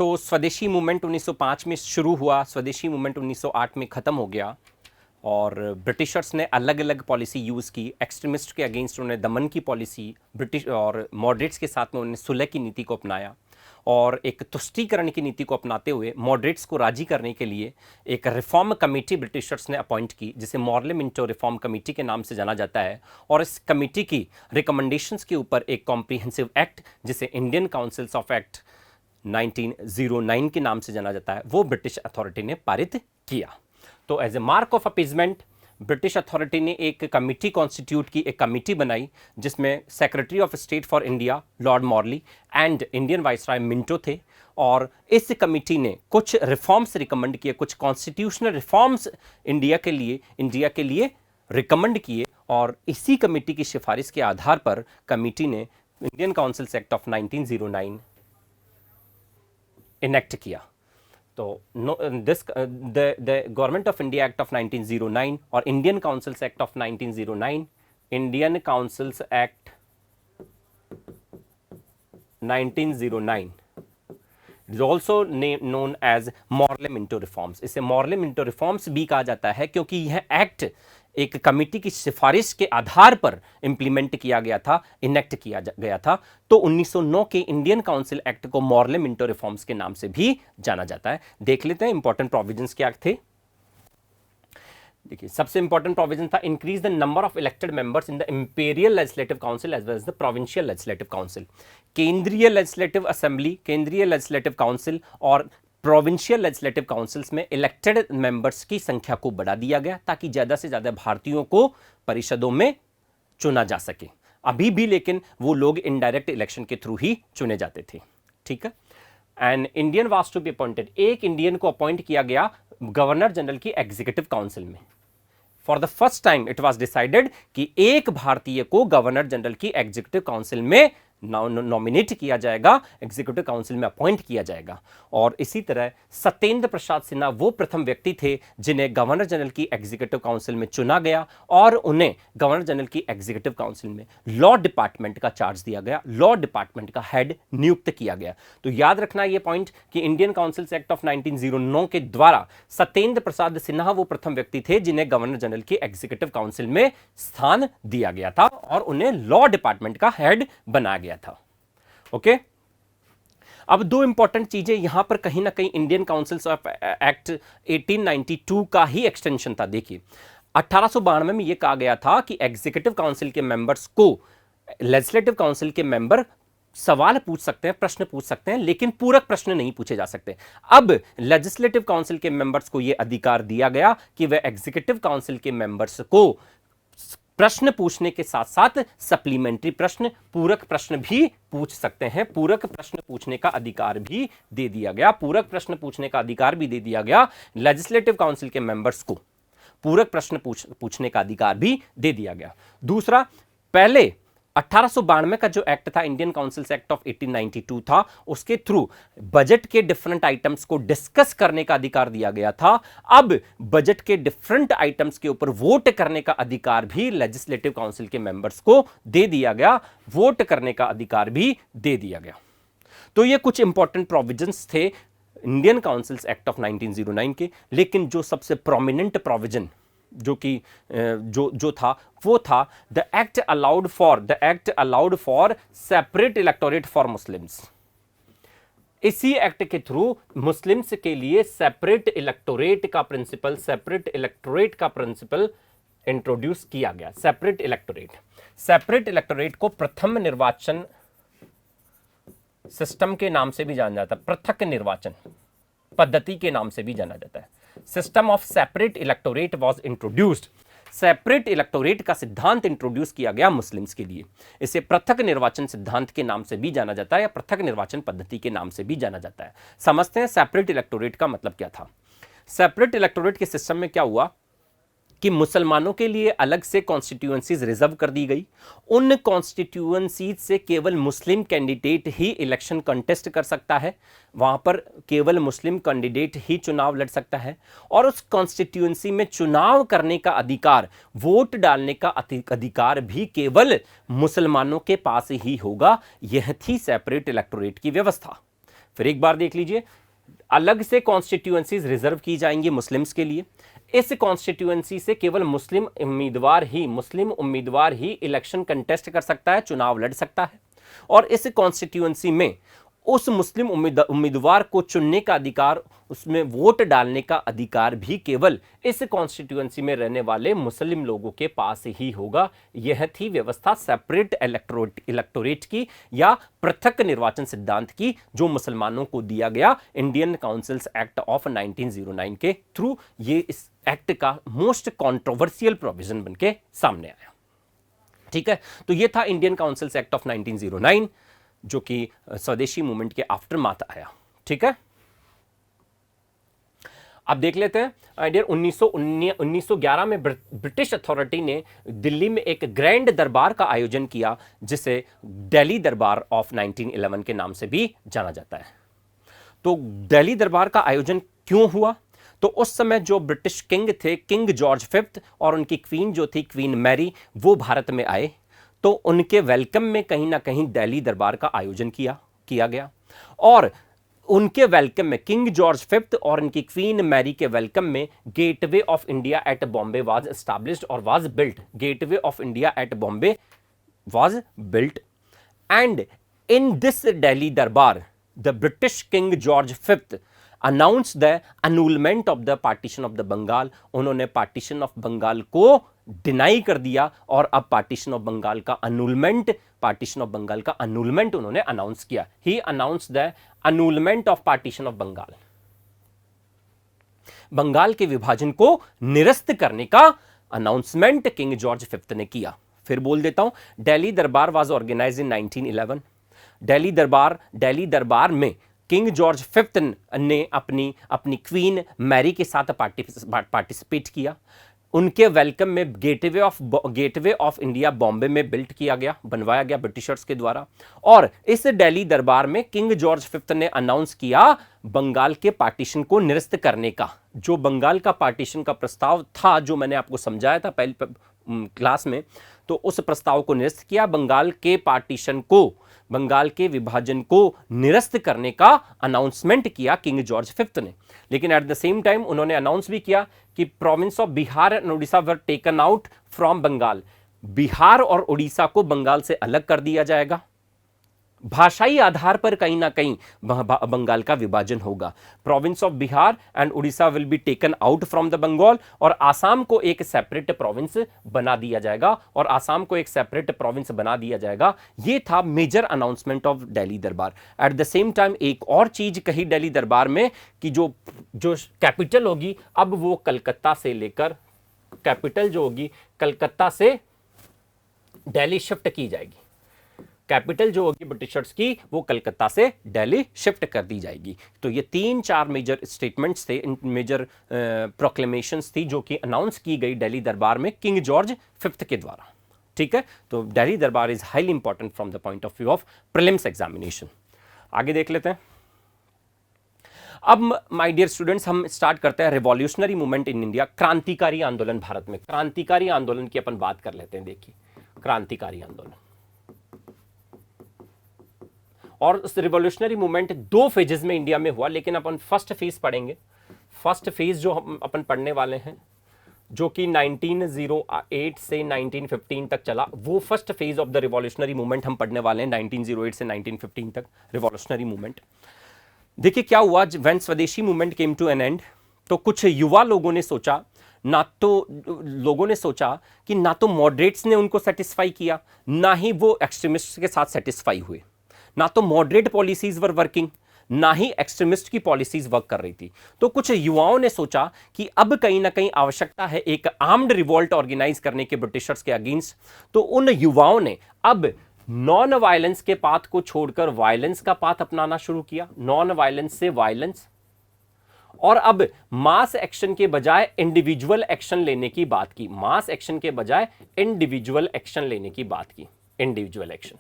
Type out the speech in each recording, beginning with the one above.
तो स्वदेशी मूवमेंट 1905 में शुरू हुआ, स्वदेशी मूवमेंट 1908 में ख़त्म हो गया और ब्रिटिशर्स ने अलग अलग पॉलिसी यूज़ की। एक्सट्रीमिस्ट के अगेंस्ट उन्होंने दमन की पॉलिसी, ब्रिटिश और मॉडरेट्स के साथ में उन्होंने सुलह की नीति को अपनाया और एक तुष्टीकरण की नीति को अपनाते हुए मॉडरेट्स को राजी करने के लिए एक रिफॉर्म कमेटी ब्रिटिशर्स ने अपॉइंट की, जिसे मॉर्ले मिंटो रिफॉर्म कमेटी के नाम से जाना जाता है। और इस कमेटी की रिकमेंडेशंस के ऊपर एक कॉम्प्रिहेंसिव एक्ट, जिसे इंडियन काउंसिल्स ऑफ एक्ट 1909 के नाम से जाना जाता है, वो ब्रिटिश अथॉरिटी ने पारित किया। तो as a mark of appeasement British authority ने एक कमेटी कॉन्स्टिट्यूट की, एक कमेटी बनाई जिसमें secretary of state for India Lord Morley and Indian viceroy Minto थे। और इस कमेटी ने कुछ रिफॉर्म्स रिकमेंड किए, कुछ कॉन्स्टिट्यूशनल रिफॉर्म्स इंडिया के लिए रिकमेंड किए और इसी कमेटी की सिफारिश के आधार पर कमेटी ने Indian councils act of 1909 enact किया। तो the government of India act of 1909 और Indian councils act of 1909, Indian councils act 1909 is also known as Morley Minto reforms. इसे मॉर्ले मिंटो रिफॉर्म्स भी कहा जाता है क्योंकि यह एक्ट एक कमेटी की सिफारिश के आधार पर इंप्लीमेंट किया गया था, इनेक्ट किया गया था। तो 1909 के इंडियन काउंसिल एक्ट को मॉर्ले मिंटो रिफॉर्म्स के नाम से भी जाना जाता है। देख लेते हैं इंपॉर्टेंट प्रोविजंस क्या थे। देखिए, सबसे इंपॉर्टेंट प्रोविजन था increase the number of elected members in the imperial legislative council as well as the provincial legislative council. केंद्रीय लेजिस्लेटिव असेंबली, केंद्रीय लेजिस्लेटिव काउंसिल और प्रोविंशियल लेजिस्लेटिव काउंसिल्स में इलेक्टेड मेंबर्स की संख्या को बढ़ा दिया गया ताकि ज्यादा से ज्यादा भारतीयों को परिषदों में चुना जा सके। अभी भी लेकिन वो लोग इनडायरेक्ट इलेक्शन के थ्रू ही चुने जाते थे। ठीक है। And Indian was to be appointed, एक इंडियन को अपॉइंट किया गया गवर्नर जनरल की एग्जीक्यूटिव काउंसिल में। For the first time it was decided कि एक भारतीय को गवर्नर जनरल की एग्जीक्यूटिव काउंसिल में नॉमिनेट किया जाएगा, एग्जीक्यूटिव काउंसिल में अपॉइंट किया जाएगा। और इसी तरह सत्येंद्र प्रसाद सिन्हा वो प्रथम व्यक्ति थे जिन्हें गवर्नर जनरल की एग्जीक्यूटिव काउंसिल में चुना गया और उन्हें गवर्नर जनरल की एग्जीक्यूटिव काउंसिल में लॉ डिपार्टमेंट का चार्ज दिया गया, लॉ डिपार्टमेंट का हेड नियुक्त किया गया। तो याद रखना ये पॉइंट कि इंडियन काउंसिल्स एक्ट ऑफ 1909 के द्वारा सत्येंद्र प्रसाद सिन्हा वो प्रथम व्यक्ति थे जिन्हें गवर्नर जनरल की एग्जीक्यूटिव काउंसिल में स्थान दिया गया था और उन्हें लॉ डिपार्टमेंट का हेड बनाया गया था। ओके। अब दो इंपॉर्टेंट चीजें यहां पर कहीं ना कहीं इंडियन काउंसिल्स ऑफ एक्ट 1892 का ही एक्सटेंशन था। देखिए, 1892 में यह कहा गया था कि एग्जीक्यूटिव काउंसिल के मेंबर्स को लेजिस्लेटिव काउंसिल के मेंबर सवाल पूछ सकते हैं, प्रश्न पूछ सकते हैं, लेकिन पूरक प्रश्न नहीं पूछे जा सकते। अब लेजिस्लेटिव काउंसिल के मेंबर्स को यह अधिकार दिया गया कि वे एग्जीक्यूटिव काउंसिल के मेंबर्स को प्रश्न पूछने के साथ साथ सप्लीमेंट्री प्रश्न, पूरक प्रश्न भी पूछ सकते हैं। पूरक प्रश्न पूछने का अधिकार भी दे दिया गया, पूरक प्रश्न पूछने का अधिकार भी दे दिया गया लेजिस्लेटिव काउंसिल के मेंबर्स को, पूरक प्रश्न पूछने का अधिकार भी दे दिया गया। दूसरा, पहले 1892 का जो एक्ट था, इंडियन काउंसिल्स एक्ट ऑफ 1892 था, उसके थ्रू बजट के डिफरेंट आइटम्स को डिस्कस करने का अधिकार दिया गया था। अब बजट के डिफरेंट आइटम्स के ऊपर वोट करने का अधिकार भी लेजिस्लेटिव काउंसिल के मेंबर्स को दे दिया गया, वोट करने का अधिकार भी दे दिया गया। तो ये कुछ इंपॉर्टेंट प्रोविजंस थे इंडियन काउंसिल्स एक्ट ऑफ 1909 के। लेकिन जो सबसे प्रोमिनेंट प्रोविजन जो था वो था the act allowed for separate electorate for Muslims. इसी एक्ट के थ्रू मुस्लिम्स के लिए सेपरेट इलेक्टोरेट का प्रिंसिपल इंट्रोड्यूस किया गया। सेपरेट इलेक्टोरेट को प्रथम निर्वाचन सिस्टम के नाम से भी जाना जाता है, पृथक निर्वाचन पद्धति के नाम से भी जाना जाता है। System of separate electorate was introduced. Separate electorate का सिद्धांत इंट्रोड्यूस किया गया मुस्लिम्स के लिए। इसे पृथक निर्वाचन सिद्धांत के नाम से भी जाना जाता है या पृथक निर्वाचन पद्धति के नाम से भी जाना जाता है। समझते हैं सेपरेट इलेक्टोरेट का मतलब क्या था। सेपरेट इलेक्टोरेट के सिस्टम में क्या हुआ कि मुसलमानों के लिए अलग से कॉन्स्टिट्यूएंसीज रिजर्व कर दी गई। उन कॉन्स्टिट्यूएंसीज से केवल मुस्लिम कैंडिडेट ही इलेक्शन कंटेस्ट कर सकता है, वहां पर केवल मुस्लिम कैंडिडेट ही चुनाव लड़ सकता है और उस कॉन्स्टिट्यूएंसी में चुनाव करने का अधिकार, वोट डालने का अधिकार भी केवल मुसलमानों के पास ही होगा। यह थी सेपरेट इलेक्टोरेट की व्यवस्था। फिर एक बार देख लीजिए, अलग से कॉन्स्टिट्यूएंसीज रिजर्व की जाएंगी मुस्लिम्स के लिए। इस कॉन्स्टिट्यूएंसी से केवल मुस्लिम उम्मीदवार ही इलेक्शन कंटेस्ट कर सकता है, चुनाव लड़ सकता है। और इस कॉन्स्टिट्यूएंसी में उस मुस्लिम उम्मीदवार को चुनने का अधिकार, उसमें वोट डालने का अधिकार भी केवल इस कॉन्स्टिट्यूएंसी में रहने वाले मुस्लिम लोगों के पास ही होगा। यह थी व्यवस्था सेपरेट इलेक्टोरेट की या पृथक निर्वाचन सिद्धांत की, जो मुसलमानों को दिया गया इंडियन काउंसिल्स एक्ट ऑफ 1909 के थ्रू। ये इस एक्ट का मोस्ट कंट्रोवर्शियल प्रोविजन बनके सामने आया। ठीक है, तो ये था इंडियन काउंसिल्स एक्ट ऑफ 1909, जो कि स्वदेशी मूवमेंट के आफ्टर माथ आया। ठीक है, अब देख लेते हैं डियर 1911 में ब्रिटिश अथॉरिटी ने दिल्ली में एक ग्रैंड दरबार का आयोजन किया, जिसे दिल्ली दरबार ऑफ 1911 के नाम से भी जाना जाता है। तो दिल्ली दरबार का आयोजन क्यों हुआ? तो उस समय जो ब्रिटिश किंग थे, किंग जॉर्ज फिफ्थ, और उनकी क्वीन जो थी क्वीन मैरी, वो भारत में आए। तो उनके वेलकम में कहीं ना कहीं दिल्ली दरबार का आयोजन किया गया। और उनके वेलकम में किंग जॉर्ज फिफ्थ और उनकी क्वीन मैरी के वेलकम में gateway of India at Bombay was established और was built. Gateway of India at Bombay was built, and in this Delhi durbar the British king George fifth announce the annulment of the partition of the Bengal. उन्होंने partition of Bengal को deny कर दिया और अब partition of Bengal का annulment उन्होंने announce किया। He announce the annulment of partition of Bengal. Bengal के विभाजन को निरस्त करने का अनाउंसमेंट किंग जॉर्ज फिफ्थ ने किया। फिर बोल देता हूं, दिल्ली दरबार वाज ऑर्गेनाइज्ड इन 1911। दिल्ली दरबार में किंग जॉर्ज फिफ्थ ने अपनी क्वीन मैरी के साथ पार्टिसिपेट किया। उनके वेलकम में गेटवे ऑफ इंडिया बॉम्बे में बनवाया गया ब्रिटिशर्स के द्वारा। और इस दिल्ली दरबार में किंग जॉर्ज फिफ्थ ने अनाउंस किया बंगाल के पार्टीशन को निरस्त करने का। जो बंगाल का पार्टीशन का प्रस्ताव था, जो मैंने आपको समझाया था पहले क्लास में, तो उस प्रस्ताव को निरस्त किया। बंगाल के विभाजन को निरस्त करने का अनाउंसमेंट किया किंग जॉर्ज फिफ्थ ने। लेकिन एट द सेम टाइम उन्होंने अनाउंस भी किया कि province of Bihar and Orissa were taken out from Bengal. Bihar और उड़ीसा को बंगाल से अलग कर दिया जाएगा। भाषाई आधार पर कहीं ना कहीं बंगाल का विभाजन होगा। Province of Bihar and Orissa will be taken out from the Bengal, और आसाम को एक सेपरेट प्रोविंस बना दिया जाएगा। ये था मेजर अनाउंसमेंट ऑफ दिल्ली दरबार। एट द सेम टाइम एक और चीज कही दिल्ली दरबार में कि जो कैपिटल होगी, अब वो कलकत्ता से लेकर कैपिटल जो होगी कलकत्ता से दिल्ली शिफ्ट की जाएगी। कैपिटल जो होगी ब्रिटिशर्स की, वो कलकत्ता से दिल्ली शिफ्ट कर दी जाएगी। तो ये 3-4 मेजर स्टेटमेंट्स थे, मेजर प्रोक्लेमेशंस थी, जो कि अनाउंस की गई दिल्ली दरबार में किंग जॉर्ज फिफ्थ के द्वारा। ठीक है, तो दिल्ली दरबार is highly important from the point of view of prelims examination. आगे देख लेते हैं। अब माय डियर स्टूडेंट्स, हम स्टार्ट करते हैं रिवॉल्यूशनरी मूवमेंट इन इंडिया, क्रांतिकारी आंदोलन भारत में। क्रांतिकारी आंदोलन की अपन बात कर लेते हैं। देखिए, क्रांतिकारी आंदोलन और उस रिवॉल्यूशनरी मूवमेंट 2 फेजेस में इंडिया में हुआ, लेकिन अपन फर्स्ट फेज पढ़ेंगे। फर्स्ट फेज जो हम अपन पढ़ने वाले हैं, जो कि 1908 से 1915 तक चला, वो first phase of the revolutionary movement हम पढ़ने वाले हैं। 1908 से 1915 तक रिवॉल्यूशनरी मूवमेंट। देखिए क्या हुआ, when Swadeshi movement came to an end, तो कुछ युवा लोगों ने सोचा कि ना तो मॉडरेट्स ने उनको सेटिस्फाई किया, ना ही वो एक्सट्रीमिस्ट के साथ सेटिस्फाई हुए। ना तो मॉडरेट पॉलिसीज वर वर्किंग, ना ही एक्सट्रीमिस्ट की पॉलिसीज वर्क कर रही थी। तो कुछ युवाओं ने सोचा कि अब कहीं ना कहीं आवश्यकता है एक आर्म्ड रिवोल्ट ऑर्गेनाइज करने के ब्रिटिशर्स के अगेंस्ट। तो उन युवाओं ने अब नॉन वायलेंस के पाथ को छोड़कर वायलेंस का पाथ अपनाना शुरू किया, नॉन वायलेंस से वायलेंस, और अब मास एक्शन के बजाय इंडिविजुअल एक्शन लेने की बात की। मास एक्शन के बजाय इंडिविजुअल एक्शन लेने की बात की। Individual action.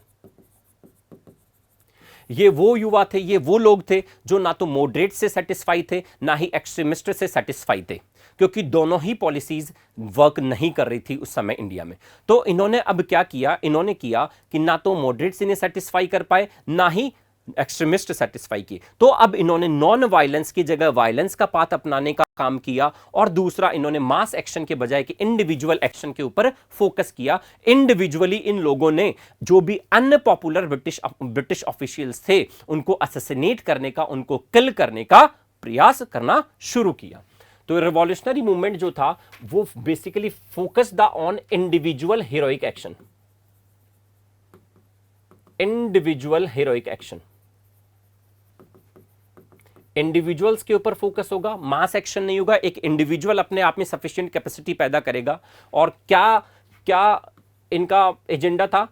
ये वो युवा थे, ये वो लोग थे जो ना तो मॉडरेट से सेटिस्फाई थे, ना ही एक्सट्रीमिस्ट से सेटिस्फाई थे, क्योंकि दोनों ही पॉलिसीज वर्क नहीं कर रही थी उस समय इंडिया में। तो इन्होंने अब क्या किया, इन्होंने किया कि ना तो मॉडरेट से नहीं सेटिस्फाई कर पाए, ना ही एक्सट्रीमिस्ट सेटिस्फाई किए। तो अब इन्होंने नॉन वायलेंस की जगह वायलेंस का पाथ अपनाने का काम किया, और दूसरा इन्होंने मास एक्शन के बजाय कि इंडिविजुअल एक्शन के ऊपर फोकस किया। इंडिविजुअली इन लोगों ने जो भी अनपॉपुलर ब्रिटिश ऑफिशियल्स थे उनको असैसिनेट करने का, उनको किल करने का प्रयास करना शुरू किया। तो रिवॉल्यूशनरी मूवमेंट जो था वो basically focused on individual heroic action, individual heroic action, individuals के ऊपर फोकस होगा, मास एक्शन नहीं होगा। एक इंडिविजुअल अपने आप में सफिशिएंट कैपेसिटी पैदा करेगा। और क्या क्या इनका एजेंडा था?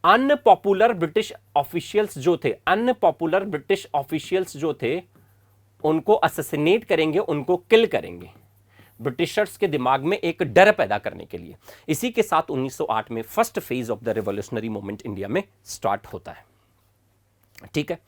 अनपॉपुलर ब्रिटिश ऑफिशियल्स जो थे, अनपॉपुलर ब्रिटिश ऑफिशियल्स जो थे उनको असैसिनेट करेंगे, उनको किल करेंगे, ब्रिटिशर्स के दिमाग में एक डर पैदा करने के लिए। इसी के साथ 1908 में first phase of the revolutionary movement India में स्टार्ट होता है। ठीक है,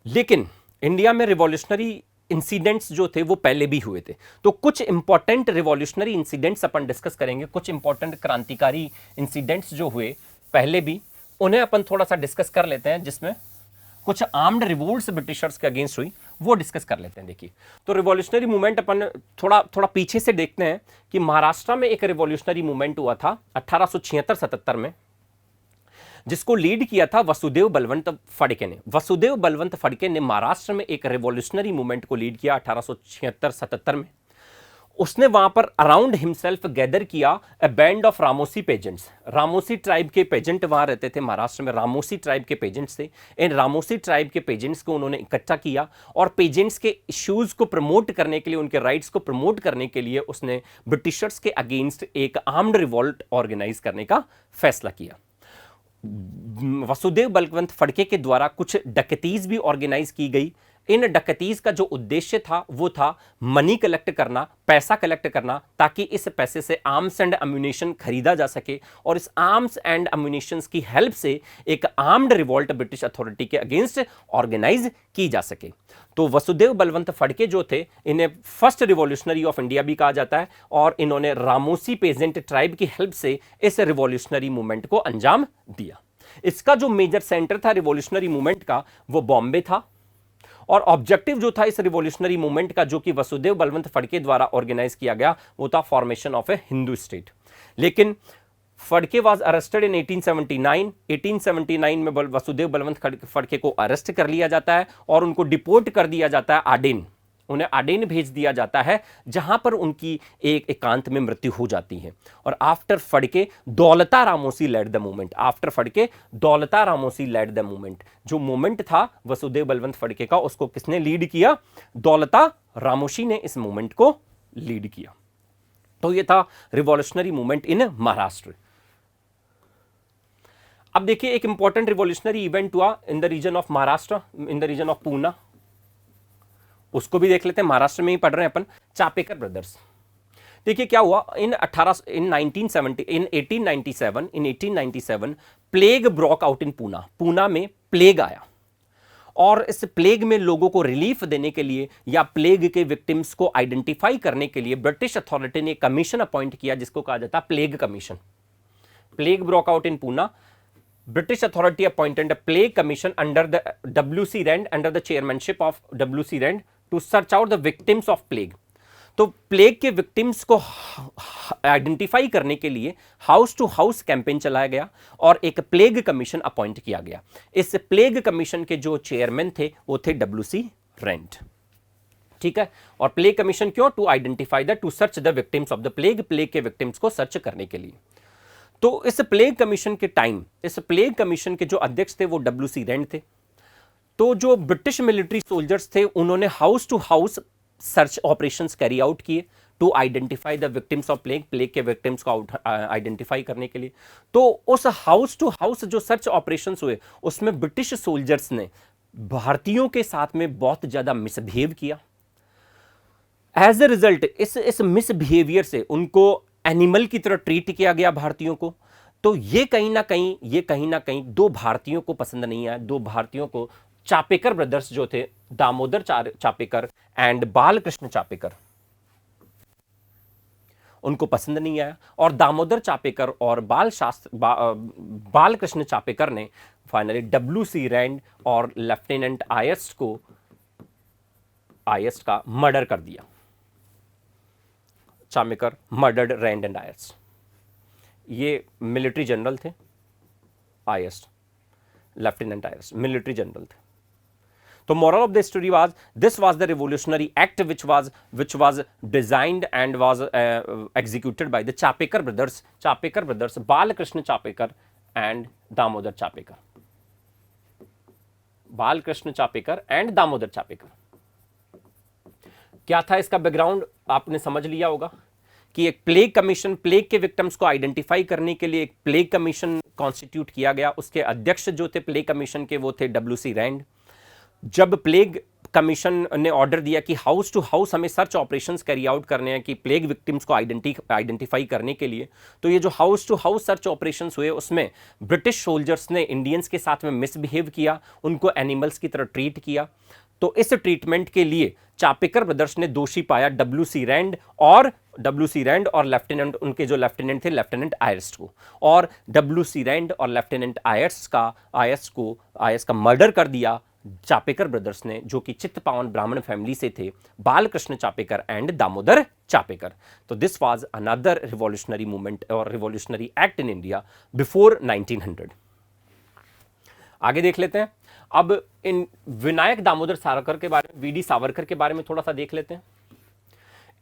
लेकिन इंडिया में रिवॉल्यूशनरी इंसिडेंट्स जो थे वो पहले भी हुए थे। तो कुछ इंपॉर्टेंट रिवॉल्यूशनरी इंसिडेंट्स अपन डिस्कस करेंगे, कुछ इंपॉर्टेंट क्रांतिकारी इंसिडेंट्स जो हुए पहले भी, उन्हें अपन थोड़ा सा डिस्कस कर लेते हैं, जिसमें कुछ आर्म्ड रिवोल्ट्स ब्रिटिशर्स के अगेंस्ट हुई वो डिस्कस कर लेते हैं। देखिए, तो रिवॉल्यूशनरी मूवमेंट अपन थोड़ा पीछे से देखते हैं कि महाराष्ट्र में एक रिवॉल्यूशनरी मूवमेंट हुआ था 1876-77 में, जिसको लीड किया था वसुदेव बलवंत फड़के ने। वसुदेव बलवंत फड़के ने महाराष्ट्र में एक रिवॉल्यूशनरी मूवमेंट को लीड किया 1876-77 में। उसने वहां पर अराउंड हिमसेल्फ गैदर किया A band of Ramoshi pageants. Ramoshi tribe के पेजेंट वहां रहते थे महाराष्ट्र में, रामोसी ट्राइब के पेजेंट्स थे। इन रामोसी ट्राइब के पेजेंट्स को उन्होंने इकट्ठा किया और पेजेंट्स के इश्यूज को प्रमोट करने के लिए, उनके राइट्स को प्रमोट करने के लिए उसने ब्रिटिशर्स के अगेंस्ट एक आर्म्ड रिवॉल्ट ऑर्गेनाइज करने का फैसला किया। वसुदेव बलवंत फड़के के द्वारा कुछ डकैतीज भी ऑर्गेनाइज की गई। इन डकैतीज का जो उद्देश्य था वो था मनी कलेक्ट करना, पैसा कलेक्ट करना, ताकि इस पैसे से आर्म्स एंड अम्यूनिशन खरीदा जा सके और इस आर्म्स एंड अम्यूनिशन की हेल्प से एक आर्म्ड रिवॉल्ट ब्रिटिश अथॉरिटी के अगेंस्ट ऑर्गेनाइज की जा सके। तो वसुदेव बलवंत फड़के जो थे, इन्हें फर्स्ट रिवॉल्यूशनरी ऑफ इंडिया भी कहा जाता है, और इन्होंने रामोसी पेजेंट ट्राइब की हेल्प से इस रिवॉल्यूशनरी मूवमेंट को अंजाम दिया। इसका जो मेजर सेंटर था रिवॉल्यूशनरी मूवमेंट का वो बॉम्बे था, और ऑब्जेक्टिव जो था इस रिवॉल्यूशनरी मूवमेंट का, जो कि वसुदेव बलवंत फड़के द्वारा ऑर्गेनाइज किया गया, वो था formation of A Hindu state. लेकिन फड़के वाज अरेस्टेड इन 1879। 1879 में वसुदेव बलवंत फड़के को अरेस्ट कर लिया जाता है और उनको डिपोर्ट कर दिया जाता है आडेन। उन्हें आडेन भेज दिया जाता है, जहां पर उनकी एक एकांत में मृत्यु हो जाती है। और after Phadke Daulata Ramoshi led the movement. After Phadke Daulata Ramoshi led the movement. जो मूवमेंट था वसुदेव बलवंत फड़के का, उसको किसने लीड किया? दौलता रामोसी ने इस मूवमेंट को लीड किया। तो यह था रिवॉल्यूशनरी मूवमेंट इन महाराष्ट्र। अब देखिए, एक इंपॉर्टेंट रिवॉल्यूशनरी इवेंट हुआ in the region of Maharashtra, in the region of Poona, उसको भी देख लेते हैं। महाराष्ट्र में ही पढ़ रहे हैं अपन। चापेकर ब्रदर्स। देखिए क्या हुआ, इन 1897 plague broke out in Poona. Poona में प्लेग आया, और इस प्लेग में लोगों को रिलीफ देने के लिए या प्लेग के विक्टिम्स को आइडेंटिफाई करने के लिए ब्रिटिश अथॉरिटी ने कमीशन अपॉइंट किया, जिसको कहा जाता है plague commission. Plague broke out in Poona, British authority appointed a plague commission under the W.C. Rand, under the chairmanship of W.C. Rand, to search out the victims of plague. तो plague के victims को identify करने के लिए house to house campaign चलाया गया और एक प्लेग कमीशन अपॉइंट किया गया। इस प्लेग कमीशन के जो चेयरमैन थे वो थे W.C. Rand। ठीक है, और प्लेग कमीशन क्यों? To identify the, to search the victims of the plague, plague के विक्टिम्स को सर्च करने के लिए। तो इस प्लेग कमीशन के टाइम, इस प्लेग कमीशन के जो अध्यक्ष थे वो W.C. Rand थे। तो जो ब्रिटिश मिलिट्री सोल्जर्स थे उन्होंने house to house search operations carry out किए to identify the victims of plague, plague के विक्टिम्स को आइडेंटिफाई करने के लिए। तो उस हाउस टू हाउस जो सर्च ऑपरेशंस हुए उसमें ब्रिटिश सोल्जर्स ने भारतीयों के साथ में बहुत ज्यादा मिसबिहेव किया। एज ए रिजल्ट इस मिसबिहेवियर से उनको एनिमल की तरह ट्रीट किया गया भारतीयों को। तो ये कहीं ना कहीं दो भारतीयों को पसंद नहीं आया। दो भारतीयों को, चापेकर ब्रदर्स जो थे, दामोदर चापेकर एंड बालकृष्ण चापेकर, उनको पसंद नहीं आया, और दामोदर चापेकर और बालकृष्ण चापेकर ने फाइनली WC रैंड और लेफ्टिनेंट आयस्ट का मर्डर कर दिया। Chapekar murdered Rand and Ayerst. ये मिलिट्री जनरल थे, Ayerst, lieutenant Ayerst military general थे। तो moral of the story was, this was the revolutionary act which was designed and was executed by the Chapekar brothers, Balakrishna Chapekar and Damodar Chapekar, Balkrishna Chapekar and Damodar Chapekar. क्या था इसका background, आपने समझ लिया होगा कि एक प्लेग कमीशन, प्लेग के विक्टिम्स को आइडेंटिफाई करने के लिए एक प्लेग कमीशन कॉन्स्टिट्यूट किया गया। उसके अध्यक्ष जो थे प्लेग कमीशन के वो थे WC रैंड। जब प्लेग कमीशन ने ऑर्डर दिया कि हाउस टू हाउस हमें सर्च ऑपरेशंस कैरी आउट करने हैं कि प्लेग विक्टिम्स को आइडेंटिफाई करने के लिए, तो ये जो house to house search operations हुए उसमें ब्रिटिश सोल्जर्स ने इंडियंस के साथ में मिसबिहेव किया, उनको एनिमल्स की तरह ट्रीट किया। तो इस ट्रीटमेंट के लिए चापेकर ब्रदर्स ने दोषी पाया WC रैंड और लेफ्टिनेंट, उनके जो लेफ्टिनेंट थे लेफ्टिनेंट आयस्ट को, और WC रैंड और लेफ्टिनेंट आयस्ट का मर्डर कर दिया चापेकर ब्रदर्स ने, जो कि चित्तपावन ब्राह्मण फैमिली से थे, बालकृष्ण चापेकर एंड दामोदर चापेकर। तो this was another revolutionary movement और revolutionary act in India before 1900। आगे देख लेते हैं। अब इन विनायक दामोदर सावरकर के बारे में, VD सावरकर के बारे में थोड़ा सा देख लेते हैं।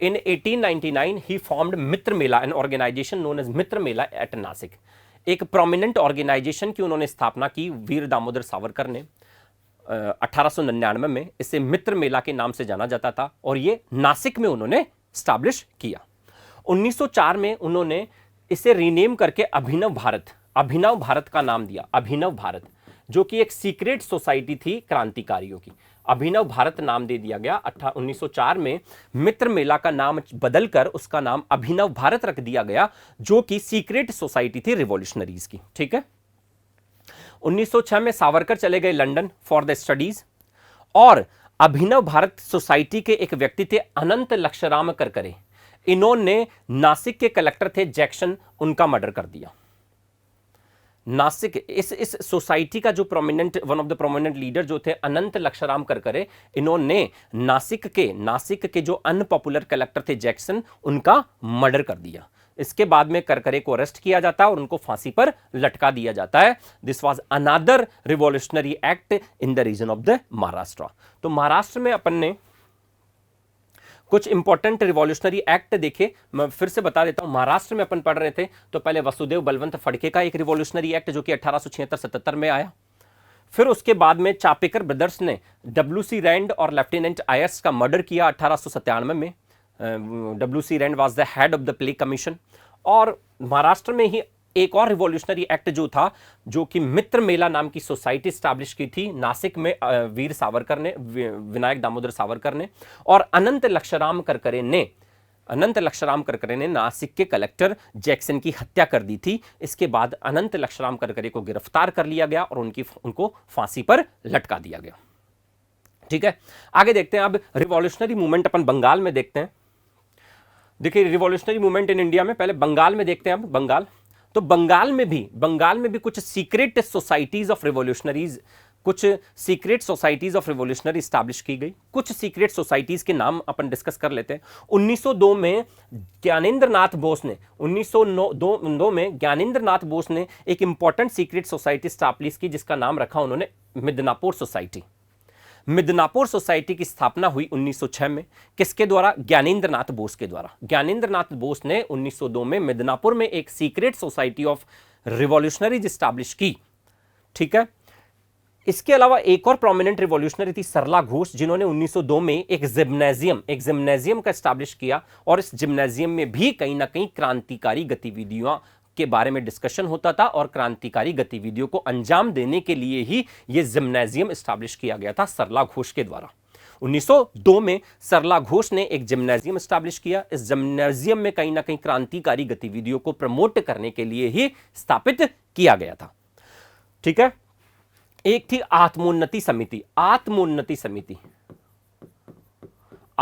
इन 1899 ही फॉर्म्ड मित्र मेला, एन ऑर्गेनाइजेशन नोन एज मित्र मेला एट नासिक। एक प्रोमिनेंट ऑर्गेनाइजेशन की उन्होंने स्थापना की वीर दामोदर सावरकर ने 1899 में। इसे मित्र मेला के नाम से जाना जाता था और ये नासिक में उन्होंने स्टैब्लिश किया। 1904 में उन्होंने इसे रीनेम करके अभिनव भारत का नाम दिया, अभिनव भारत, जो कि एक सीक्रेट सोसाइटी थी क्रांतिकारियों की। अभिनव भारत नाम दे दिया गया। 1904 में मित्र मेला का नाम बदलकर उसका नाम अभिनव भारत रख दिया गया, जो कि सीक्रेट सोसाइटी थी रिवॉल्यूशनरीज की। ठीक है। 1906 में सावरकर चले गए लंदन फॉर द स्टडीज, और अभिनव भारत सोसाइटी के एक व्यक्ति थे अनंत लक्षराम करकरे, इन्होंने नासिक के कलेक्टर थे जैक्सन, उनका मर्डर कर दिया। नासिक इस सोसाइटी का जो prominent, one of the prominent leader जो थे अनंत लक्षराम करकरे, इन्होंने नासिक के जो अनपॉपुलर कलेक्टर थे जैक्सन, उनका मर्डर कर दिया। इसके बाद में करकरे को अरेस्ट किया जाता है और उनको फांसी पर लटका दिया जाता है। This was another revolutionary act in the region of the Maharashtra. तो महाराष्ट्र में अपन ने कुछ इंपॉर्टेंट रिवॉल्यूशनरी एक्ट देखे, मैं फिर से बता देता हूं। महाराष्ट्र में अपन पढ़ रहे थे तो पहले वसुदेव बलवंत फड़के का एक रिवॉल्यूशनरी एक्ट जो कि 1876-77 में आया। फिर उसके बाद में चापेकर ब्रदर्स ने WC रैंड और लेफ्टिनेंट आयस्ट का मर्डर किया 1897 में। WC Rand was the head of the plague commission. और महाराष्ट्र में ही एक और रिवॉल्यूशनरी एक्ट जो था, जो कि मित्र मेला नाम की सोसाइटी स्टैब्लिश की थी नासिक में वीर सावरकर ने, विनायक दामोदर सावरकर ने, और अनंत लक्षराम करकरे ने नासिक के कलेक्टर जैक्सन की हत्या कर दी थी। इसके बाद अनंत लक्षराम करकरे को गिरफ्तार कर लिया गया और उनको फांसी पर लटका दिया गया। ठीक है, आगे देखते हैं। अब रिवॉल्यूशनरी मूवमेंट अपन बंगाल में देखते हैं। देखिए, रिवॉल्यूशनरी मूवमेंट इन इंडिया में पहले बंगाल में देखते हैं। अब बंगाल, तो बंगाल में भी कुछ secret societies of revolutionary establish की गई। कुछ सीक्रेट सोसाइटीज के नाम अपन डिस्कस कर लेते हैं। 1902 में ज्ञानेंद्र नाथ बोस ने एक इंपॉर्टेंट सीक्रेट सोसाइटी स्टैब्लिश की, जिसका नाम रखा उन्होंने मिदनापुर सोसाइटी। मिदनापुर सोसाइटी की स्थापना हुई 1906 में। किसके द्वारा? ज्ञानेंद्र नाथ बोस के द्वारा। ज्ञानेंद्र नाथ बोस ने 1902 में मिदनापुर में एक secret society of revolutionaries establish की। ठीक है। इसके अलावा एक और प्रोमिनेंट रिवॉल्यूशनरी थी सरला घोष, जिन्होंने 1902 में एक जिम्नेजियम का स्टैब्लिश किया, और इस जिम्नेजियम में भी कहीं ना कहीं क्रांतिकारी गतिविधियों के बारे में डिस्कशन होता था, और क्रांतिकारी गतिविधियों को अंजाम देने के लिए ही यह जिम्नेजियम स्टैब्लिश किया गया था सरला घोष के द्वारा। 1902 में सरला घोष ने एक जिम्नेजियम स्टैब्लिश किया। इस जिम्नेजियम में कहीं ना कहीं क्रांतिकारी गतिविधियों को प्रमोट करने के लिए ही स्थापित किया गया था। ठीक है। एक थी आत्मोन्नति समिति।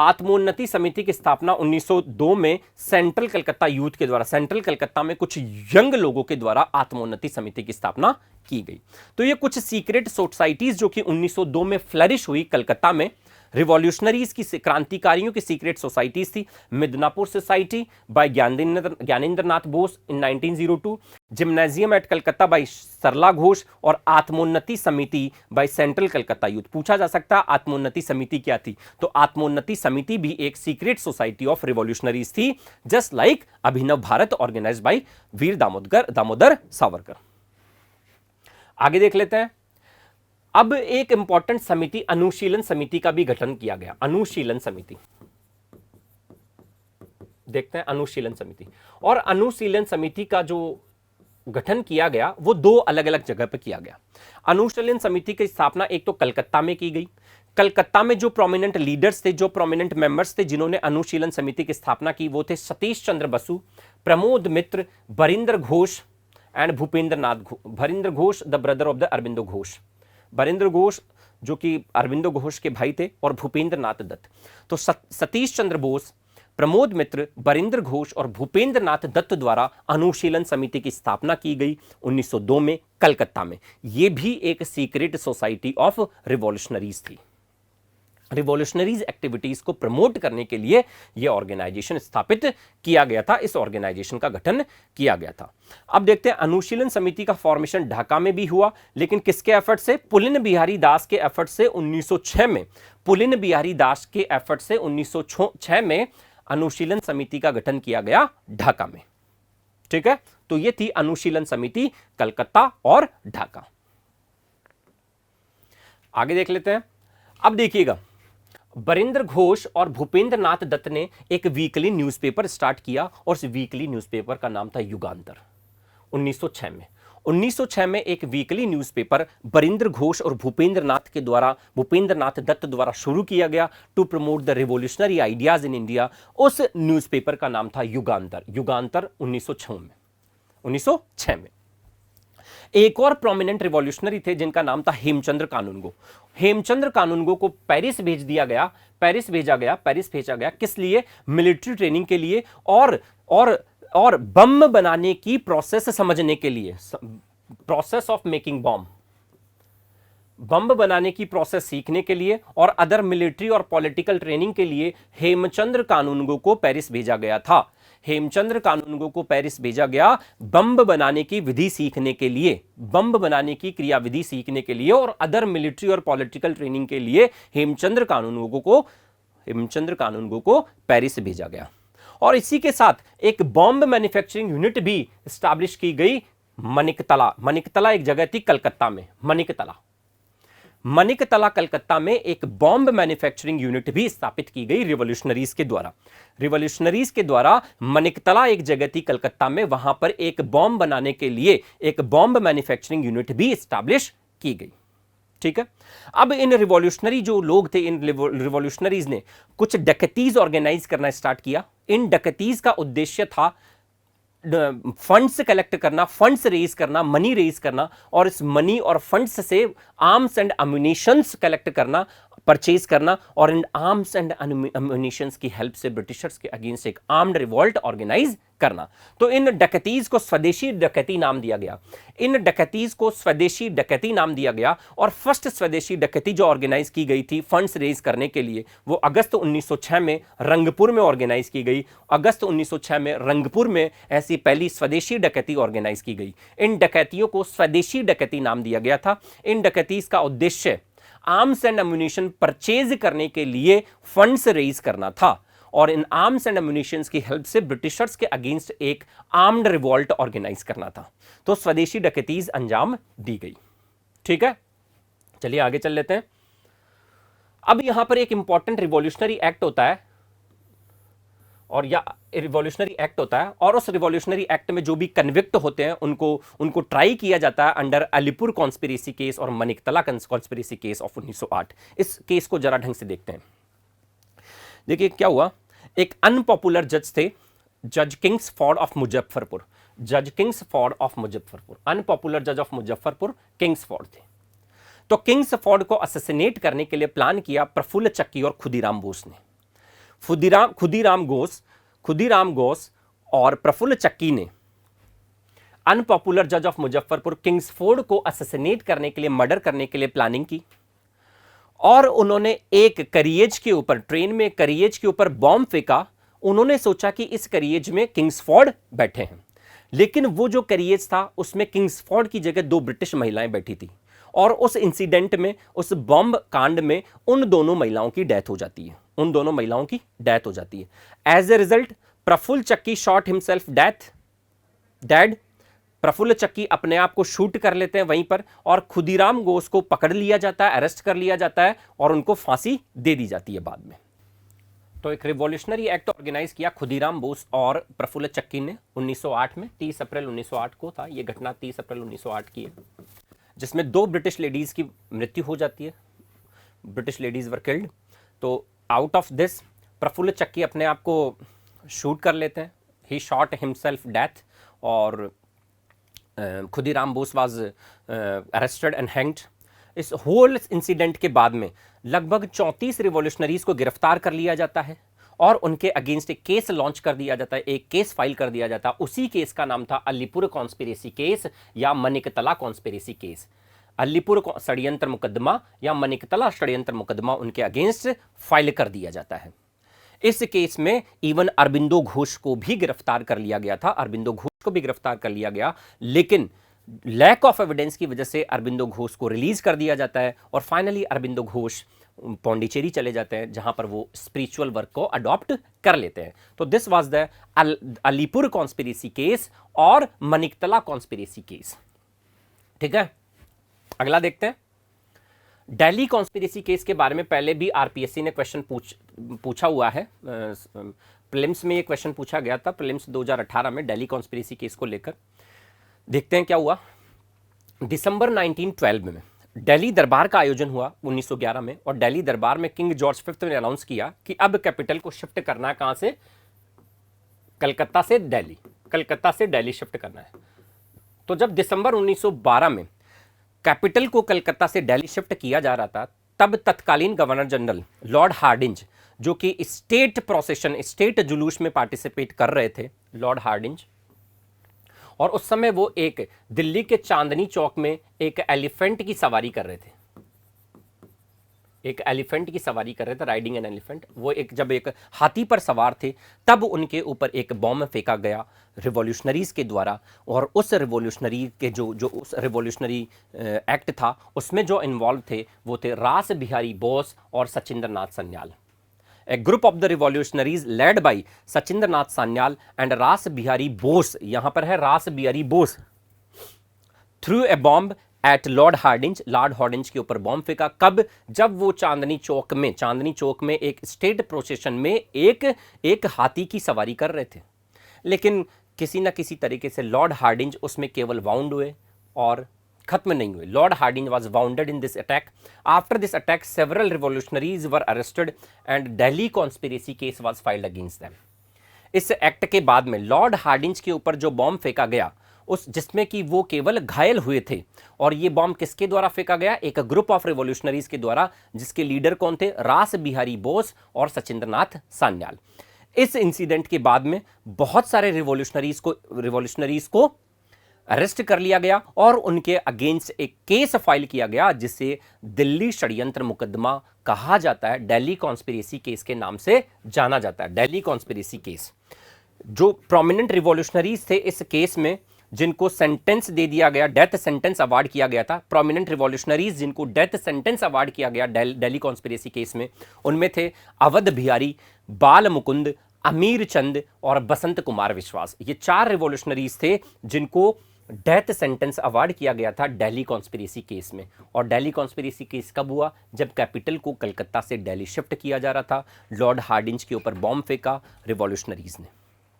आत्मोन्नति समिति की स्थापना 1902 में सेंट्रल कलकत्ता यूथ के द्वारा, सेंट्रल कलकत्ता में कुछ यंग लोगों के द्वारा आत्मोन्नति समिति की स्थापना की गई। तो ये कुछ सीक्रेट सोसाइटीज जो कि 1902 में फ्लरिश हुई कलकत्ता में, रिवॉल्यूशनरीज की, क्रांतिकारियों की सीक्रेट सोसाइटीज थी। Midnapore society by Gyanendra Nath Bose in 1902, gymnasium at Calcutta by Sarala Ghosh और आत्मोन्नति समिति बाय सेंट्रल कलकत्ता यूथ। पूछा जा सकता है आत्मोन्नति समिति क्या थी, तो आत्मोन्नति समिति भी एक सीक्रेट सोसाइटी ऑफ रिवॉल्यूशनरीज थी, just like Abhinav Bharat organised by वीर दामोदर सावरकर। आगे देख लेते हैं। अब एक इंपॉर्टेंट समिति अनुशीलन समिति का भी गठन किया गया। अनुशीलन समिति देखते हैं, अनुशीलन समिति। और अनुशीलन समिति का जो गठन किया गया वो दो अलग अलग जगह पर किया गया। अनुशीलन समिति की स्थापना एक तो कलकत्ता में की गई। कलकत्ता में जो प्रोमिनेंट लीडर्स थे, जो प्रोमिनेंट मेंबर्स थे जिन्होंने अनुशीलन समिति की स्थापना की, वो थे Satish Chandra Basu, Pramod Mitra, Barindra Ghosh and Bhupendra Nath Barindra Ghosh the brother of the Aurobindo Ghosh. Barindra Ghosh जो कि अरविंदो घोष के भाई थे, और भूपेंद्र नाथ दत्त। तो सतीश चंद्र बोस, प्रमोद मित्र, बरिंदर घोष और भूपेंद्र नाथ दत्त द्वारा अनुशीलन समिति की स्थापना की गई 1902 में कलकत्ता में। यह भी एक सीक्रेट सोसाइटी ऑफ रिवॉल्यूशनरीज थी। रिवॉल्यूशनरीज एक्टिविटीज को प्रमोट करने के लिए यह ऑर्गेनाइजेशन स्थापित किया गया था, इस ऑर्गेनाइजेशन का गठन किया गया था। अब देखते हैं, अनुशीलन समिति का फॉर्मेशन ढाका में भी हुआ, लेकिन किसके एफर्ट से? पुलिन बिहारी दास के एफर्ट से 1906 में। पुलिन बिहारी दास के एफर्ट से 1906 में अनुशीलन समिति का गठन किया गया ढाका में। ठीक है, तो यह थी अनुशीलन समिति कलकत्ता और ढाका। आगे देख लेते हैं। अब देखिएगा, बरिंदर घोष और भूपेंद्र नाथ दत्त ने एक वीकली न्यूज़पेपर स्टार्ट किया और उस वीकली न्यूज़पेपर का नाम था युगांतर। 1906 में 1906 में एक वीकली न्यूज़पेपर बरिंदर घोष और भूपेंद्र नाथ दत्त द्वारा शुरू किया गया to promote the revolutionary ideas in India. उस न्यूज़पेपर का नाम था युगांतर। युगांतर 1906 में। एक और प्रोमिनेंट रिवॉल्यूशनरी थे जिनका नाम था हेमचंद्र कानूनगो। हेमचंद्र कानूनगो को पेरिस भेजा गया। किस लिए? मिलिट्री ट्रेनिंग के लिए और बम बनाने की प्रोसेस समझने के लिए, प्रोसेस ऑफ मेकिंग बम बनाने की प्रोसेस सीखने के लिए और अदर मिलिट्री और पॉलिटिकल ट्रेनिंग के लिए हेमचंद्र कानूनगो को पेरिस भेजा गया था। हेमचंद्र कानूनगो को पेरिस भेजा गया बम बनाने की विधि सीखने के लिए, बम बनाने की क्रियाविधि सीखने के लिए और अदर मिलिट्री और पॉलिटिकल ट्रेनिंग के लिए हेमचंद्र कानूनगो को पेरिस भेजा गया। और इसी के साथ एक बॉम्ब मैन्युफैक्चरिंग यूनिट भी स्टैब्लिश की गई मनिकतला एक जगह थी कलकत्ता में। मनिकतला कलकत्ता में एक बॉम्ब मैन्युफैक्चरिंग यूनिट भी स्थापित की गई रिवॉल्यूशनरीज के द्वारा। मनिकतला एक जगह थी कलकत्ता में, वहां पर एक बॉम्ब बनाने के लिए एक बॉम्ब मैन्युफैक्चरिंग यूनिट भी स्टैब्लिश की गई। ठीक है, अब इन रिवॉल्यूशनरी जो लोग थे, इन रिवॉल्यूशनरीज ने कुछ डकैतीज ऑर्गेनाइज करना स्टार्ट किया। इन डकैतीज का उद्देश्य था फंड्स कलेक्ट करना, फंड्स रेज करना, मनी रेज करना, और इस मनी और फंड्स से आर्म्स एंड अम्युनिशंस कलेक्ट करना, परचेज करना, और इन आर्म्स एंड अम्युनिशंस की हेल्प से ब्रिटिशर्स के अगेंस्ट एक आर्म्ड रिवॉल्ट ऑर्गेनाइज करना। तो इन डकैतीज को स्वदेशी डकैती नाम दिया गया। और फर्स्ट स्वदेशी डकैती जो ऑर्गेनाइज की गई थी फंड्स रेज करने के लिए, वो अगस्त 1906 में रंगपुर में ऑर्गेनाइज की गई। अगस्त 1906 में रंगपुर में ऐसी पहली स्वदेशी डकैती ऑर्गेनाइज की गई। इन डकैतियों को स्वदेशी डकैती नाम दिया गया था। इन डकैतीज का उद्देश्य आर्म्स एंड अम्युनिशन परचेज करने के लिए फंड्स रेज करना था, और इन आर्म्स एंड अम्युनिशंस की हेल्प से ब्रिटिशर्स के अगेंस्ट एक आर्म्ड रिवॉल्ट ऑर्गेनाइज करना था। तो स्वदेशी डकैतीज अंजाम दी गई। ठीक है, चलिए आगे चल लेते हैं। अब यहां पर एक इंपॉर्टेंट रिवॉल्यूशनरी एक्ट होता है, और उस रिवॉल्यूशनरी एक्ट में जो भी कन्विक्ट होते हैं उनको ट्राई किया जाता है अंडर अलीपुर कॉन्स्पिरेसी केस और मनिकतला कॉन्स्पिरेसी केस ऑफ 1908। इस केस को जरा ढंग से देखते हैं। देखिए क्या हुआ, एक अनपॉपुलर जज थे, जज किंग्सफोर्ड ऑफ मुजफ्फरपुर। अनपॉपुलर जज ऑफ मुजफ्फरपुर किंग्सफोर्ड थे। तो किंग्सफोर्ड को असैसिनेट करने के लिए प्लान किया प्रफुल्ल चक्की और खुदीराम बोस ने। खुदीराम घोष और प्रफुल्ल चक्की ने अनपॉपुलर जज ऑफ मुजफ्फरपुर किंग्सफोर्ड को असैसिनेट करने के लिए, मर्डर करने के लिए प्लानिंग की और उन्होंने एक करिएज के ऊपर, ट्रेन में करिएज के ऊपर बॉम्ब फेंका। उन्होंने सोचा कि इस करिएज में किंग्सफोर्ड बैठे हैं, लेकिन वो जो करिएज था उसमें किंग्सफोर्ड की जगह 2 ब्रिटिश महिलाएं बैठी थी और उस इंसिडेंट में, उस बॉम्ब कांड में उन दोनों महिलाओं की डेथ हो जाती है, उन दोनों महिलाओं की डेथ हो जाती है। एज ए रिजल्ट प्रफुल्ल चक्की शॉट हिमसेल्फ डेड। प्रफुल्ल चक्की अपने आप को शूट कर लेते हैं वहीं पर और खुदीराम घोष को पकड़ लिया जाता है, अरेस्ट कर लिया जाता है और उनको फांसी दे दी जाती है बाद में। तो एक रिवॉल्यूशनरी एक्ट ऑर्गेनाइज किया खुदीराम बोस और प्रफुल्ल चक्की ने 1908 में, 30 अप्रैल 1908 को था ये घटना, 30 अप्रैल 1908 की है, जिसमें 2 ब्रिटिश लेडीज की मृत्यु हो जाती है। British ladies were killed. तो आउट ऑफ दिस प्रफुल्ल चक्की अपने आप को शूट कर लेते हैं, ही शॉट हिमसेल्फ डेथ, और Khudiram Bose was arrested and hanged. इस होल इंसिडेंट के बाद में लगभग 34 रिवॉल्यूशनरीज को गिरफ्तार कर लिया जाता है और उनके अगेंस्ट एक केस लॉन्च कर दिया जाता है, एक केस फाइल कर दिया जाता है। उसी केस का नाम था अलीपुर कॉन्स्पिरेसी केस या मनिकतला कॉन्स्पिरेसी केस। अलीपुर षड्यंत्र मुकदमा या मनिकतला षड्यंत्र मुकदमा उनके अगेंस्ट फाइल कर दिया जाता है। इस केस में इवन अरबिंदो घोष को भी गिरफ्तार कर लिया गया था, अरबिंदो घोष को भी गिरफ्तार कर लिया गया, लेकिन लैक ऑफ एविडेंस की वजह से अरबिंदो घोष को रिलीज कर दिया जाता है और फाइनली अरबिंदो घोष पौंडीचेरी चले जाते हैं जहां पर वो स्पिरिचुअल वर्क को अडॉप्ट कर लेते हैं। तो this was the Alipur conspiracy case और मनिकतला कॉन्स्पिरेसी केस। ठीक है, अगला देखते हैं। दिल्ली कॉन्स्पिरेसी केस के बारे में पहले भी आरपीएससी ने क्वेश्चन पूछा हुआ है, प्रीलिम्स में ये क्वेश्चन पूछा गया था, प्रीलिम्स 2018 में दिल्ली कॉन्स्पिरेसी केस को लेकर। देखते हैं क्या हुआ। दिसंबर 1912 में दिल्ली दरबार का आयोजन हुआ 1911 में, और दिल्ली दरबार में किंग जॉर्ज V ने अनाउंस किया कि अब कैपिटल को शिफ्ट करना है, कहां से, कलकत्ता से दिल्ली, कलकत्ता से दिल्ली शिफ्ट करना है। तो जब दिसंबर 1912 में कैपिटल को कलकत्ता से दिल्ली शिफ्ट किया जा रहा था, तब तत्कालीन गवर्नर जनरल लॉर्ड हार्डिंज, जो कि स्टेट प्रोसेशन, स्टेट जुलूस में पार्टिसिपेट कर रहे थे, लॉर्ड हार्डिंज, और उस समय वो एक दिल्ली के चांदनी चौक में एक एलिफेंट की सवारी कर रहे थे, एक एलिफेंट की सवारी कर रहे थे, राइडिंग एन एलिफेंट। वो जब एक हाथी पर सवार थे तब उनके ऊपर एक बॉम्ब फेंका गया रिवॉल्यूशनरीज के द्वारा, और उस रिवॉल्यूशनरी के जो उस रिवॉल्यूशनरी एक्ट था उसमें जो इन्वॉल्व थे वो थे रास बिहारी बोस और Sachindra Nath Sanyal. A group of the revolutionaries led by Sachindra Nath Sanyal and रास बिहारी बोस, यहां पर है Rash Behari Bose, through a bomb at Lord Hardinge, Lord Hardinge के ऊपर बॉम्ब फेंका। कब, जब वो चांदनी चौक में एक स्टेट प्रोसेशन में एक हाथी की सवारी कर रहे थे, लेकिन किसी न किसी तरीके से लॉर्ड हार्डिंज उसमें केवल वाउंड हुए और खत्म नहीं हुए। Lord Hardinge was bounded in this attack. After this attack several revolutionaries were arrested and Delhi conspiracy case was filed against them. इस एक्ट के बाद में लॉर्ड हार्डिंज के ऊपर जो बॉम्ब फेंका गया, उस जिसमें कि वो केवल घायल हुए थे, और ये बॉम्ब किसके द्वारा फेंका गया, एक ग्रुप ऑफ रिवॉल्यूशनरीज के द्वारा, जिसके लीडर कौन थे, रास बिहारी बोस और सचिंद्र नाथ सान्याल। इस इंसिडेंट के बाद में बहुत सारे रिवॉल्यूशनरीज को अरेस्ट कर लिया गया और उनके अगेंस्ट एक केस फाइल किया गया जिसे दिल्ली षड्यंत्र मुकदमा कहा जाता है, दिल्ली कॉन्स्पिरेसी केस के नाम से जाना जाता है, दिल्ली कॉन्स्पिरेसी केस। जो प्रोमिनेंट रिवॉल्यूशनरीज थे इस केस में, जिनको सेंटेंस दे दिया गया, डेथ सेंटेंस अवार्ड किया गया था, प्रोमिनेंट रिवॉल्यूशनरीज जिनको डेथ सेंटेंस अवार्ड किया गया दिल्ली कॉन्स्पिरेसी केस में, उनमें थे अवध बिहारी, बाल मुकुंद, अमीर चंद और बसंत कुमार विश्वास। ये 4 रिवॉल्यूशनरीज थे जिनको डेथ सेंटेंस अवार्ड किया गया था दिल्ली कॉन्स्पिरेसी केस में। और दिल्ली कॉन्स्पिरेसी केस कब हुआ, जब कैपिटल को कलकत्ता से दिल्ली शिफ्ट किया जा रहा था, लॉर्ड हार्डिंज के ऊपर बॉम्ब फेंका रिवॉल्यूशनरीज ने।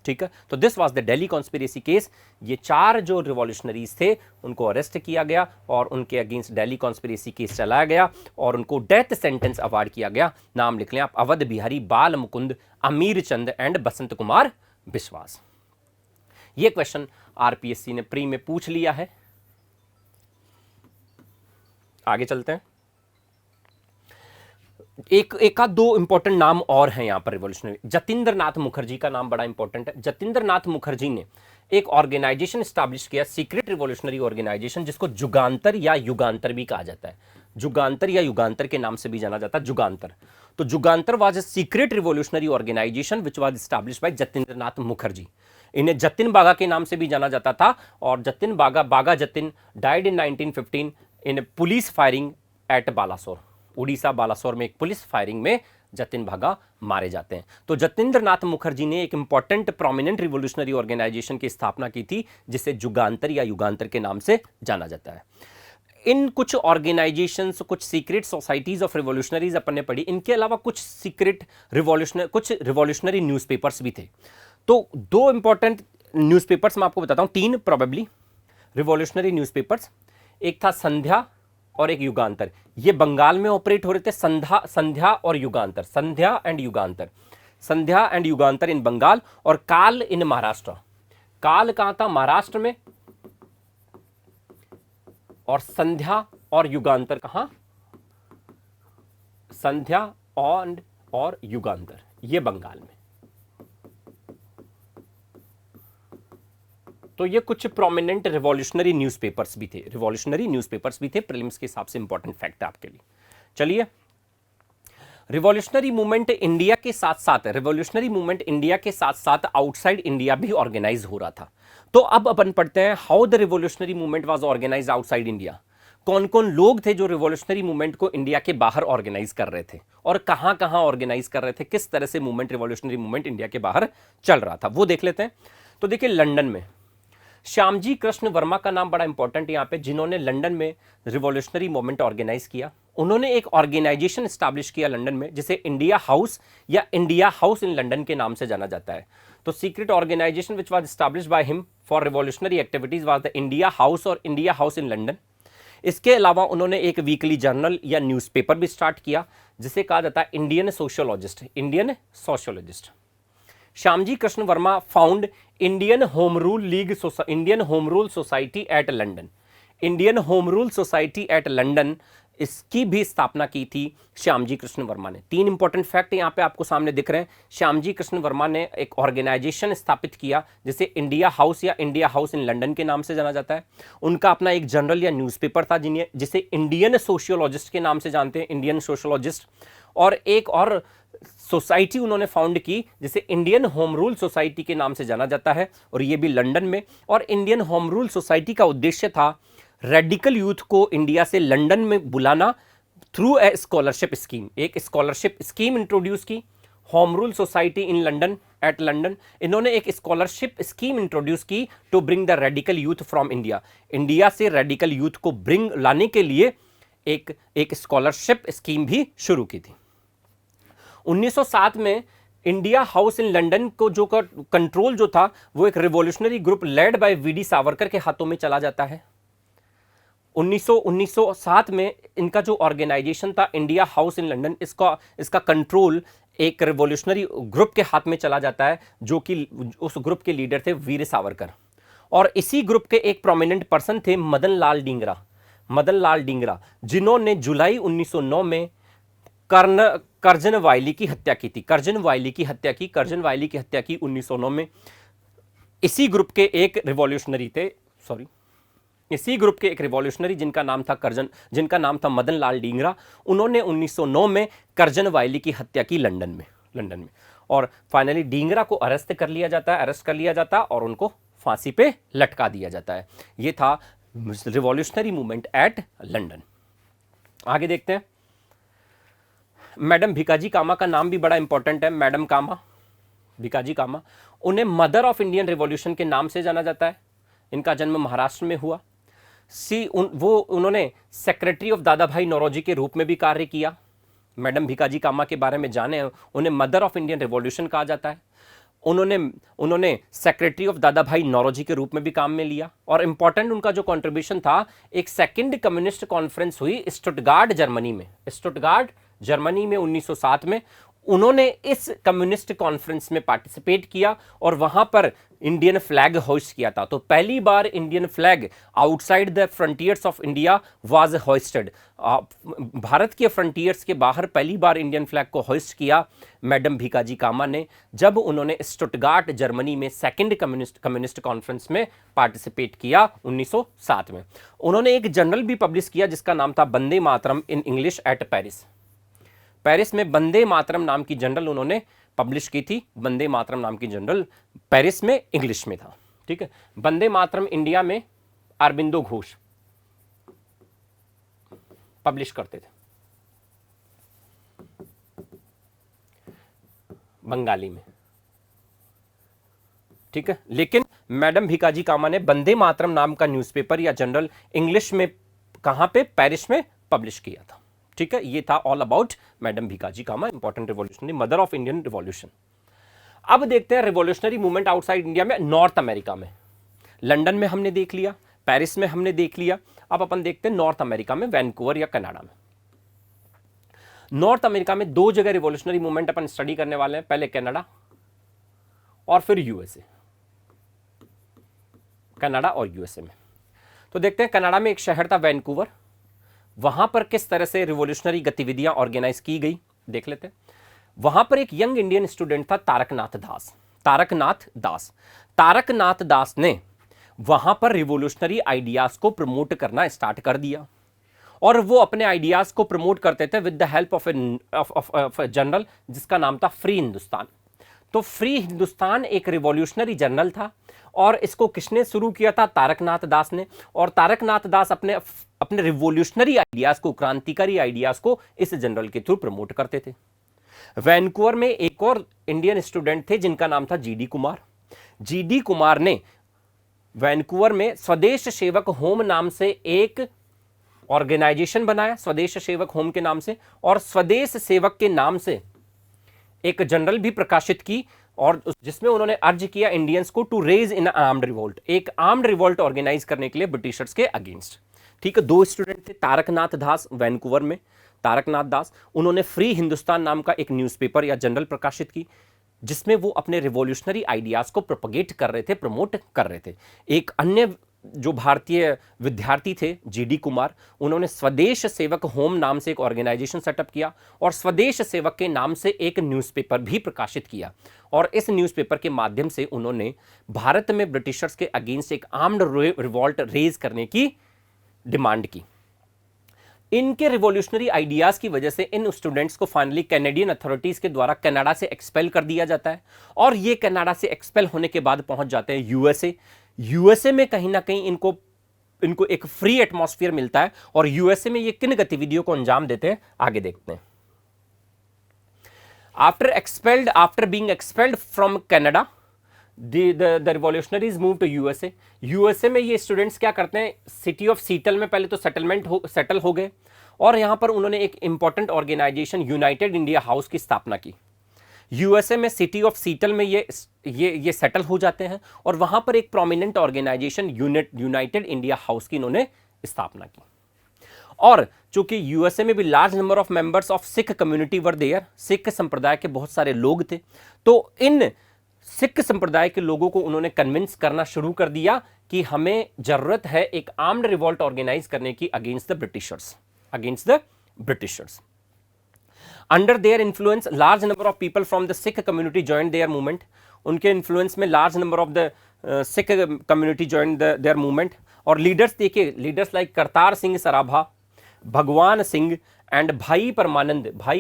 ठीक है, तो this was the Delhi conspiracy case. ये 4 जो रिवॉल्यूशनरीज थे उनको अरेस्ट किया गया और उनके अगेंस्ट दिल्ली कॉन्स्पिरेसी केस चलाया गया और उनको डेथ सेंटेंस अवार्ड किया गया। नाम लिख लें आप, अवध बिहारी, बाल मुकुंद, अमीर चंद एंड बसंत कुमार विश्वास। ये क्वेश्चन आरपीएससी ने प्री में पूछ लिया है। आगे चलते हैं। एक आध दो इंपॉर्टेंट नाम और हैं यहाँ पर रिवॉल्यूशनरी। जतिंद्र नाथ मुखर्जी का नाम बड़ा इंपॉर्टेंट है। जतिंद्र नाथ मुखर्जी ने एक ऑर्गेनाइजेशन स्टैब्लिश किया, सीक्रेट रिवॉल्यूशनरी ऑर्गेनाइजेशन, जिसको जुगांतर या युगांतर भी कहा जाता है। जुगांतर या युगांतर के नाम से भी जाना जाता है, जुगांतर। तो Jugantar was a secret revolutionary organization which was established by Jatindra Nath Mukherjee. इन्हें जतिन बागा के नाम से भी जाना जाता था, और Jatin Bagha Jatin died in 1915 in police firing at Balasore. Orissa Balasore में एक पुलिस फायरिंग में जतिन बागा मारे जाते हैं। तो जतिंद्र नाथ मुखर्जी ने एक इंपॉर्टेंट प्रोमिनेंट रिवॉल्यूशनरी ऑर्गेनाइजेशन की स्थापना की थी, जिसे जुगांतर या युगांतर के नाम से जाना जाता है। इन कुछ ऑर्गेनाइजेशंस, कुछ सीक्रेट सोसाइटीज ऑफ रिवॉल्यूशनरीज अपन ने पढ़ी। इनके अलावा कुछ सीक्रेट कुछ रिवॉल्यूशनरी न्यूज़पेपर्स भी थे। तो दो इंपॉर्टेंट न्यूज़पेपर्स मैं आपको बताता हूं, तीन प्रोबेबली रिवॉल्यूशनरी न्यूज़पेपर्स। एक था संध्या और एक युगांतर। ये बंगाल में ऑपरेट हो रहे थे, संध्या और युगांतर, संध्या एंड युगांतर, संध्या एंड युगांतर इन बंगाल, और काल इन महाराष्ट्र। काल कहां था? महाराष्ट्र में। और संध्या और युगांतर कहां? संध्या और युगांतर ये बंगाल में। तो ये कुछ प्रोमिनेंट रिवॉल्यूशनरी न्यूज़पेपर्स भी थे, रिवॉल्यूशनरी न्यूज़पेपर्स भी थे। प्रीलिम्स के हिसाब से इंपॉर्टेंट फैक्ट है आपके लिए। चलिए, रिवॉल्यूशनरी मूवमेंट इंडिया के साथ साथ, रिवॉल्यूशनरी मूवमेंट इंडिया के साथ साथ आउटसाइड इंडिया भी ऑर्गेनाइज हो रहा था। तो अब अपन पढ़ते हैं how the revolutionary movement was organised outside India. कौन कौन लोग थे जो रिवॉल्यूशनरी मूवमेंट को इंडिया के बाहर ऑर्गेनाइज कर रहे थे, और कहां कहां ऑर्गेनाइज कर रहे थे, किस तरह से मूवमेंट, रिवॉल्यूशनरी मूवमेंट इंडिया के बाहर चल रहा था, वो देख लेते हैं। तो देखिए, लंदन में श्यामजी कृष्ण वर्मा का नाम बड़ा इंपॉर्टेंट यहाँ पे, जिन्होंने लंदन में रिवॉल्यूशनरी मूवमेंट ऑर्गेनाइज किया। उन्होंने एक ऑर्गेनाइजेशन स्टैब्लिश किया लंदन में, जिसे इंडिया हाउस या इंडिया हाउस इन लंदन के नाम से जाना जाता है। तो secret organisation which was established by him for revolutionary activities was the India house और इंडिया हाउस इन लंदन। इसके अलावा उन्होंने एक वीकली जर्नल या न्यूज़पेपर भी स्टार्ट किया, जिसे कहा जाता है Indian sociologist, Indian sociologist. Shyamji Krishna Varma found Indian home rule league, Indian home rule society at London, Indian home rule society at London, इसकी भी स्थापना की थी श्यामजी कृष्ण वर्मा ने। तीन इंपॉर्टेंट फैक्ट यहाँ पे आपको सामने दिख रहे हैं। श्यामजी कृष्ण वर्मा ने एक ऑर्गेनाइजेशन स्थापित किया, जिसे इंडिया हाउस या इंडिया हाउस इन लंदन के नाम से जाना जाता है। उनका अपना एक जर्नल या न्यूज़पेपर था, जिसे इंडियन सोशियोलॉजिस्ट के नाम से जानते हैं, इंडियन सोशियोलॉजिस्ट। और एक और सोसाइटी उन्होंने फाउंड की, जिसे इंडियन होम रूल सोसाइटी के नाम से जाना जाता है, और ये भी लंदन में। और इंडियन होम रूल सोसाइटी का उद्देश्य था रेडिकल यूथ को इंडिया से लंदन में बुलाना थ्रू ए स्कॉलरशिप स्कीम। एक स्कॉलरशिप स्कीम इंट्रोड्यूस की home rule society in London at London. इन्होंने एक स्कॉलरशिप स्कीम इंट्रोड्यूस की to bring the radical youth from India. India से रेडिकल यूथ को लाने के लिए एक स्कॉलरशिप स्कीम भी शुरू की थी। 1907 में इंडिया हाउस इन लंदन को जो कंट्रोल जो था, वो एक revolutionary group led by VD Savarkar के हाथों में चला जाता है। 1907 में इनका जो ऑर्गेनाइजेशन था इंडिया हाउस इन लंदन, इसका कंट्रोल एक रिवॉल्यूशनरी ग्रुप के हाथ में चला जाता है, जो कि उस ग्रुप के लीडर थे वीर सावरकर। और इसी ग्रुप के एक प्रोमिनेंट पर्सन थे मदन लाल डींगरा, जिन्होंने जुलाई 1909 में कर्जन वायली की हत्या की थी। कर्जन वायली की हत्या की 1909 में। इसी ग्रुप के एक रिवॉल्यूशनरी जिनका नाम था मदन लाल डींगरा, उन्होंने 1909 में कर्जन वायली की हत्या की लंदन में। और फाइनली डींगरा को अरेस्ट कर लिया जाता है और उनको फांसी पे लटका दिया जाता है। ये था रिवॉल्यूशनरी मूवमेंट एट लंदन। आगे देखते हैं। मैडम भिकाजी कामा का नाम भी बड़ा इंपॉर्टेंट है। मैडम भिकाजी कामा, उन्हें मदर ऑफ इंडियन रिवॉल्यूशन के नाम से जाना जाता है। इनका जन्म महाराष्ट्र में हुआ। उन्होंने सेक्रेटरी ऑफ दादा भाई नौरोजी के रूप में भी कार्य किया। मैडम भिकाजी कामा के बारे में जाने, उन्हें मदर ऑफ इंडियन रिवॉल्यूशन कहा जाता है। उन्होंने सेक्रेटरी ऑफ दादा भाई नौरोजी के रूप में भी काम में लिया। और इंपॉर्टेंट उनका जो कंट्रीब्यूशन था, एक सेकंड कम्युनिस्ट कॉन्फ्रेंस हुई स्टुटगार्ट जर्मनी में 1907 में। उन्होंने इस कम्युनिस्ट कॉन्फ्रेंस में पार्टिसिपेट किया और वहां पर इंडियन फ्लैग होइस्ट किया था। तो पहली बार Indian flag outside the frontiers of India was hoisted. Bharat के फ्रंटियर्स के बाहर पहली बार इंडियन फ्लैग को होइस्ट किया मैडम भीकाजी कामा ने, जब उन्होंने स्टुटगार्ट जर्मनी में सेकंड कम्युनिस्ट कॉन्फ्रेंस में पार्टिसिपेट किया 1907 में। उन्होंने एक जर्नल भी पब्लिश किया जिसका नाम था Vande Mataram in English at Paris. Paris में वंदे मातरम नाम की जर्नल उन्होंने पब्लिश की थी। वंदे मातरम नाम की जर्नल पेरिस में इंग्लिश में था। ठीक है, वंदे मातरम इंडिया में अरबिंदो घोष पब्लिश करते थे बंगाली में। ठीक है, लेकिन मैडम भीकाजी कामा ने वंदे मातरम नाम का न्यूज़पेपर या जर्नल इंग्लिश में कहां पे, पेरिस में पब्लिश किया था। ठीक है, ये था all about madam Bhikaji Cama, important revolutionary, mother of Indian revolution. अब देखते हैं रिवॉल्यूशनरी मूवमेंट आउटसाइड इंडिया में, नॉर्थ अमेरिका में। लंदन में हमने देख लिया, पेरिस में हमने देख लिया, अब अपन देखते हैं नॉर्थ अमेरिका में, वैंकूवर या कनाडा में। नॉर्थ अमेरिका में दो जगह रिवॉल्यूशनरी मूवमेंट अपन स्टडी करने वाले हैं, पहले कनाडा और फिर यूएसए। कनाडा और यूएसए में तो देखते हैं, कनाडा में एक शहर था वैंकूवर, वहां पर किस तरह से रिवॉल्यूशनरी गतिविधियां ऑर्गेनाइज की गई देख लेते हैं। वहां पर एक यंग इंडियन स्टूडेंट था तारकनाथ दास। तारकनाथ दास ने वहां पर रिवॉल्यूशनरी आइडियाज को प्रमोट करना स्टार्ट कर दिया और वो अपने आइडियाज को प्रमोट करते थे with the help of A journal जिसका नाम था फ्री हिंदुस्तान। तो फ्री हिंदुस्तान एक रिवॉल्यूशनरी जर्नल था और इसको किसने शुरू किया था, तारकनाथ दास ने। और तारकनाथ दास अपने रिवॉल्यूशनरी आइडियाज को, क्रांतिकारी आइडियाज को इस जर्नल के थ्रू प्रमोट करते थे। वैंकूवर में एक और इंडियन स्टूडेंट थे जिनका नाम था जीडी कुमार। जीडी कुमार ने वैंकूवर में स्वदेश सेवक होम नाम से एक ऑर्गेनाइजेशन बनाया, स्वदेश सेवक होम के नाम से, और स्वदेश सेवक के नाम से एक जर्नल भी प्रकाशित की और जिसमें उन्होंने अर्ज किया इंडियंस को to raise in armed revolt, एक आर्म्ड रिवोल्ट ऑर्गेनाइज करने के लिए ब्रिटिशर्स के अगेंस्ट। ठीक है, दो स्टूडेंट थे, तारकनाथ दास वैंकूवर में, तारकनाथ दास, उन्होंने फ्री हिंदुस्तान नाम का एक न्यूज़पेपर या जर्नल प्रकाशित की जिसमें वो अपने रिवॉल्यूशनरी आइडियाज को प्रोपगेट कर रहे थे, प्रमोट कर रहे थे। एक अन्य जो भारतीय विद्यार्थी थे जीडी कुमार, उन्होंने स्वदेश सेवक होम नाम से एक ऑर्गेनाइजेशन सेटअप किया और स्वदेश सेवक के नाम से एक न्यूज़पेपर भी प्रकाशित किया और इस न्यूज़पेपर के माध्यम से उन्होंने भारत में ब्रिटिशर्स के अगेंस्ट एक आर्म्ड रिवॉल्ट रेज करने की डिमांड की। इनके रिवॉल्यूशनरी आइडियाज की वजह से इन स्टूडेंट्स को फाइनली कैनेडियन अथॉरिटीज के द्वारा कनाडा से एक्सपेल कर दिया जाता है और ये कनाडा से एक्सपेल होने के बाद पहुंच जाते हैं यूएसए। यूएसए में कहीं ना कहीं इनको एक फ्री एटमॉस्फेयर मिलता है और यूएसए में ये किन गतिविधियों को अंजाम देते हैं आगे देखते हैं। After being expelled from Canada the revolutionaries move to USA। USA में ये स्टूडेंट्स क्या करते हैं, सिटी ऑफ सीटल में पहले तो सेटल हो गए और यहाँ पर उन्होंने एक important organisation United India house की स्थापना की। यूएसए में सिटी ऑफ सीटल में ये सेटल हो जाते हैं और वहाँ पर एक prominent organisation United India house की इन्होंने स्थापना की। और चूंकि यूएसए में भी large number of members of Sikh community were there, Sikh संप्रदाय के बहुत सारे लोग थे, तो इन सिख संप्रदाय के लोगों को उन्होंने कन्विंस करना शुरू कर दिया कि हमें जरूरत है एक आर्म्ड रिवॉल्ट ऑर्गेनाइज करने की against the Britishers. Under their influence large number of people from the Sikh community joined there movement. उनके इन्फ्लुएंस में large number of the Sikh community joined there movement और लीडर्स देखिए, लीडर्स लाइक करतार सिंह सराभा, भगवान Singh and भाई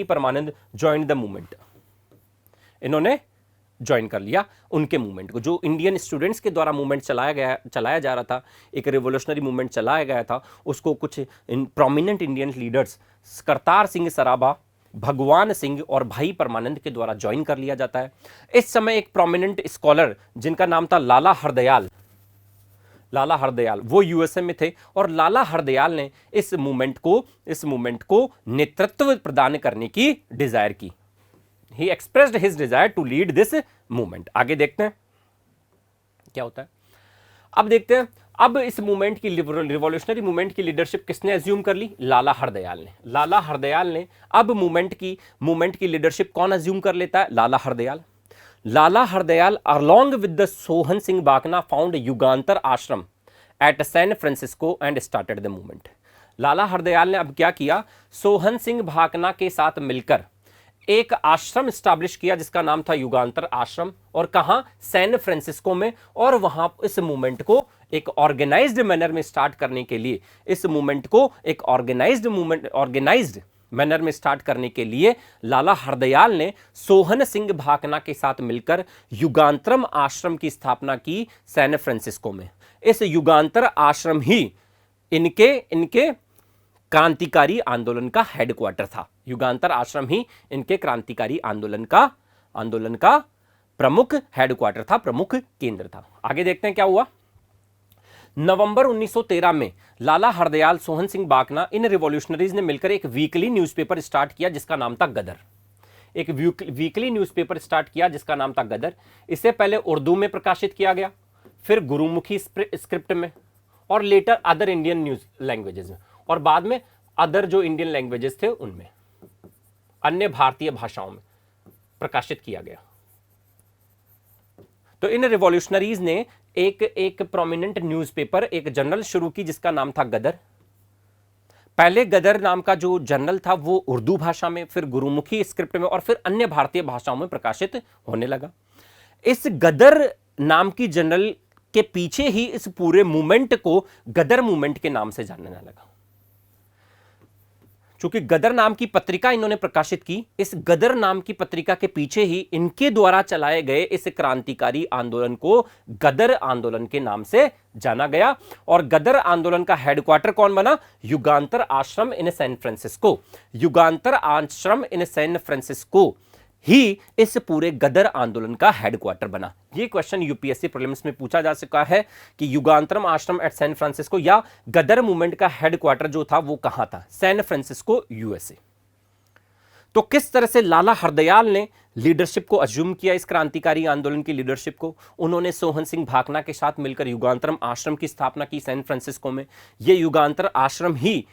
परमानंद joined the movement. इन्होंने join कर लिया उनके मूवमेंट को, जो इंडियन स्टूडेंट्स के द्वारा मूवमेंट चलाया जा रहा था, एक रिवोल्यूशनरी मूवमेंट चलाया गया था, उसको कुछ prominent Indian leaders Kartar Singh Sarabha, भगवान सिंह और भाई परमानंद के द्वारा ज्वाइन कर लिया जाता है। इस समय एक प्रोमिनेंट स्कॉलर जिनका नाम था लाला हरदयाल वो यूएसए में थे और लाला हरदयाल ने इस मूवमेंट को नेतृत्व प्रदान करने की डिजायर की। He expressed his desire to lead this movement। आगे देखते हैं क्या होता है। अब देखते हैं अब इस मूवमेंट की रिवॉल्यूशनरी मूवमेंट की लीडरशिप किसने अज्यूम कर ली? लाला हरदयाल ने। लाला हरदयाल ने। अब मूवमेंट की लीडरशिप कौन अज्यूम कर लेता है? Lala Hardayal. Lala Hardayal along with the Sohan Singh Bhakna found Yugantar Ashram at San Francisco and started the movement. Lala Hardayal ने अब क्या किया? सोहन सिंह भाकना के साथ मिलकर एक आश्रम स्टैब्लिश किया जिसका नाम था युगांतर आश्रम, और कहां? सैन फ्रांसिस्को में। और वहां इस मूवमेंट को एक ऑर्गेनाइज्ड मैनर में स्टार्ट करने के लिए, इस मूवमेंट को एक ऑर्गेनाइज्ड मैनर में स्टार्ट करने के लिए लाला हरदयाल ने सोहन सिंह भाकना के साथ मिलकर युगांतरम आश्रम की स्थापना की सैन फ्रांसिस्को में। इस युगांतर आश्रम ही इनके क्रांतिकारी आंदोलन का हेडक्वार्टर था। युगांतर आश्रम ही इनके क्रांतिकारी आंदोलन का प्रमुख हेडक्वार्टर था, प्रमुख केंद्र था। आगे देखते हैं क्या हुआ। नवंबर 1913 में लाला हरदयाल, सोहन सिंह भाकना, इन रिवॉल्यूशनरीज ने मिलकर एक वीकली न्यूज़पेपर स्टार्ट किया जिसका नाम था गदर। एक वीकली न्यूज़पेपर स्टार्ट किया जिसका नाम था गदर। इससे पहले उर्दू में प्रकाशित किया गया, फिर गुरुमुखी स्क्रिप्ट में, और later other Indian news languages में, और बाद में अदर जो इंडियन लैंग्वेजेस थे उनमें, अन्य भारतीय भाषाओं में प्रकाशित किया गया। तो इन रिवॉल्यूशनरीज ने एक प्रोमिनेंट न्यूज़पेपर, एक जर्नल शुरू की जिसका नाम था गदर। पहले गदर नाम का जो जर्नल था वो उर्दू भाषा में, फिर गुरुमुखी स्क्रिप्ट में, और फिर अन्य भारतीय भाषाओं में प्रकाशित होने लगा। इस गदर नाम की जर्नल के पीछे ही इस पूरे मूवमेंट को गदर मूवमेंट के नाम से जानने लगा। चूंकि गदर नाम की पत्रिका इन्होंने प्रकाशित की, इस गदर नाम की पत्रिका के पीछे ही इनके द्वारा चलाए गए इस क्रांतिकारी आंदोलन को गदर आंदोलन के नाम से जाना गया। और गदर आंदोलन का हेडक्वार्टर कौन बना? युगांतर आश्रम इन सैन फ्रांसिस्को। युगांतर आश्रम इन सैन फ्रांसिस्को ही इस पूरे गदर आंदोलन का हेडक्वार्टर बना। यह क्वेश्चन यूपीएससी प्रीलिम्स में पूछा जा चुका है कि युगांतरम आश्रम एट सैन फ्रांसिस्को, या गदर मूवमेंट का हेडक्वार्टर जो था वो कहां था? San Francisco, USA. तो किस तरह से लाला हरदयाल ने लीडरशिप को अज्यूम किया, इस क्रांतिकारी आंदोलन की लीडरशिप को? उन्होंने सोहन सिंह भाकना के साथ मिलकर युगांतरम आश्रम की स्थापना की सैन फ्रांसिस्को में। यह युगांतर आश्रम ही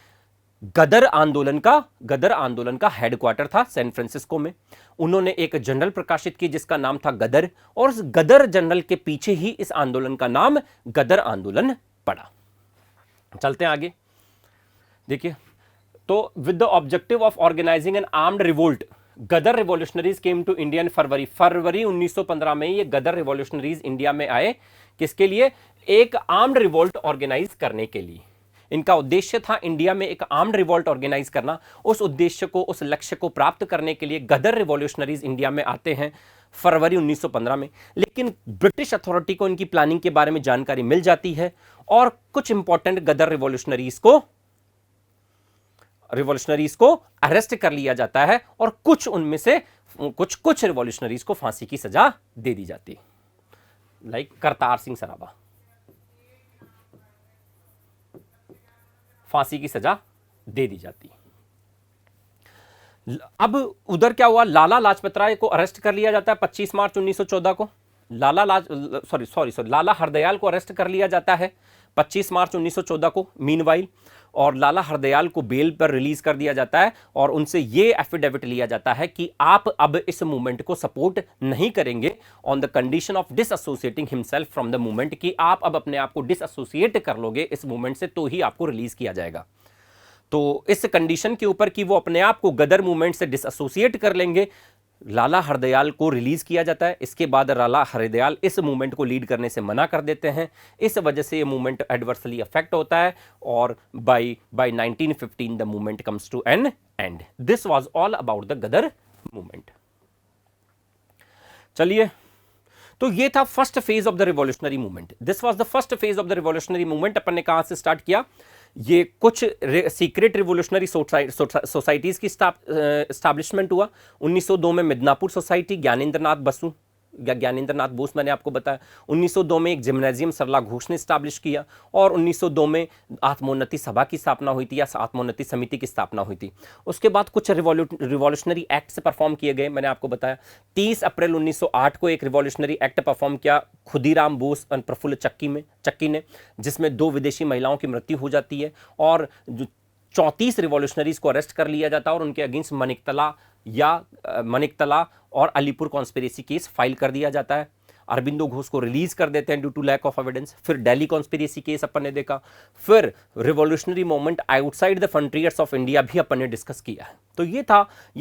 गदर आंदोलन का हेडक्वार्टर था सैन फ्रांसिस्को में। उन्होंने एक जर्नल प्रकाशित की जिसका नाम था गदर, और उस गदर जर्नल के पीछे ही इस आंदोलन का नाम गदर आंदोलन पड़ा। चलते हैं आगे, देखिए। तो with the objective of organizing an armed revolt, Ghadar revolutionaries came to India in February 1915 में ये गदर रिवॉल्यूशनरीज इंडिया में आए। किसके लिए? एक आर्म्ड रिवोल्ट ऑर्गेनाइज करने के लिए। इनका उद्देश्य था इंडिया में एक आर्म्ड रिवॉल्ट ऑर्गेनाइज करना। उस उद्देश्य को, उस लक्ष्य को प्राप्त करने के लिए गदर रिवॉल्यूशनरीज इंडिया में आते हैं फरवरी 1915 में। लेकिन ब्रिटिश अथॉरिटी को इनकी प्लानिंग के बारे में जानकारी मिल जाती है, और कुछ इंपॉर्टेंट गदर रिवॉल्यूशनरीज को अरेस्ट कर लिया जाता है, और कुछ उनमें से कुछ रिवॉल्यूशनरीज को फांसी की सजा दे दी जाती है, लाइक करतार सिंह सराभा, फांसी की सजा दे दी जाती। अब उधर क्या हुआ? लाला लाजपत राय को अरेस्ट कर लिया जाता है 25 मार्च 1914 को। लाला हरदयाल को अरेस्ट कर लिया जाता है 25 मार्च 1914 को मीनवाइल, और लाला हरदयाल को बेल पर रिलीज कर दिया जाता है, और उनसे यह एफिडेविट लिया जाता है कि आप अब इस मूवमेंट को सपोर्ट नहीं करेंगे on the condition of disassociating himself from the movement, कि आप अब अपने आप को डिसएसोसिएट कर लोगे इस मूवमेंट से तो ही आपको रिलीज किया जाएगा। तो इस कंडीशन के ऊपर कि वो अपने आप को गदर मूवमेंट से डिसएसोसिएट कर लेंगे, लाला हरदयाल को रिलीज किया जाता है। इसके बाद लाला हरदयाल इस मूवमेंट को लीड करने से मना कर देते हैं। इस वजह से ये मूवमेंट एडवर्सली अफेक्ट होता है, और by 1915 the movement comes to an end. This was all about the Ghadar movement. चलिए, तो ये था first phase of the revolutionary movement. This was the first phase of the revolutionary movement. अपन ने कहां से स्टार्ट किया? ये कुछ सीक्रेट रिवोल्यूशनरी सोसाइटीज की स्टैब्लिशमेंट हुआ। 1902 में मिदनापुर सोसाइटी, ज्ञानेंद्र नाथ बसु ज्ञानेंद्र नाथ बोस मैंने आपको बताया। 1902 में एक जिम्नेजियम सरला घोष ने स्टैब्लिश किया और 1902 में आत्मोन्नति सभा की स्थापना हुई थी या आत्मोन्नति समिति की स्थापना हुई थी। उसके बाद कुछ रिवॉल्यूशनरी एक्ट से परफॉर्म किए गए, मैंने आपको बताया 30 अप्रैल 1908 को एक रिवॉल्यूशनरी एक्ट परफॉर्म किया खुदीराम बोस और प्रफुल्ल चक्की ने, जिसमें 2 विदेशी महिलाओं की मृत्यु हो जाती है और 34 रिवॉल्यूशनरीज को अरेस्ट कर लिया जाता है और उनके अगेंस्ट मनिकतला और अलीपुर कॉन्स्पिरेसी केस फाइल कर दिया जाता है। अरबिंदो घोष को रिलीज कर देते हैं due to lack of evidence. फिर दिल्ली कॉन्स्पिरेसी केस अपन ने देखा। फिर revolutionary movement outside the frontiers of India भी अपन ने डिस्कस किया है। तो ये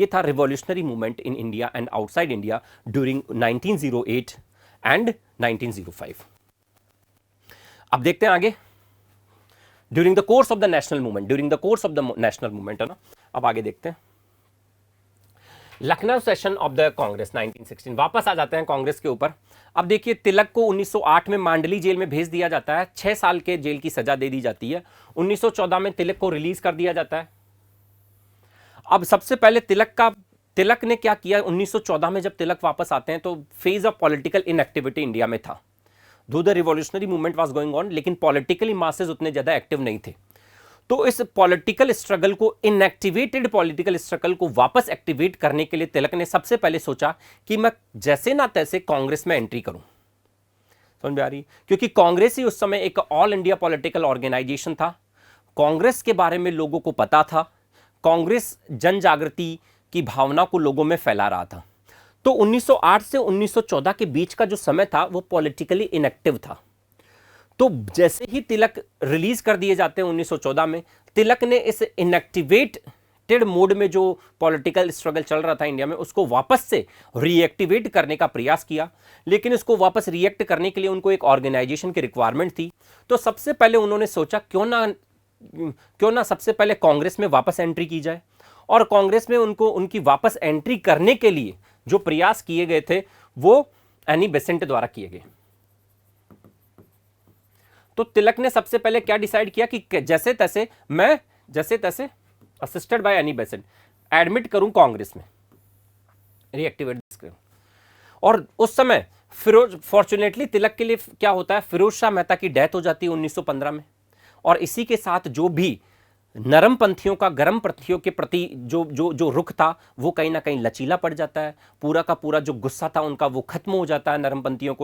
था revolutionary movement in India and outside India during 1908 and 1905। अब देखते हैं आगे। During the course of the national movement, है ना। अब आगे देखते हैं Lucknow session of the Congress 1916। वापस आ जाते हैं कांग्रेस के ऊपर। अब देखिए तिलक को 1908 में मांडली जेल में भेज दिया जाता है, 6 साल के जेल की सजा दे दी जाती है। 1914 में तिलक को रिलीज कर दिया जाता है। अब सबसे पहले तिलक ने क्या किया 1914 में जब तिलक वापस आते हैं तो phase of political inactivity India में था। दो the revolutionary movement was going on, लेकिन पॉलिटिकली मासेस उतने ज्यादा एक्टिव नहीं थे। तो इस पॉलिटिकल स्ट्रगल को, इनएक्टिवेटेड पॉलिटिकल स्ट्रगल को वापस एक्टिवेट करने के लिए तिलक ने सबसे पहले सोचा कि मैं जैसे ना तैसे कांग्रेस में एंट्री करूं। समझ में आ रही? क्योंकि कांग्रेस ही उस समय एक ऑल इंडिया पॉलिटिकल ऑर्गेनाइजेशन था। कांग्रेस के बारे में लोगों को पता था। कांग्रेस जन जागृति की भावना को लोगों में फैला रहा था। तो 1908 से 1914 के बीच का जो समय था वो पॉलिटिकली इनएक्टिव था। तो जैसे ही तिलक रिलीज कर दिए जाते हैं 1914 में, तिलक ने इस इनएक्टिवेटेड मोड में जो पॉलिटिकल स्ट्रगल चल रहा था इंडिया में उसको वापस से रीएक्टिवेट करने का प्रयास किया। लेकिन उसको वापस रिएक्ट करने के लिए उनको एक ऑर्गेनाइजेशन की रिक्वायरमेंट थी। तो सबसे पहले उन्होंने सोचा क्यों ना सबसे पहले कांग्रेस में वापस एंट्री की जाए। और कांग्रेस में उनकी वापस एंट्री करने के लिए जो प्रयास किए गए थे वो एनी बेसेंट द्वारा किए गए। तो तिलक ने सबसे पहले क्या डिसाइड किया कि जैसे तैसे assisted by Annie Besant admit करूं कांग्रेस में, रीएक्टिवेट करूं। और उस समय फॉर्चुनेटली तिलक के लिए क्या होता है, फिरोज शाह मेहता की डेथ हो जाती है 1915 में। और इसी के साथ जो भी नरम पंथियों का गरम पंथियों के प्रति जो रुख था वो कहीं ना कहीं लचीला पड़ जाता है। पूरा का पूरा जो गुस्सा था उनका वो खत्म हो जाता है नरम पंथियों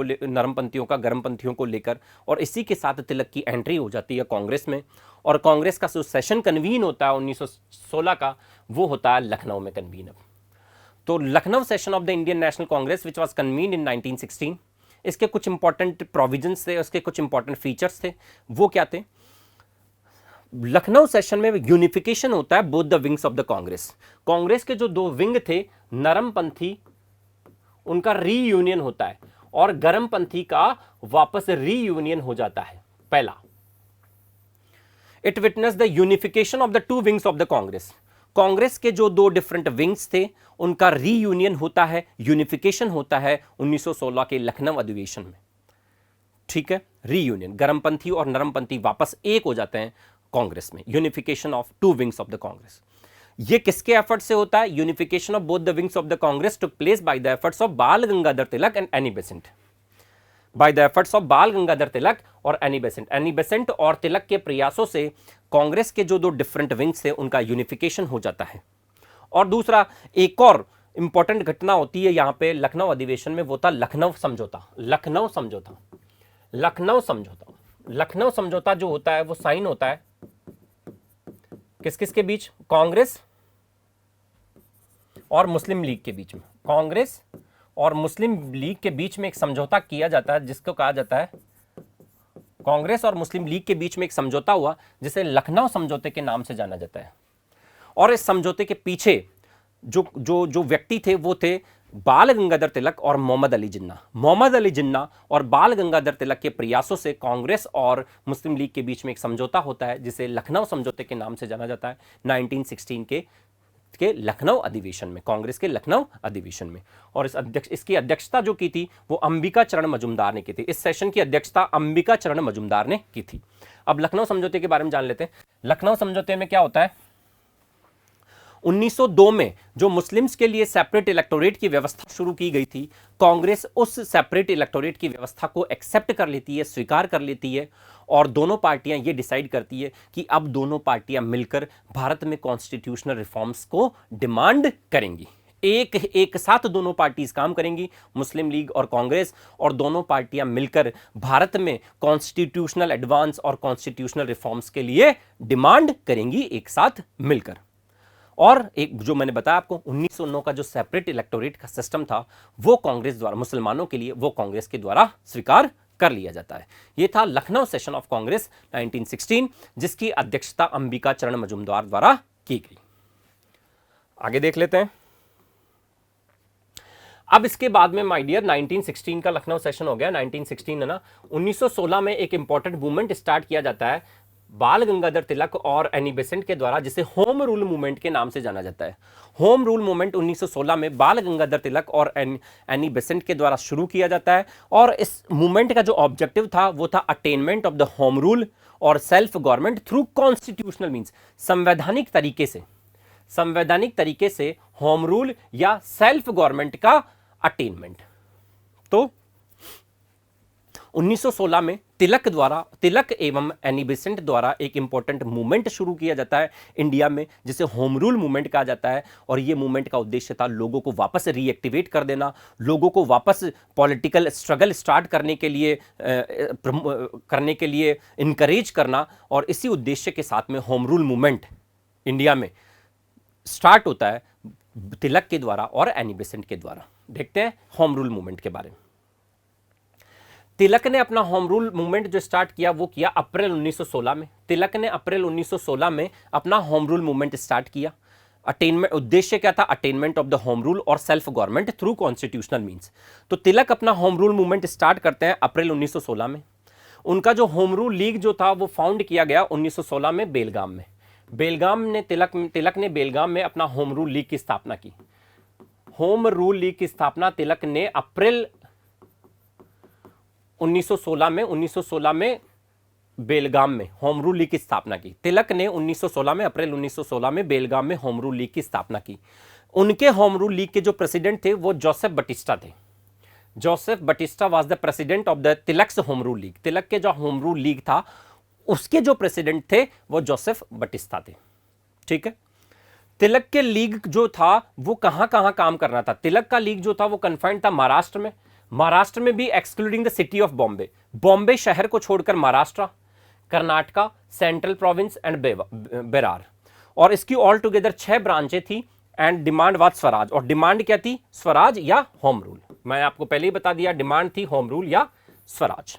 का गरम पंथियों को लेकर। और इसी के साथ तिलक की एंट्री हो जाती है कांग्रेस में। और कांग्रेस का जो सेशन कन्वीन होता है 1916 का, वो होता है लखनऊ में कन्वीन। अब तो Lucknow session of the Indian National Congress which was convene in 1916। इसके कुछ इंपॉर्टेंट प्रोविजंस थे, उसके कुछ इंपॉर्टेंट फीचर्स थे। वो क्या थे? लखनऊ सेशन में यूनिफिकेशन होता है both the wings of the Congress. Congress के जो 2 विंग थे, नरमपंथी, उनका रीयूनियन होता है और गरमपंथी का वापस रीयूनियन हो जाता है। पहला, it witness the unification of the 2 wings of the Congress. Congress के जो 2 डिफरेंट विंग्स थे उनका रीयूनियन होता है, यूनिफिकेशन होता है 1916 के लखनऊ अधिवेशन में। ठीक है, रीयूनियन, गरमपंथी और नरमपंथी वापस एक हो जाते हैं कांग्रेस में। Unification of 2 wings of the Congress. ये किसके एफर्ट से होता है? Unification of both the wings of the Congress took place by the efforts of Bal Gangadhar Tilak and Annie Besant. By the efforts of Bal Gangadhar तिलक और एनी बेसेंट और तिलक के प्रयासों से कांग्रेस के जो 2 डिफरेंट विंग्स थे उनका यूनिफिकेशन हो जाता है। और दूसरा, एक और इंपॉर्टेंट घटना होती है यहां पे लखनऊ अधिवेशन में, वो था लखनऊ समझौता जो होता है वो साइन होता है किस के बीच? कांग्रेस और मुस्लिम लीग के बीच में। कांग्रेस और मुस्लिम लीग के बीच में एक समझौता किया जाता है जिसको कहा जाता है, कांग्रेस और मुस्लिम लीग के बीच में एक समझौता हुआ जिसे लखनऊ समझौते के नाम से जाना जाता है। और इस समझौते के पीछे जो व्यक्ति थे वो थे बाल गंगाधर तिलक और मोहम्मद अली जिन्ना और बाल गंगाधर तिलक के प्रयासों से कांग्रेस और मुस्लिम लीग के बीच में एक समझौता होता है जिसे लखनऊ समझौते के नाम से जाना जाता है 1916 के लखनऊ अधिवेशन में, कांग्रेस के लखनऊ अधिवेशन में। और इसकी अध्यक्षता जो की थी वो अंबिका चरण मजुमदार ने की थी। इस सेशन की अध्यक्षता अंबिका चरण मजुमदार ने की थी। अब लखनऊ समझौते के बारे में जान लेते हैं। लखनऊ समझौते में क्या होता है? 1902 में जो मुस्लिम्स के लिए सेपरेट इलेक्टोरेट की व्यवस्था शुरू की गई थी, कांग्रेस उस सेपरेट इलेक्टोरेट की व्यवस्था को एक्सेप्ट कर लेती है, स्वीकार कर लेती है, और दोनों पार्टियां ये डिसाइड करती है कि अब दोनों पार्टियां मिलकर भारत में कॉन्स्टिट्यूशनल रिफॉर्म्स को डिमांड करेंगी। एक साथ दोनों पार्टीज काम करेंगी, मुस्लिम लीग और कांग्रेस, और दोनों पार्टियां मिलकर भारत में कॉन्स्टिट्यूशनल एडवांस और कॉन्स्टिट्यूशनल रिफॉर्म्स के लिए डिमांड करेंगी एक साथ मिलकर। और एक जो मैंने बताया आपको 1909 का जो सेपरेट इलेक्टोरेट का सिस्टम था, वो कांग्रेस द्वारा, मुसलमानों के लिए वो कांग्रेस के द्वारा स्वीकार कर लिया जाता है। यह था लखनऊ सेशन ऑफ कांग्रेस 1916, जिसकी अध्यक्षता अंबिका चरण मजूमदार द्वारा की गई। आगे देख लेते हैं। अब इसके बाद में माय डियर 1916 का लखनऊ सेशन हो गया, 1916 है ना। 1916 में एक इंपॉर्टेंट मूवमेंट स्टार्ट किया जाता है बाल गंगाधर तिलक और एनी बेसेंट के द्वारा, जिसे होम रूल मूवमेंट के नाम से जाना जाता है। होम रूल मूवमेंट 1916 में बाल गंगाधर तिलक और एनी बेसेंट के द्वारा शुरू किया जाता है, और इस मूवमेंट का जो ऑब्जेक्टिव था वो था attainment of the home rule और self government through constitutional means, संवैधानिक तरीके से होम रूल या सेल्फ गवर्नमेंट का अटेनमेंट। तो 1916 में तिलक एवं एनी बेसेंट द्वारा एक इंपॉर्टेंट मूवमेंट शुरू किया जाता है इंडिया में, जिसे होम रूल मूवमेंट कहा जाता है। और यह मूवमेंट का उद्देश्य था लोगों को वापस रीएक्टिवेट कर देना, लोगों को वापस पॉलिटिकल स्ट्रगल स्टार्ट करने के लिए इनकरेज करना, और इसी उद्देश्य के साथ में होम रूल मूवमेंट इंडिया में स्टार्ट होता है तिलक के द्वारा और एनी बेसेंट के द्वारा। देखते हैं होम रूल मूवमेंट के बारे में। तिलक ने अपना होम रूल मूवमेंट जो स्टार्ट किया वो किया अप्रैल 1916 में। तिलक ने अप्रैल 1916 में अपना होम रूल मूवमेंट स्टार्ट किया। अटेनमेंट, उद्देश्य क्या था? Attainment of the home rule और self government through constitutional means. तो तिलक अपना होम रूल मूवमेंट स्टार्ट करते हैं अप्रैल 1916 में। उनका जो होम रूल लीग जो था वो फाउंड किया गया 1916 में बेलगाम में। तिलक ने बेलगाम में अपना होम रूल लीग की स्थापना की। होम रूल लीग की स्थापना तिलक ने अप्रैल 1916 में बेलगाम में होम रूल लीग की स्थापना की। तिलक ने 1916 में अप्रैल 1916 में बेलगाम में होम रूल लीग की स्थापना की। उनके होम रूल लीग के जो प्रेसिडेंट थे वो जोसेफ बटिस्टा थे। Joseph Baptista was the president of the Tilak's home rule league. Tilak के जो होम रूल लीग था उसके जो प्रेसिडेंट थे वो जोसेफ बटिस्टा थे। ठीक है। तिलक के लीग जो था वो कहां कहां काम कर रहा था? तिलक का लीग जो था वो कन्फाइंड था महाराष्ट्र में भी excluding the city of Bombay. Bombay शहर को छोड़कर Maharashtra, Karnataka, central province and Berar. और इसकी ऑल टुगेदर 6 ब्रांचें थी एंड डिमांड वाज स्वराज। और डिमांड क्या थी? स्वराज या होम रूल। मैं आपको पहले ही बता दिया, डिमांड थी होम रूल या स्वराज।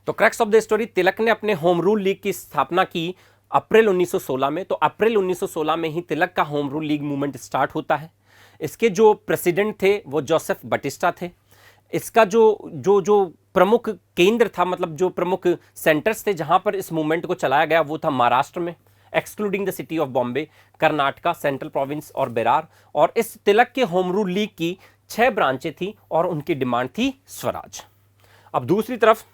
तो क्रक्स ऑफ द स्टोरी, तिलक ने अपने होम रूल लीग की स्थापना की अप्रैल 1916 में। तो अप्रैल 1916 में ही तिलक का home rule league movement start होता है। इसके जो प्रेसिडेंट थे वो जोसेफ बटिस्टा थे। इसका जो प्रमुख केंद्र था, मतलब जो प्रमुख सेंटर्स थे जहां पर इस मूवमेंट को चलाया गया, वो था महाराष्ट्र में excluding the city of Bombay, Karnataka, central province और बेरार। और इस तिलक के होम रूल लीग की 6 ब्रांचें थी और उनकी डिमांड थी स्वराज। अब दूसरी तरफ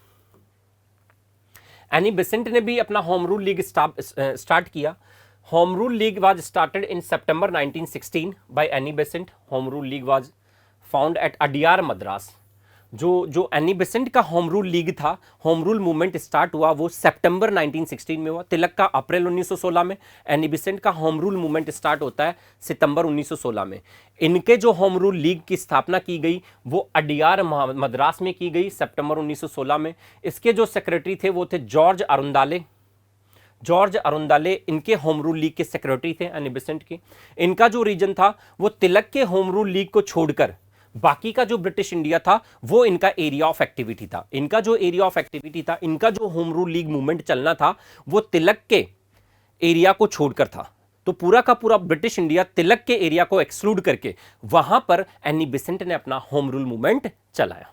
एनी बेसेंट ने भी अपना होम रूल लीग स्टार्ट किया। Home rule league was started in September 1916 by Annie Besant. Home rule league was found at Adyar, Madras. जो एनी बेसेंट का होम रूल लीग था, होम रूल मूवमेंट स्टार्ट हुआ वो सितंबर 1916 में हुआ। तिलक का अप्रैल 1916 में, एनी बेसेंट का होम रूल मूवमेंट स्टार्ट होता है सितंबर 1916 में। इनके जो होम रूल लीग की स्थापना की गई वो अडियार मद्रास में की गई सितंबर 1916 में। इसके जो सेक्रेटरी थे वो थे जॉर्ज अरुंदाले इनके होम रूल लीग के सेक्रेटरी थे एनी बेसेंट के। इनका जो रीजन था वो तिलक के होम रूल लीग को छोड़कर बाकी का जो ब्रिटिश इंडिया था वो इनका एरिया ऑफ एक्टिविटी था। इनका जो होम रूल लीग मूवमेंट चलना था वो तिलक के एरिया को छोड़कर था। तो पूरा का पूरा ब्रिटिश इंडिया तिलक के एरिया को एक्सक्लूड करके वहां पर एनी बेसेंट ने अपना होम रूल मूवमेंट चलाया।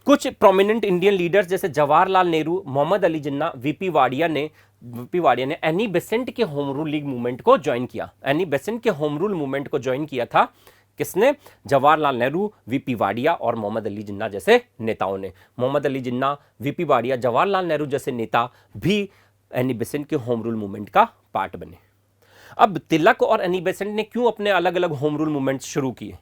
कुछ प्रोमिनेंट इंडियन लीडर्स जैसे जवाहरलाल नेहरू, मोहम्मद अली जिन्ना, वीपी वाडिया ने एनी बेसेंट के होम रूल लीग मूवमेंट को ज्वाइन किया। एनी बेसेंट के होम रूल मूवमेंट को ज्वाइन किया था किसने? जवाहरलाल नेहरू, वीपी वाडिया और मोहम्मद अली जिन्ना जैसे नेताओं ने। मोहम्मद अली जिन्ना, वीपी वाडिया, जवाहरलाल नेहरू जैसे नेता भी एनी बेसेंट के होम रूल मूवमेंट का पार्ट बने। अब तिलक और एनी बेसेंट ने क्यों अपने अलग अलग होम रूल मूवमेंट्स शुरू किए,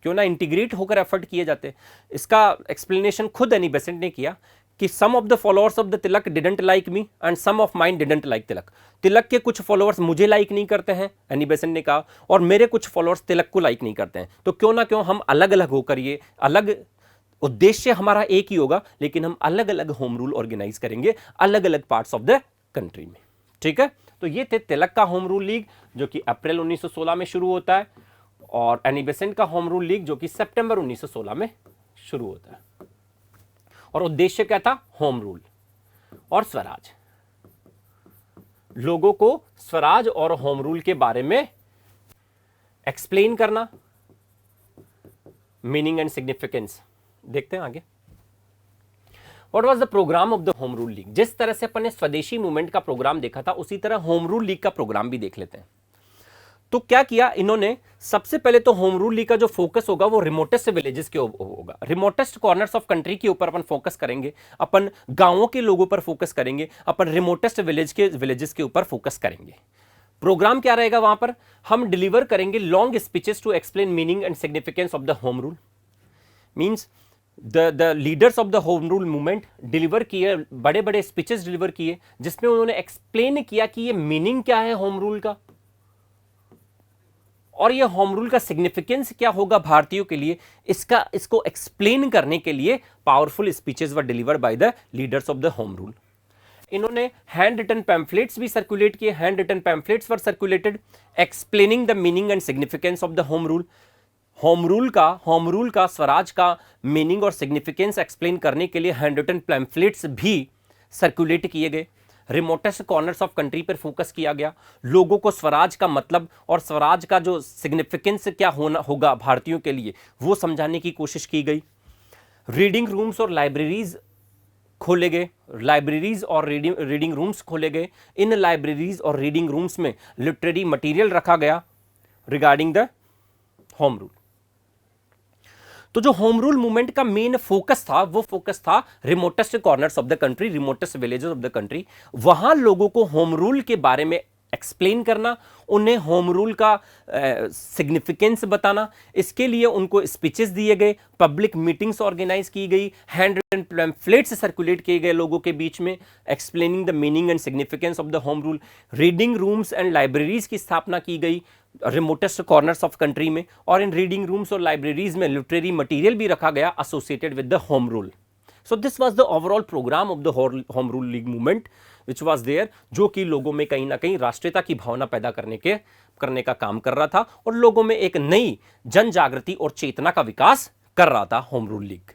क्यों ना इंटीग्रेट होकर एफर्ट किए जाते। इसका एक्सप्लेनेशन खुद एनी बेसेंट ने किया कि some of the followers of the Tilak didn't like me and some of mine didn't like Tilak. Tilak के कुछ फॉलोअर्स मुझे लाइक नहीं करते हैं, एनी बेसेंट ने कहा, और मेरे कुछ फॉलोअर्स तिलक को लाइक नहीं करते हैं। तो क्यों ना क्यों हम अलग अलग होकर, ये अलग उद्देश्य हमारा एक ही होगा, लेकिन हम अलग अलग होम रूल ऑर्गेनाइज करेंगे अलग अलग पार्ट्स ऑफ द कंट्री में। ठीक है, तो ये थे तिलक का होम रूल लीग जो कि अप्रैल 1916 में शुरू होता है, और एनी बेसेंट का होम रूल लीग जो कि सितंबर 1916 में शुरू होता है। और उद्देश्य क्या था? होम रूल और स्वराज, लोगों को स्वराज और होम रूल के बारे में एक्सप्लेन करना, मीनिंग एंड सिग्निफिकेंस। देखते हैं आगे। What was the programme of the home rule league? जिस तरह से अपन ने स्वदेशी मूवमेंट का प्रोग्राम देखा था, उसी तरह होम रूल लीग का प्रोग्राम भी देख लेते हैं। तो क्या किया इन्होंने? सबसे पहले तो होम रूल लीग का जो फोकस होगा वो रिमोटेस्ट विलेजेस के होगा, रिमोटेस्ट कॉर्नर्स ऑफ कंट्री के ऊपर अपन फोकस करेंगे, अपन गांवों के लोगों पर फोकस करेंगे, अपन रिमोटेस्ट विलेजेस के ऊपर फोकस करेंगे। प्रोग्राम क्या रहेगा वहां पर? हम डिलीवर करेंगे long speeches to explain meaning and significance of the home rule. Means the leaders of the home rule movement deliver किए, बड़े बड़े स्पीचेस डिलीवर किए, जिसमें उन्होंने एक्सप्लेन किया कि ये मीनिंग क्या है होम रूल का, और ये होम रूल का सिग्निफिकेंस क्या होगा भारतीयों के लिए। इसको एक्सप्लेन करने के लिए powerful speeches were delivered by the leaders of the home rule. इन्होंने हैंड रिटन पैम्फलेट्स भी सर्कुलेट किए, hand written pamphlets were circulated explaining the meaning and significance of the home rule. Home rule का स्वराज का meaning और significance explain करने के लिए hand written pamphlets भी सर्कुलेट किए गए। रिमोटेस्ट कॉर्नर्स ऑफ कंट्री पर फोकस किया गया, लोगों को स्वराज का मतलब और स्वराज का जो सिग्निफिकेंस क्या होगा भारतीयों के लिए वो समझाने की कोशिश की गई। रीडिंग रूम्स और लाइब्रेरीज खोले गए, लाइब्रेरीज और रीडिंग रूम्स खोले गए। इन लाइब्रेरीज और रीडिंग रूम्स में लिटरेरी मटेरियल रखा गया रिगार्डिंग द होम रूल। तो जो होम रूल मूवमेंट का मेन फोकस था वो फोकस था remotest corners of the country, remotest villages of the country. वहां लोगों को होम रूल के बारे में एक्सप्लेन करना, उन्हें होम रूल का सिग्निफिकेंस बताना। इसके लिए उनको स्पीचेस दिए गए, पब्लिक मीटिंग्स ऑर्गेनाइज की गई, हैंड रिटन पैम्फलेट्स सर्कुलेट किए गए लोगों के बीच में explaining the meaning and significance of the home rule. Reading rooms and libraries की स्थापना की गई रिमोटेस्ट कॉर्नर्स ऑफ कंट्री में, और इन रीडिंग रूम्स और लाइब्रेरीज में लिटरेरी मटेरियल भी रखा गया associated with the home rule. So this was the overall programme of the home rule league movement which was there, जो कि लोगों में कहीं ना कहीं राष्ट्रीयता की भावना पैदा करने का काम कर रहा था, और लोगों में एक नई जन जागृति और चेतना का विकास कर रहा था होम रूल लीग।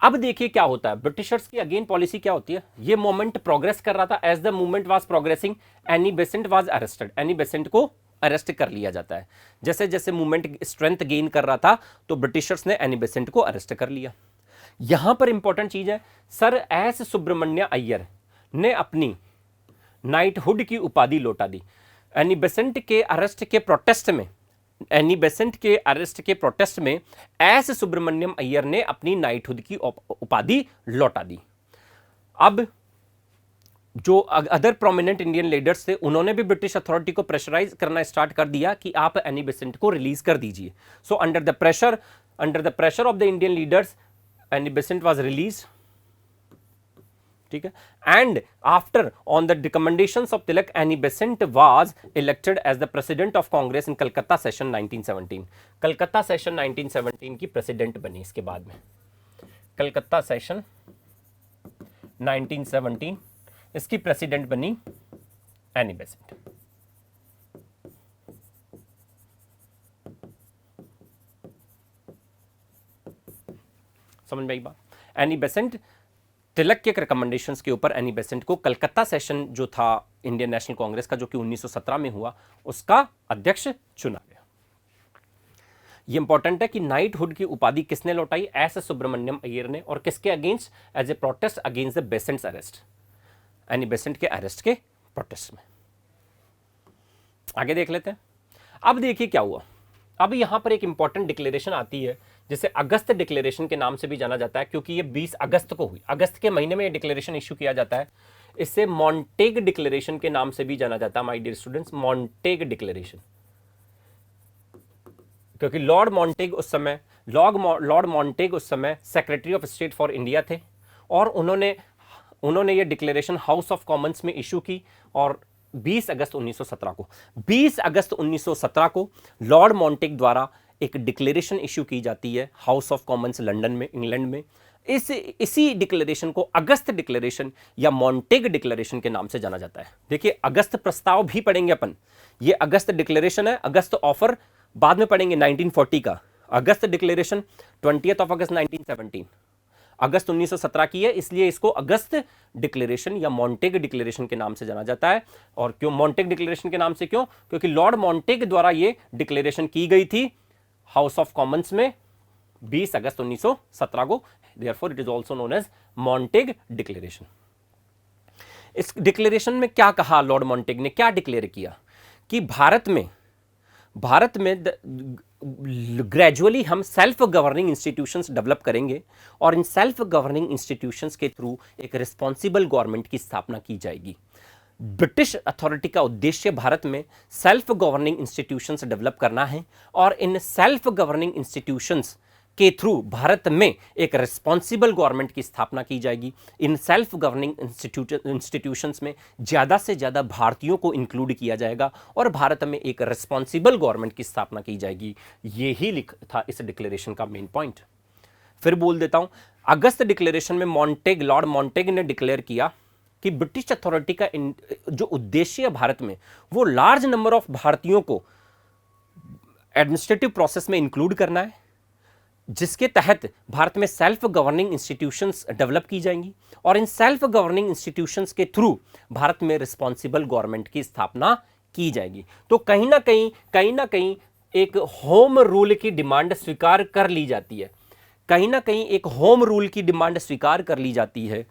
अब देखिए क्या होता है, ब्रिटिशर्स की अगेन पॉलिसी क्या होती है। ये मूवमेंट प्रोग्रेस कर रहा था, as the movement was progressing Annie Besant was arrested, Annie Besant को अरेस्ट कर लिया जाता है। जैसे जैसे मूवमेंट स्ट्रेंथ गेन कर रहा था तो ब्रिटिशर्स ने एनी बेसेंट को अरेस्ट कर लिया। यहां पर इंपॉर्टेंट चीज है, सर एस सुब्रमण्य अय्यर ने अपनी नाइटहुड की उपाधि लौटा दी। एनी बेसेंट के अरेस्ट के प्रोटेस्ट में, एनी बेसेंट के अरेस्ट के प्रोटेस्ट में एस सुब्रमण्यम अय्यर ने अपनी नाइटहुड की उपाधि लौटा दी। अब जो अदर प्रोमिनेंट इंडियन लीडर्स थे उन्होंने भी ब्रिटिश अथॉरिटी को प्रेशराइज करना स्टार्ट कर दिया कि आप एनी बेसेंट को रिलीज कर दीजिए। So under the pressure of the Indian leaders Annie Besant was release. ठीक है, and after on the recommendations of Tilak Annie Besant was elected as the president of Congress in Calcutta session 1917। Calcutta session 1917 की president बनी। इसके बाद में Calcutta session 1917 इसकी president बनी Annie Besant. समझ में आई बात? एनी बेसेंट तिलक के रिकमेंडेशंस के ऊपर एनी बेसेंट को कलकत्ता सेशन जो था इंडियन नेशनल कांग्रेस का, जो कि 1917 में हुआ, उसका अध्यक्ष चुना गया। ये इंपॉर्टेंट है कि नाइटहुड की उपाधि किसने लौटाई? एस सुब्रमण्यम अय्यर ने। और किसके against? As a protest against the Besant's arrest, Annie Besant के अरेस्ट के प्रोटेस्ट में। आगे देख लेते हैं। अब देखिए क्या हुआ। अब यहां पर एक इंपॉर्टेंट डिक्लेरेशन आती है जिसे अगस्त डिक्लेरेशन के नाम से भी जाना जाता है, क्योंकि ये 20 अगस्त को हुई। अगस्त के महीने में ये डिक्लेरेशन इश्यू किया जाता है। इसे मॉन्टेग डिक्लेरेशन के नाम से भी जाना जाता है my dear students, Montague declaration, क्योंकि लॉर्ड मॉन्टेग उस समय secretary of state for India थे और उन्होंने ये डिक्लेरेशन हाउस ऑफ कॉमन्स में इशू की और 20 अगस्त 1917 को लॉर्ड मॉन्टेग द्वारा एक डिक्लेरेशन इशू की जाती है हाउस ऑफ कॉमन्स लंदन में, इंग्लैंड में। इसी डिक्लेरेशन को अगस्त डिक्लेरेशन या मॉन्टेग डिक्लेरेशन के नाम से जाना जाता है। देखिए अगस्त प्रस्ताव भी पढ़ेंगे अपन, ये अगस्त डिक्लेरेशन है, अगस्त ऑफर बाद में पढ़ेंगे 1940 का, अगस्त डिक्लेरेशन 20 अगस्त 1917, अगस्त 1917 की है, इसलिए इसको अगस्त डिक्लेरेशन या मॉन्टेग डिक्लेरेशन के नाम से जाना जाता है। और क्यों मॉन्टेग डिक्लेरेशन के नाम से, क्यों? क्योंकि लॉर्ड मॉन्टेग द्वारा ये डिक्लेरेशन की गई थी हाउस ऑफ कॉमन्स में 20 अगस्त 1917 को, therefore it is also known as Montagu declaration. इस डिक्लेरेशन में क्या कहा लॉर्ड मॉन्टेग ने, क्या डिक्लेयर किया कि भारत में ग्रेजुअली हम सेल्फ गवर्निंग इंस्टीट्यूशंस डेवलप करेंगे और इन सेल्फ गवर्निंग इंस्टीट्यूशंस के थ्रू एक रिस्पॉन्सिबल गवर्नमेंट की स्थापना की जाएगी। ब्रिटिश अथॉरिटी का उद्देश्य भारत में सेल्फ गवर्निंग इंस्टीट्यूशंस डेवलप करना है और इन सेल्फ गवर्निंग इंस्टीट्यूशंस के थ्रू भारत में एक रिस्पॉन्सिबल गवर्नमेंट की स्थापना की जाएगी। इन सेल्फ गवर्निंग इंस्टीट्यूशंस में ज़्यादा से ज़्यादा भारतीयों को इंक्लूड किया जाएगा और भारत में एक रिस्पॉन्सिबल गवर्नमेंट की स्थापना की जाएगी। यही था इस डिक्लेरेशन का मेन पॉइंट। फिर बोल देता हूं, अगस्त डिक्लेरेशन में लॉर्ड मॉन्टेग ने डिक्लेयर किया कि ब्रिटिश अथॉरिटी का जो उद्देश्य है भारत में, वो लार्ज नंबर ऑफ भारतीयों को एडमिनिस्ट्रेटिव प्रोसेस में इंक्लूड करना है, जिसके तहत भारत में सेल्फ गवर्निंग इंस्टीट्यूशंस डेवलप की जाएंगी और इन सेल्फ गवर्निंग इंस्टीट्यूशंस के थ्रू भारत में रिस्पॉन्सिबल गवर्नमेंट की स्थापना की जाएगी। तो कहीं ना कहीं एक होम रूल की डिमांड स्वीकार कर ली जाती है, कहीं ना कहीं एक होम रूल की डिमांड स्वीकार कर ली जाती है।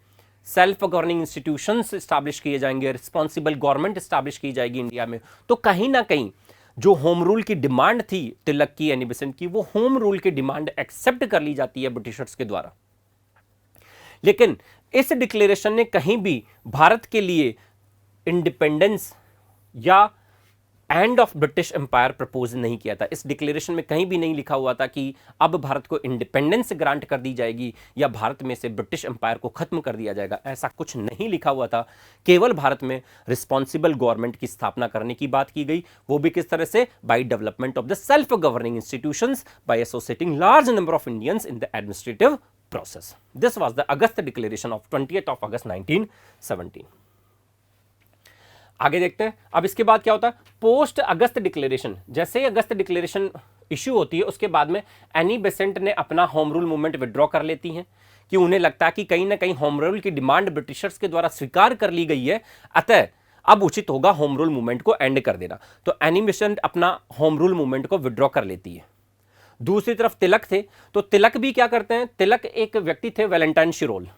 सेल्फ गवर्निंग इंस्टीट्यूशंस स्टैब्लिश किए जाएंगे, रिस्पॉन्सिबल गवर्नमेंट स्टैब्लिश की जाएगी इंडिया में। तो कहीं ना कहीं जो होम रूल की डिमांड थी तिलक की, एनी बेसेंट की, वो होम रूल की डिमांड एक्सेप्ट कर ली जाती है ब्रिटिशर्स के द्वारा। लेकिन इस डिक्लेरेशन ने कहीं भी भारत के लिए इंडिपेंडेंस या end of British empire propose नहीं किया था। इस डिक्लेरेशन में कहीं भी नहीं लिखा हुआ था कि अब भारत को इंडिपेंडेंस ग्रांट कर दी जाएगी या भारत में से ब्रिटिश एम्पायर को खत्म कर दिया जाएगा, ऐसा कुछ नहीं लिखा हुआ था। केवल भारत में रिस्पॉन्सिबल गवर्नमेंट की स्थापना करने की बात की गई, वो भी किस तरह से, by development of the self governing institutions by associating large number of Indians in the administrative process. This was the August declaration of 20 अगस्त 1917। आगे देखते हैं। अब इसके बाद क्या होता है, पोस्ट अगस्त डिक्लेरेशन। जैसे ही अगस्त डिक्लेरेशन इश्यू होती है उसके बाद में एनी बेसेंट ने अपना होम रूल मूवमेंट विड्रॉ कर लेती हैं कि उन्हें लगता है कि कहीं ना कहीं होम रूल की डिमांड ब्रिटिशर्स के द्वारा स्वीकार कर ली गई है, अतः अब उचित होगा होम रूल मूवमेंट को एंड कर देना। तो एनी बेसेंट अपना होम रूल मूवमेंट को विड्रॉ कर लेती है। दूसरी तरफ तिलक थे, तो तिलक भी क्या करते हैं, तिलक एक व्यक्ति थे वैलेंटाइन शिरोल,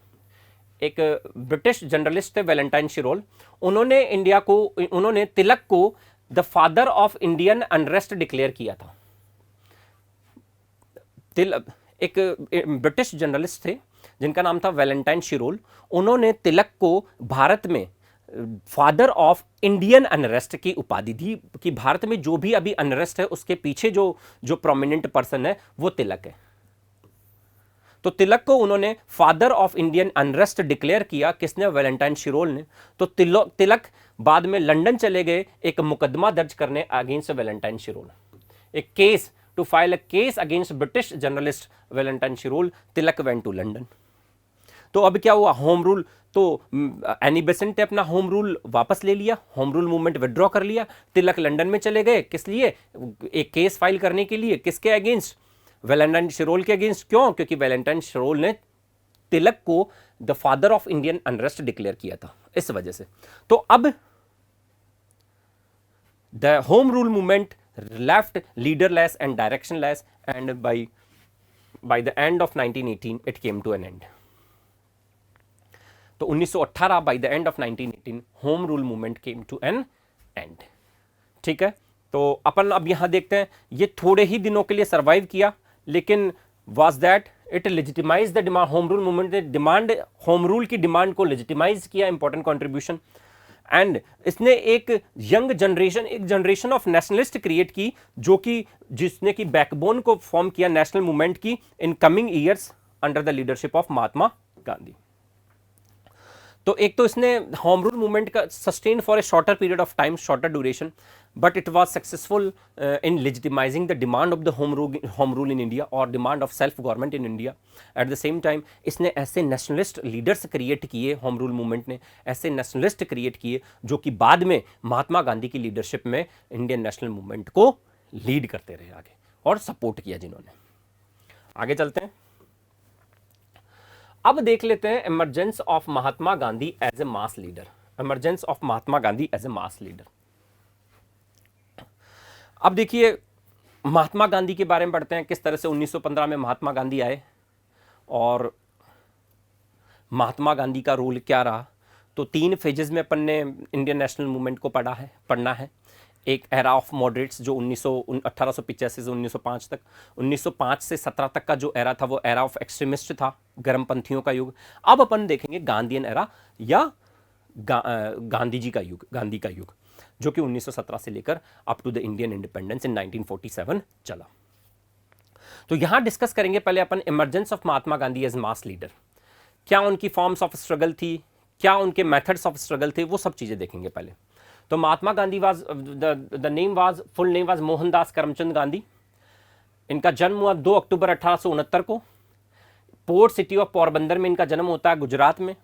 एक ब्रिटिश जर्नलिस्ट थे वैलेंटाइन शिरोल। उन्होंने तिलक को the father of Indian unrest declare किया था। एक ब्रिटिश जर्नलिस्ट थे जिनका नाम था वैलेंटाइन शिरोल, उन्होंने तिलक को भारत में फादर ऑफ इंडियन अनरेस्ट की उपाधि दी कि भारत में जो भी अभी अनरेस्ट है उसके पीछे जो प्रोमिनेंट पर्सन है वो तिलक है। तो तिलक को उन्होंने father of Indian unrest declare किया, किसने, वैलेंटाइन शिरोल ने। तो तिलक बाद में लंदन चले गए एक मुकदमा दर्ज करने अगेंस्ट वैलेंटाइन शिरोल, एक case to file a case against British journalist Valentine Chirol. Tilak went to London. तो अब क्या हुआ, होम रूल, तो एनी बेसेंट ने अपना होम रूल वापस ले लिया, होम रूल मूवमेंट विड्रॉ कर लिया। तिलक लंदन में चले गए, किस लिए, एक केस फाइल करने के लिए, किसके अगेंस्ट, वैलेंटाइन शिरोल के अगेंस्ट। क्यों, क्योंकि वैलेंटाइन शिरोल ने तिलक को the father of Indian unrest declare किया था, इस वजह से। तो अब the home rule movement left leaderless and directionless and by the end of 1918 it came to an end. तो 1918 by the end of 1918 home rule movement came to an end. ठीक है, तो अपन अब यहां देखते हैं, ये थोड़े ही दिनों के लिए सर्वाइव किया, लेकिन was that it legitimise the demand, home rule movement ने डिमांड, होम रूल की डिमांड को लेजिटिमाइज किया, इंपॉर्टेंट कंट्रीब्यूशन। एंड इसने एक यंग जनरेशन, एक जनरेशन ऑफ नेशनलिस्ट क्रिएट की, जो कि जिसने की बैकबोन को फॉर्म किया नेशनल मूवमेंट की in coming years under the leadership of Mahatma Gandhi. तो एक तो इसने होम रूल मूवमेंट का sustain for a shorter period of time, shorter duration, but it was successful in legitimizing the demand of the home rule in India और demand of self government in India. At the same time इसने ऐसे nationalist leaders create किए, home rule movement ने ऐसे nationalist create किए जो कि बाद में महात्मा गांधी की लीडरशिप में इंडियन नेशनल मूवमेंट को लीड करते रहे आगे और सपोर्ट किया जिन्होंने। आगे चलते हैं, अब देख लेते हैं emergence of Mahatma Gandhi as a mass leader. Emergence of Mahatma Gandhi as a mass leader. अब देखिए महात्मा गांधी के बारे में पढ़ते हैं, किस तरह से 1915 में महात्मा गांधी आए और महात्मा गांधी का रोल क्या रहा। तो 3 फेजेस में अपन ने इंडियन नेशनल मूवमेंट को पढ़ना है। एक एरा ऑफ मॉडरेट्स जो 1885 से 1905 तक, 1905 से 17 तक का जो एरा था वो एरा ऑफ एक्सट्रीमिस्ट था, गर्मपंथियों का युग। अब अपन देखेंगे गांधीयन एरा या गांधी जी का युग, गांधी का युग, जो कि 1917 से लेकर up to the Indian independence in 1947 चला। तो यहां डिस्कस करेंगे पहले अपन emergence of Mahatma Gandhi as mass leader. क्या उनकी फॉर्म्स ऑफ स्ट्रगल थी, क्या उनके मेथड्स ऑफ स्ट्रगल थे, वो सब चीजें देखेंगे पहले। तो Mahatma Gandhi was the name was, full name was Mohandas Karamchand Gandhi. इनका जन्म हुआ 2 अक्टूबर 1869 को। पोर्ट सिटी ऑफ पोरबंदर में इनका जन्म होता है, गुजरात में।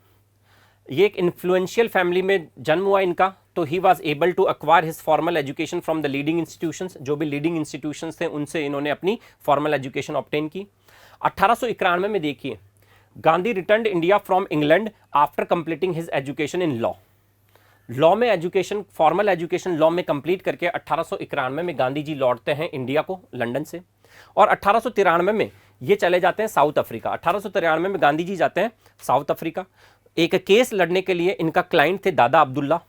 ये एक इन्फ्लुएंशियल फैमिली में जन्म हुआ इनका। तो he was able to acquire his formal education from the leading institutions, जो भी लीडिंग इंस्टीट्यूशंस थे उनसे इन्होंने अपनी फॉर्मल एजुकेशन ऑब्टेन की। 1891 में देखिए Gandhi returned India from England after completing his education in law में एजुकेशन, फॉर्मल एजुकेशन लॉ में कंप्लीट करके 1891 में गांधी जी लौटते हैं इंडिया को, लंदन से। और 1893 में ये चले जाते हैं साउथ अफ्रीका। 1893 में गांधी जी जाते हैं साउथ अफ्रीका एक केस लड़ने के लिए। इनका क्लाइंट थे दादा अब्दुल्ला।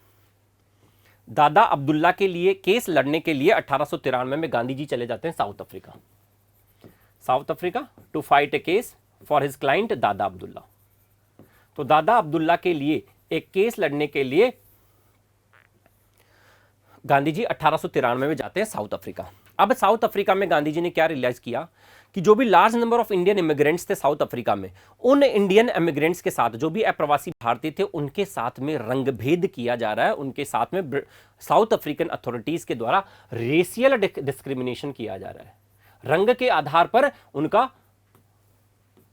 दादा अब्दुल्ला के लिए केस लड़ने के लिए 1893 में गांधी जी चले जाते हैं South Africa. South Africa to fight a case for his client Dada Abdullah. तो दादा अब्दुल्ला के लिए एक केस लड़ने के लिए गांधी जी 1893 में जाते हैं साउथ अफ्रीका। अब साउथ अफ्रीका में गांधी जी ने क्या रियलाइज किया कि जो भी large number of Indian immigrants थे साउथ अफ्रीका में, उन इंडियन इमिग्रेंट्स के साथ, जो भी अप्रवासी भारतीय थे, उनके साथ में रंगभेद किया जा रहा है। उनके साथ में साउथ अफ्रीकन अथॉरिटीज के द्वारा रेशियल डिस्क्रिमिनेशन किया जा रहा है। रंग के आधार पर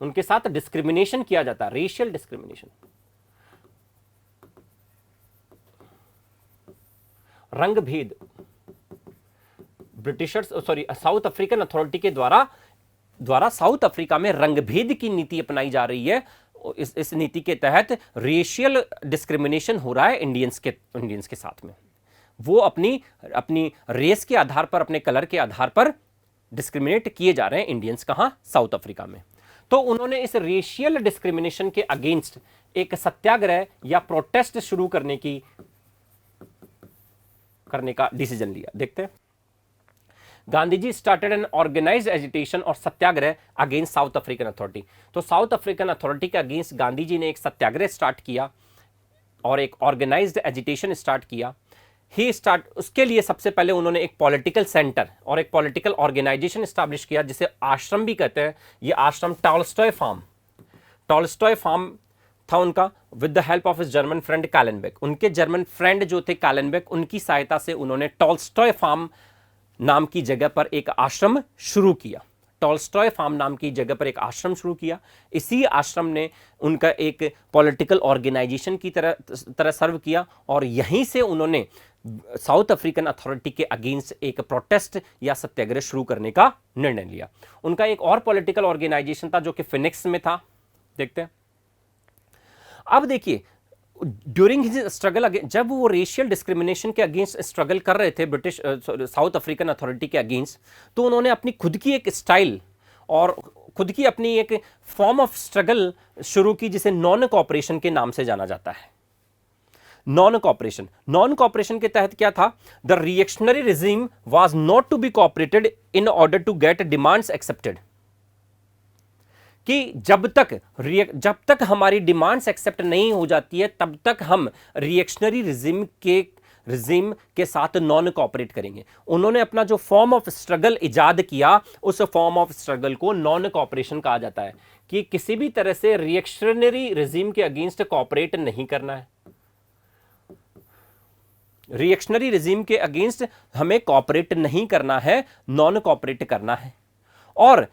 उनके साथ डिस्क्रिमिनेशन किया जाता है, रेशियल डिस्क्रिमिनेशन, रंग भेद। Britishers, sorry, south African authority के द्वारा साउथ अफ्रीका में रंगभेद की नीति अपनाई जा रही है। इस नीति के तहत रेशियल डिस्क्रिमिनेशन हो रहा है इंडियंस के साथ में। वो अपनी रेस के आधार पर, अपने कलर के आधार पर डिस्क्रिमिनेट किए जा रहे हैं इंडियंस। कहां? साउथ अफ्रीका में। तो उन्होंने इस रेशियल डिस्क्रिमिनेशन के अगेंस्ट एक सत्याग्रह या प्रोटेस्ट शुरू करने का डिसीजन लिया। देखते हैं, Gandhi ji started N organised agitation और सत्याग्रह अगेंस्ट साउथ अफ्रीकन अथॉरिटी। तो साउथ अफ्रीकन अथॉरिटी के अगेंस्ट गांधी जी ने एक सत्याग्रह स्टार्ट किया और एक ऑर्गेनाइज्ड एजिटेशन स्टार्ट किया। उसके लिए सबसे पहले उन्होंने एक पॉलिटिकल सेंटर और एक पॉलिटिकल ऑर्गेनाइजेशन स्टैब्लिश किया, जिसे आश्रम भी कहते हैं। ये आश्रम टॉलस्टॉय फार्म था उनका, with the help of his German friend Kallenbach. उनके जर्मन फ्रेंड जो थे कैलेनबेक, उनकी सहायता से उन्होंने टॉलस्टॉय फार्म नाम की जगह पर एक आश्रम शुरू किया। टॉलस्टॉय फार्म नाम की जगह पर एक आश्रम शुरू किया। इसी आश्रम ने उनका एक पॉलिटिकल ऑर्गेनाइजेशन की तरह सर्व किया और यहीं से उन्होंने साउथ अफ्रीकन अथॉरिटी के अगेंस्ट एक प्रोटेस्ट या सत्याग्रह शुरू करने का निर्णय लिया। उनका एक और पॉलिटिकल ऑर्गेनाइजेशन था जो कि फिनिक्स में था। देखते हैं, अब देखिए, ड्यूरिंग हिज स्ट्रगल, जब वो रेशियल डिस्क्रिमिनेशन के अगेंस्ट स्ट्रगल कर रहे थे ब्रिटिश साउथ अफ्रीकन अथॉरिटी के अगेंस्ट, तो उन्होंने अपनी खुद की एक स्टाइल और खुद की अपनी एक फॉर्म ऑफ स्ट्रगल शुरू की, जिसे नॉन कोऑपरेशन के नाम से जाना जाता है। नॉन कोऑपरेशन के तहत क्या था? The reactionary regime was not to be cooperated in order to get demands accepted. कि जब तक हमारी डिमांड्स एक्सेप्ट नहीं हो जाती है तब तक हम रिएक्शनरी रिजिम के साथ नॉन कोऑपरेट करेंगे। उन्होंने अपना जो फॉर्म ऑफ स्ट्रगल इजाद किया, उस फॉर्म ऑफ स्ट्रगल को नॉन कोऑपरेशन कहा जाता है, कि किसी भी तरह से रिएक्शनरी रिजिम के अगेंस्ट कोऑपरेट नहीं करना है। रिएक्शनरी रिजिम के अगेंस्ट हमें कोऑपरेट नहीं करना है, नॉन कोऑपरेट करना है। और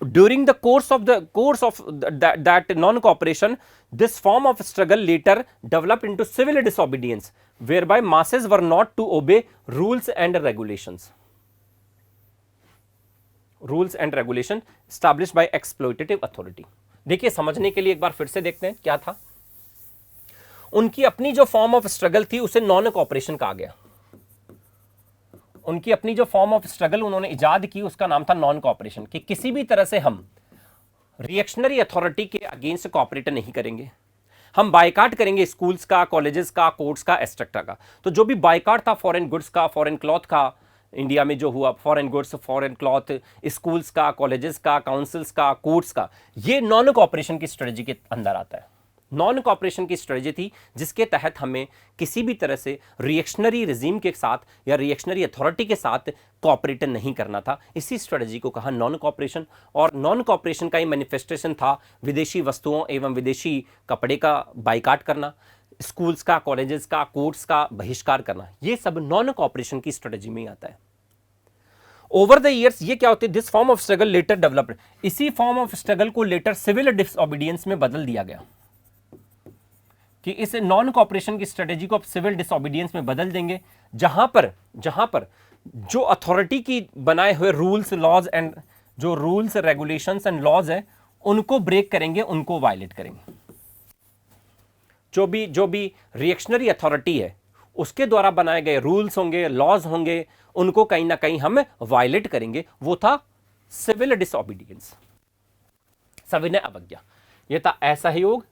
during the course of that non cooperation, this form of struggle later developed into civil disobedience, whereby masses were not to obey rules and regulations established by exploitative authority। देखिए, समझने के लिए एक बार फिर से देखते हैं क्या था। उनकी अपनी जो फॉर्म ऑफ स्ट्रगल थी उसे नॉन कोऑपरेशन कहा गया। उनकी अपनी जो फॉर्म ऑफ स्ट्रगल उन्होंने इजाद की उसका नाम था नॉन कोऑपरेशन, कि किसी भी तरह से हम रिएक्शनरी अथॉरिटी के अगेंस्ट कोऑपरेट नहीं करेंगे। हम बायकाट करेंगे स्कूल्स का, कॉलेजेस का, कोर्ट्स का, एस्ट्रक्टा का। तो जो भी बायकाट था फॉरेन गुड्स का, फॉरेन क्लॉथ का, इंडिया में जो हुआ foreign goods, foreign cloth, schools का, कॉलेजेस का, काउंसिल्स का, कोर्ट्स का, ये नॉन कोऑपरेशन की स्ट्रेटजी के अंदर आता है। नॉन कोऑपरेशन की स्ट्रेटजी थी जिसके तहत हमें किसी भी तरह से रिएक्शनरी रिजीम के साथ या रिएक्शनरी अथॉरिटी के साथ कोऑपरेट नहीं करना था। इसी स्ट्रेटजी को कहा नॉन कोऑपरेशन। और नॉन कोऑपरेशन का ही मैनिफेस्टेशन था विदेशी वस्तुओं एवं विदेशी कपड़े का बाइकाट करना, स्कूल्स का, कॉलेजेस का, कोर्ट्स का बहिष्कार करना। ये सब नॉन कोऑपरेशन की स्ट्रेटजी में ही आता है। ओवर द ईयर्स ये क्या होती है, this form of struggle later developed. इसी फॉर्म ऑफ स्ट्रगल को लेटर सिविल डिसओबीडियंस में बदल दिया गया, कि इस नॉन कोऑपरेशन की स्ट्रेटेजी को आप सिविल डिसओबीडियंस में बदल देंगे, जहां पर जो अथॉरिटी की बनाए हुए रूल्स लॉज एंड जो रूल्स रेगुलेशंस एंड लॉज है उनको ब्रेक करेंगे, उनको वायलेट करेंगे। जो भी रिएक्शनरी अथॉरिटी है उसके द्वारा बनाए गए रूल्स होंगे, लॉज होंगे, उनको कहीं ना कहीं हम वायलेट करेंगे। वो था सिविल डिसओबीडियंस, सविनय अवज्ञा। ये था असहयोग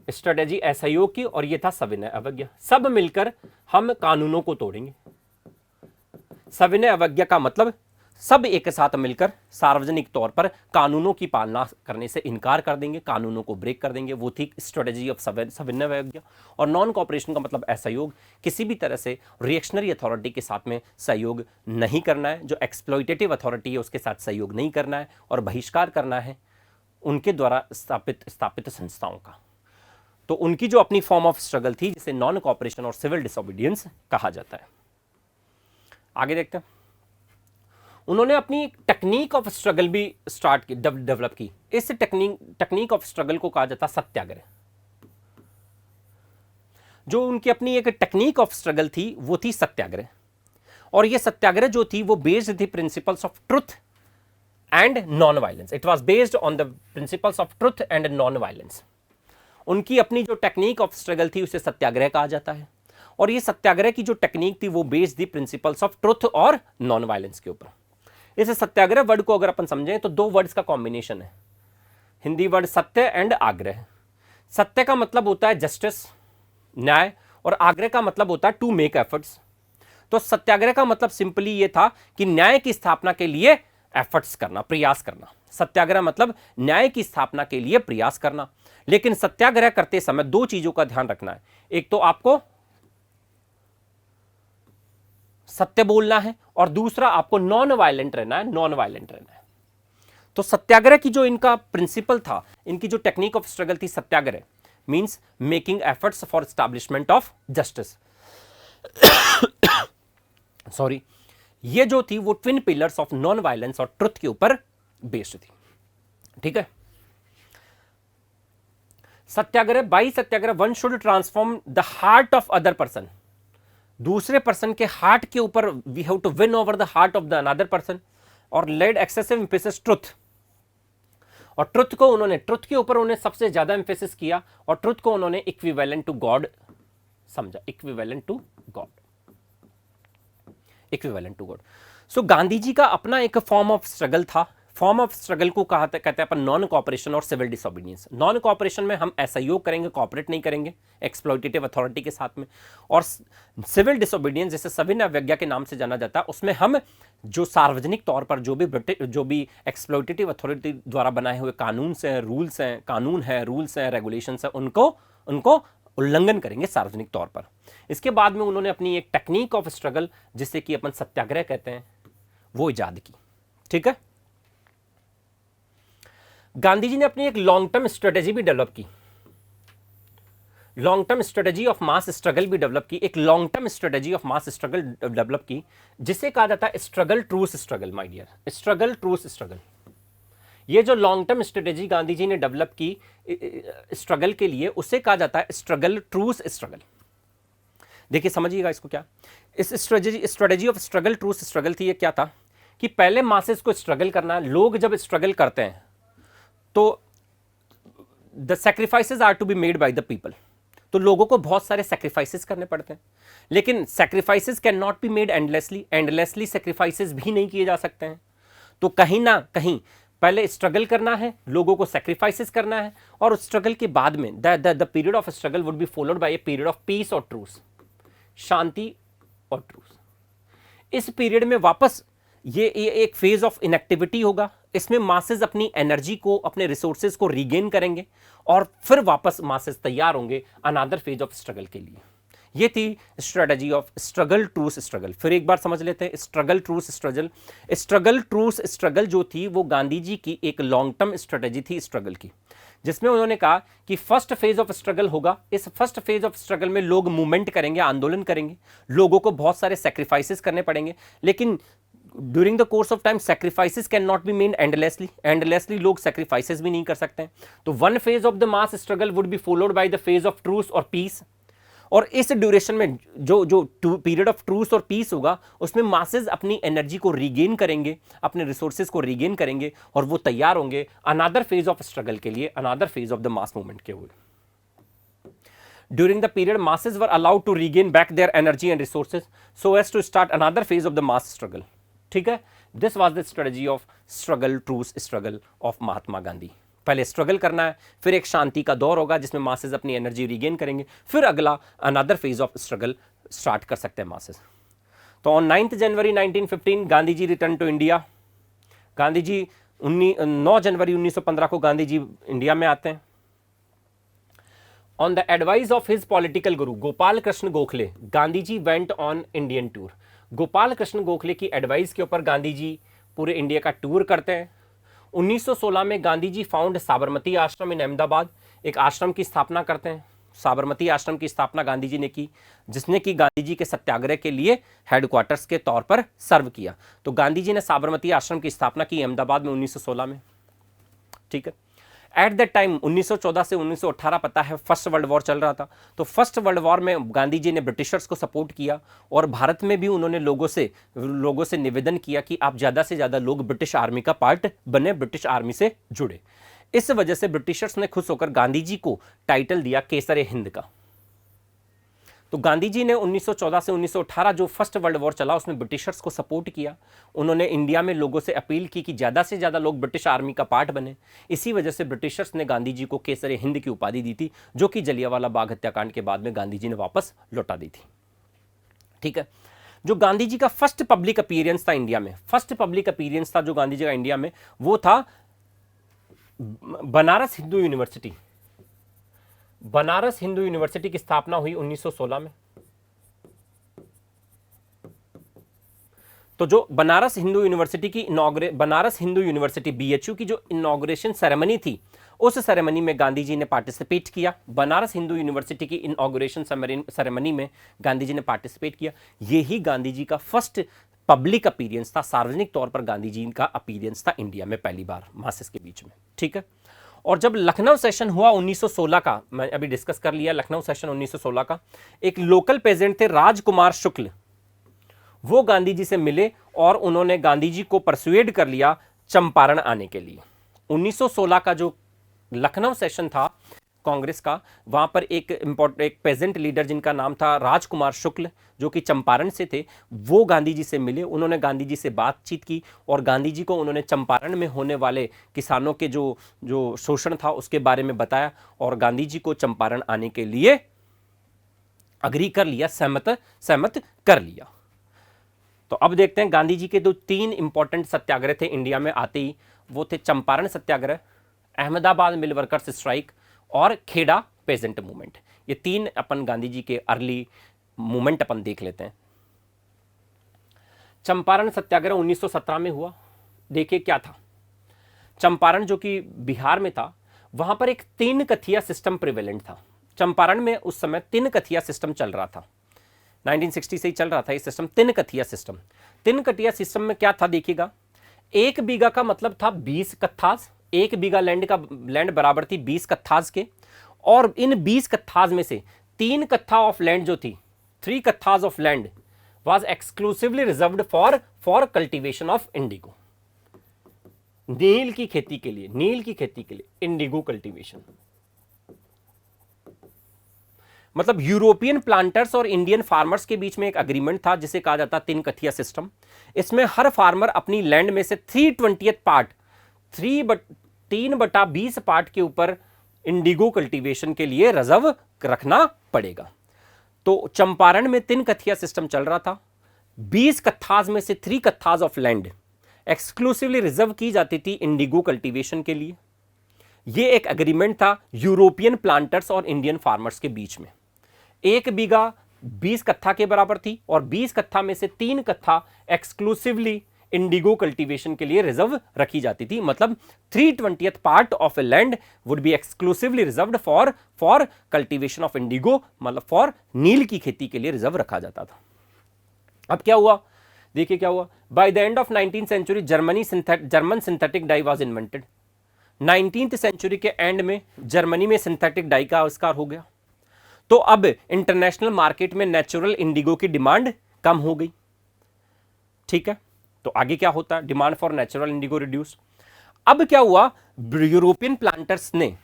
स्ट्रेटेजी असहयोग की, और ये था सविनय अवज्ञा। सब मिलकर हम कानूनों को तोड़ेंगे। सविनय अवज्ञा का मतलब सब एक साथ मिलकर सार्वजनिक तौर पर कानूनों की पालना करने से इनकार कर देंगे, कानूनों को ब्रेक कर देंगे। वो थी स्ट्रेटेजी ऑफ सविनय अवज्ञा। और नॉन कोऑपरेशन का मतलब असहयोग, किसी भी तरह से रिएक्शनरी अथॉरिटी के साथ में सहयोग नहीं करना है, जो एक्सप्लॉइटेटिव अथॉरिटी है उसके साथ सहयोग नहीं करना है, और बहिष्कार करना है उनके द्वारा स्थापित संस्थाओं का। तो उनकी जो अपनी फॉर्म ऑफ स्ट्रगल थी जिसे नॉन कोऑपरेशन और सिविल डिसओबीडियंस कहा जाता है। आगे देखते हैं। उन्होंने अपनी टेक्निक ऑफ स्ट्रगल भी डेवलप की। इस टेक्निक ऑफ स्ट्रगल को कहा जाता सत्याग्रह। जो उनकी अपनी एक टेक्निक ऑफ स्ट्रगल थी वो थी सत्याग्रह। और ये सत्याग्रह जो थी वो बेस्ड थी principles of truth and non violence. It was based on the principles of truth and non violence. उनकी अपनी जो टेक्निक ऑफ स्ट्रगल थी उसे सत्याग्रह कहा जाता है। और ये सत्याग्रह की जो टेक्निक थी वो बेस्ड थी प्रिंसिपल्स ऑफ ट्रुथ और नॉन वायलेंस के ऊपर। इस सत्याग्रह वर्ड को अगर अपन समझें तो दो वर्ड्स का कॉम्बिनेशन है, हिंदी वर्ड सत्य एंड आग्रह। सत्य का मतलब होता है जस्टिस, न्याय, और आग्रह का मतलब होता है टू मेक एफर्ट्स। तो सत्याग्रह का मतलब सिंपली ये था कि न्याय की स्थापना के लिए एफर्ट्स करना, प्रयास करना। सत्याग्रह मतलब न्याय की स्थापना के लिए प्रयास करना। लेकिन सत्याग्रह करते समय दो चीजों का ध्यान रखना है। एक तो आपको सत्य बोलना है, और दूसरा आपको नॉन वायलेंट रहना है, नॉन वायलेंट रहना है। तो सत्याग्रह की जो इनका प्रिंसिपल था, इनकी जो टेक्निक ऑफ स्ट्रगल थी, satyagraha means making efforts for establishment of justice. Sorry, ये जो थी वो twin pillars of non violence और ट्रुथ के ऊपर बेस्ड थी। ठीक है। Satyagraha, by satyagraha one should transform the heart of other person. दूसरे पर्सन के हार्ट के ऊपर we have to win over the heart of the another person, और लेड एक्सेसिव एम्फेसिस ट्रुथ। और ट्रुथ को उन्होंने, ट्रुथ के ऊपर उन्होंने सबसे ज्यादा एम्फेसिस किया, और ट्रुथ को उन्होंने इक्विवेलेंट टू गॉड समझा, equivalent to God, equivalent to God. So Gandhi ji का अपना एक फॉर्म ऑफ स्ट्रगल था फॉर्म ऑफ स्ट्रगल को कहते हैं अपन नॉन कॉपरेशन और सिविल डिसोबीडियंस। नॉन कॉपरेशन में हम असहयोग करेंगे, कॉपरेट नहीं करेंगे एक्सप्लॉइटेटिव अथॉरिटी के साथ में। और सिविल डिसोबीडियंस जैसे सविनय अवज्ञा के नाम से जाना जाता है, उसमें हम जो सार्वजनिक तौर पर जो भी एक्सप्लॉइटेटिव अथॉरिटी द्वारा बनाए हुए कानून हैं, रूल्स हैं, रेगुलेशंस हैं, उनको उल्लंघन करेंगे सार्वजनिक तौर पर। इसके बाद में उन्होंने अपनी एक टेक्निक ऑफ स्ट्रगल, जिसे कि अपन सत्याग्रह कहते हैं, वो इजाद की। ठीक है, गांधी जी ने अपनी एक लॉन्ग टर्म स्ट्रेटेजी भी डेवलप की, long term strategy of mass struggle भी डेवलप की, एक long term strategy of mass struggle develop की, जिसे कहा जाता है struggle truce struggle. My dear, struggle truce struggle. ये जो long term strategy Gandhi ji ने डेवलप की स्ट्रगल के लिए, उसे कहा जाता है स्ट्रगल ट्रूस स्ट्रगल। देखिए समझिएगा इसको क्या, इस strategy of struggle truce struggle थी। ये क्या था कि पहले मासेस को स्ट्रगल करना, लोग जब स्ट्रगल करते हैं तो the sacrifices are to be made by the people, तो लोगों को बहुत सारे सैक्रिफाइसेस करने पड़ते हैं। लेकिन sacrifices can not be made endlessly sacrifices भी नहीं किए जा सकते हैं। तो कहीं ना कहीं पहले स्ट्रगल करना है, लोगों को सैक्रिफाइसेस करना है, और उस स्ट्रगल के बाद में the period of struggle would be followed bye a period of peace और ट्रूस, शांति और ट्रूस। इस पीरियड में वापस ये एक फेज ऑफ इनएक्टिविटी होगा। इसमें मासेस अपनी एनर्जी को, अपने रिसोर्सेज को रीगेन करेंगे और फिर वापस मासेस तैयार होंगे अनदर फेज ऑफ स्ट्रगल के लिए। ये थी strategy of struggle truce struggle. फिर एक बार समझ लेते हैं struggle truce struggle. Struggle truce struggle जो थी वो गांधी जी की एक लॉन्ग टर्म स्ट्रेटजी थी स्ट्रगल की, जिसमें उन्होंने कहा कि फर्स्ट फेज ऑफ स्ट्रगल होगा। इस फर्स्ट फेज ऑफ स्ट्रगल में लोग मूवमेंट करेंगे, आंदोलन करेंगे, लोगों को बहुत सारे सैक्रिफाइसेस करने पड़ेंगे। लेकिन during the course of time sacrifices can not be made endlessly लोग सैक्रिफाइसेस भी नहीं कर सकते हैं। तो one phase of the mass struggle would be followed by the phase of truce और पीस। और इस ड्यूरेशन में जो पीरियड ऑफ ट्रूस और पीस होगा, उसमें मासेस अपनी एनर्जी को रीगेन करेंगे, अपने रिसोर्सेज को रीगेन करेंगे, और वो तैयार होंगे अनदर फेज ऑफ स्ट्रगल के लिए, another phase of the mass movement के हुए। During the period, masses were allowed to regain back their energy and resources so as to start another phase of the mass struggle. ठीक है, this was the strategy of struggle truce struggle of Mahatma Gandhi. पहले struggle करना है, फिर एक शांति का दौर होगा जिसमें मासेस अपनी एनर्जी रीगेन करेंगे, फिर अगला another phase of struggle start कर सकते हैं मासेस। तो on 9 January 1915 Gandhi ji return to India. Gandhi ji 9 जनवरी 1915 को गांधी जी इंडिया में आते हैं। On the advice of his political guru Gopal Krishna Gokhale, Gandhi ji went on Indian tour. Gopal Krishna Gokhale की एडवाइस के ऊपर गांधी जी पूरे इंडिया का टूर करते हैं। 1916 में गांधी जी फाउंड साबरमती आश्रम इन अहमदाबाद, एक आश्रम की स्थापना करते हैं। साबरमती आश्रम की स्थापना गांधी जी ने की, जिसने कि गांधी जी के सत्याग्रह के लिए हेडक्वार्टर्स के तौर पर सर्व किया। तो गांधी जी ने साबरमती आश्रम की स्थापना की अहमदाबाद में 1916 में। ठीक है, एट दैट टाइम 1914 से 1918 पता है फर्स्ट वर्ल्ड वॉर चल रहा था। तो फर्स्ट वर्ल्ड वॉर में गांधी जी ने ब्रिटिशर्स को सपोर्ट किया, और भारत में भी उन्होंने लोगों से निवेदन किया कि आप ज़्यादा से ज़्यादा लोग ब्रिटिश आर्मी का पार्ट बने, ब्रिटिश आर्मी से जुड़े। इस वजह से ब्रिटिशर्स ने खुश होकर गांधी जी को टाइटल दिया केसर हिंद का। तो गांधी जी ने 1914 से 1918 जो फर्स्ट वर्ल्ड वॉर चला, उसमें ब्रिटिशर्स को सपोर्ट किया। उन्होंने इंडिया में लोगों से अपील की कि ज़्यादा से ज़्यादा लोग ब्रिटिश आर्मी का पार्ट बने। इसी वजह से ब्रिटिशर्स ने गांधी जी को केसर हिंद की उपाधि दी थी, जो कि जलियांवाला बाग हत्याकांड के बाद में गांधी जी ने वापस लौटा दी थी। ठीक है, जो गांधी जी का फर्स्ट पब्लिक अपीयरेंस था इंडिया में, फर्स्ट पब्लिक अपीयरेंस था जो गांधी जी का इंडिया में, वो था बनारस हिंदू यूनिवर्सिटी। बनारस हिंदू यूनिवर्सिटी की स्थापना हुई 1916 में। तो जो बनारस हिंदू यूनिवर्सिटी BHU की जो इनॉग्रेशन सेरेमनी थी, उस सेरेमनी में गांधी जी ने पार्टिसिपेट किया। बनारस हिंदू यूनिवर्सिटी की इनॉग्रेशन सेरेमनी में गांधी जी ने पार्टिसिपेट किया। यही गांधी जी का फर्स्ट पब्लिक अपीयरेंस था, सार्वजनिक तौर पर गांधी जी का अपीयरेंस था इंडिया में पहली बार मासेस के बीच में। ठीक है, और जब लखनऊ सेशन हुआ 1916 का, मैं अभी डिस्कस कर लिया लखनऊ सेशन 1916 का, एक लोकल प्रेसिडेंट थे राजकुमार शुक्ल, वो गांधी जी से मिले और उन्होंने गांधी जी को परसुएड कर लिया चंपारण आने के लिए। 1916 का जो लखनऊ सेशन था, कांग्रेस का, वहां पर एक पेजेंट लीडर जिनका नाम था राजकुमार शुक्ल, जो कि चंपारण से थे, वो गांधी जी से मिले। उन्होंने गांधी जी से बातचीत की और गांधी जी को उन्होंने चंपारण में होने वाले किसानों के जो शोषण था उसके बारे में बताया और गांधी जी को चंपारण आने के लिए अग्री कर लिया, सहमत कर लिया। तो अब देखते हैं गांधी जी के जो 3 इंपॉर्टेंट सत्याग्रह थे इंडिया में आते ही, वो थे चंपारण सत्याग्रह, अहमदाबाद मिल वर्कर्स स्ट्राइक और खेड़ा पेजेंट मूवमेंट। ये 3 अपन गांधी जी के अर्ली मूवमेंट अपन देख लेते हैं। चंपारण सत्याग्रह 1917 में हुआ। देखिए क्या था, चंपारण जो कि बिहार में था, वहां पर एक 3 कथिया सिस्टम प्रिवेलेंट था। चंपारण में उस समय 3 कथिया सिस्टम चल रहा था, 1960 से ही चल रहा था ये सिस्टम, 3 कथिया सिस्टम। 3 कथिया सिस्टम में क्या था देखिएगा, 1 बीघा का मतलब था 20 कत्थाज, 1 बीघा लैंड बराबर थी 20 कत्थाज के, और इन 20 कत्थाज में से 3 कत्था ऑफ लैंड जो थी, 3 kathas of land was exclusively reserved for cultivation of indigo, नील की खेती के लिए इंडिगो कल्टीवेशन। मतलब यूरोपियन प्लांटर्स और इंडियन फार्मर्स के बीच में एक अग्रीमेंट था जिसे कहा जाता 3 कथिया सिस्टम। इसमें हर फार्मर अपनी लैंड में से 3/20 पार्ट, 3/20 पार्ट के ऊपर इंडिगो कल्टीवेशन के लिए रिजर्व रखना पड़ेगा। तो चंपारण में 3 कथिया सिस्टम चल रहा था। 20 कत्थाज में से 3 kathas of land exclusively reserve की जाती थी इंडिगो कल्टीवेशन के लिए। यह एक एग्रीमेंट था यूरोपियन प्लांटर्स और इंडियन फार्मर्स के बीच में। 1 बीघा 20 कत्था के बराबर थी और 20 कत्था में से 3 कत्था एक्सक्लूसिवली इंडिगो कल्टीवेशन के लिए रिजर्व रखी जाती थी। मतलब 3/20 part of a land would be exclusively reserved for cultivation of Indigo, मतलब फॉर नील की खेती के लिए रिजर्व रखा जाता था। अब क्या हुआ, देखिए क्या हुआ, by the end of 19th century German synthetic dye was invented. 19th century के एंड में जर्मनी में सिंथेटिक डाई का आविष्कार हो गया। तो अब इंटरनेशनल मार्केट में नेचुरल इंडिगो की डिमांड कम हो गई। ठीक है, तो आगे क्या होता है, demand for natural indigo reduce. अब क्या हुआ, यूरोपियन प्लांटर्स ने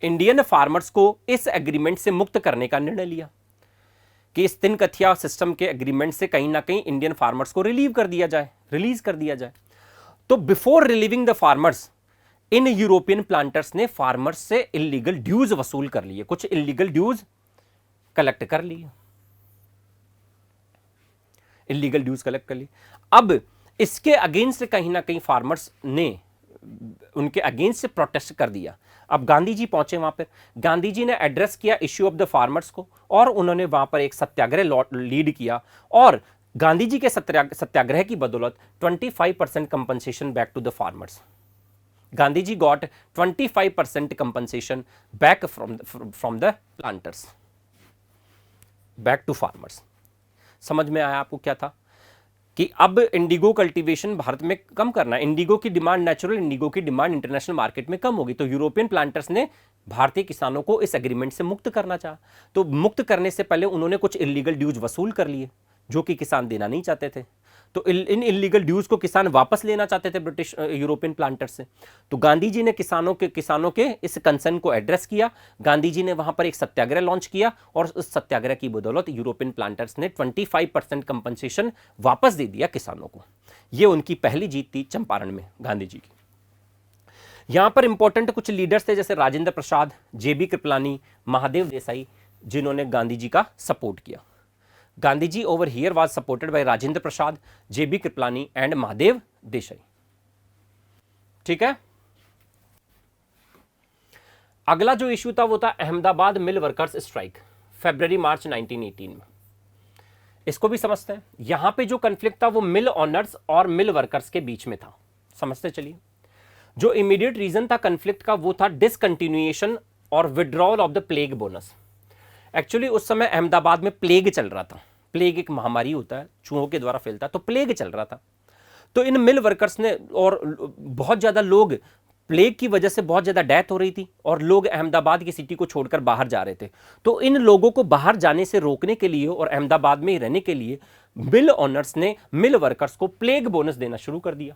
इंडियन फार्मर्स को इस एग्रीमेंट से मुक्त करने का निर्णय लिया कि इस 3 कथिया सिस्टम के एग्रीमेंट से कहीं ना कहीं इंडियन फार्मर्स को रिलीज कर दिया जाए। तो before relieving the farmers, in European planters ने फार्मर्स से इलीगल ड्यूज वसूल कर लिए, कुछ इलीगल ड्यूज कलेक्ट कर लिए, अब इसके अगेंस्ट कहीं ना कहीं फार्मर्स ने उनके अगेंस्ट से प्रोटेस्ट कर दिया। अब गांधी जी पहुंचे वहां पर, गांधी जी ने एड्रेस किया इश्यू ऑफ द फार्मर्स को और उन्होंने वहां पर एक सत्याग्रह लीड किया और गांधी जी के सत्याग्रह की बदौलत 25% compensation back to the farmers. Gandhi ji got 25% compensation back from the planters back to farmers. समझ में आया आपको क्या था कि अब इंडिगो कल्टीवेशन भारत में कम करना है, इंडिगो की डिमांड, नेचुरल इंडिगो की डिमांड इंटरनेशनल मार्केट में कम होगी। तो यूरोपियन प्लांटर्स ने भारतीय किसानों को इस एग्रीमेंट से मुक्त करना चाहा। तो मुक्त करने से पहले उन्होंने कुछ इलीगल ड्यूज वसूल कर लिए जो कि किसान देना नहीं चाहते थे। तो इन इलीगल ड्यूज को किसान वापस लेना चाहते थे ब्रिटिश यूरोपियन प्लांटर्स से। तो गांधी जी ने किसानों के इस कंसर्न को एड्रेस किया। गांधी जी ने वहां पर एक सत्याग्रह लॉन्च किया और उस सत्याग्रह की बदौलत यूरोपियन प्लांटर्स ने 25% कंपनसेशन वापस दे दिया किसानों को। यह उनकी पहली जीत थी चंपारण में गांधी जी की। यहां पर इंपॉर्टेंट कुछ लीडर्स थे जैसे राजेंद्र प्रसाद, जेबी कृपलानी, महादेव देसाई, जिन्होंने गांधी जी का सपोर्ट किया। Gandhi ji over here was supported by Rajendra Prasad, JB Kripalani and Mahadev Desai. ठीक है, अगला जो इश्यू था वो था Ahmedabad mill workers strike, February-March 1918 में। इसको भी समझते हैं। यहां पे जो कन्फ्लिक्ट था वो मिल ऑनर्स और मिल वर्कर्स के बीच में था। समझते चलिए। जो इमीडिएट रीजन था कन्फ्लिक्ट का वो था डिसकंटिन्यूएशन और withdrawal of the plague bonus. Actually उस समय अहमदाबाद में प्लेग चल रहा था। प्लेग एक महामारी होता है, चूहों के द्वारा फैलता है, तो प्लेग चल रहा था। तो इन मिल वर्कर्स ने, और बहुत ज़्यादा लोग, प्लेग की वजह से बहुत ज़्यादा डेथ हो रही थी और लोग अहमदाबाद की सिटी को छोड़कर बाहर जा रहे थे। तो इन लोगों को बाहर जाने से रोकने के लिए और अहमदाबाद में ही रहने के लिए मिल ऑनर्स ने मिल वर्कर्स को प्लेग बोनस देना शुरू कर दिया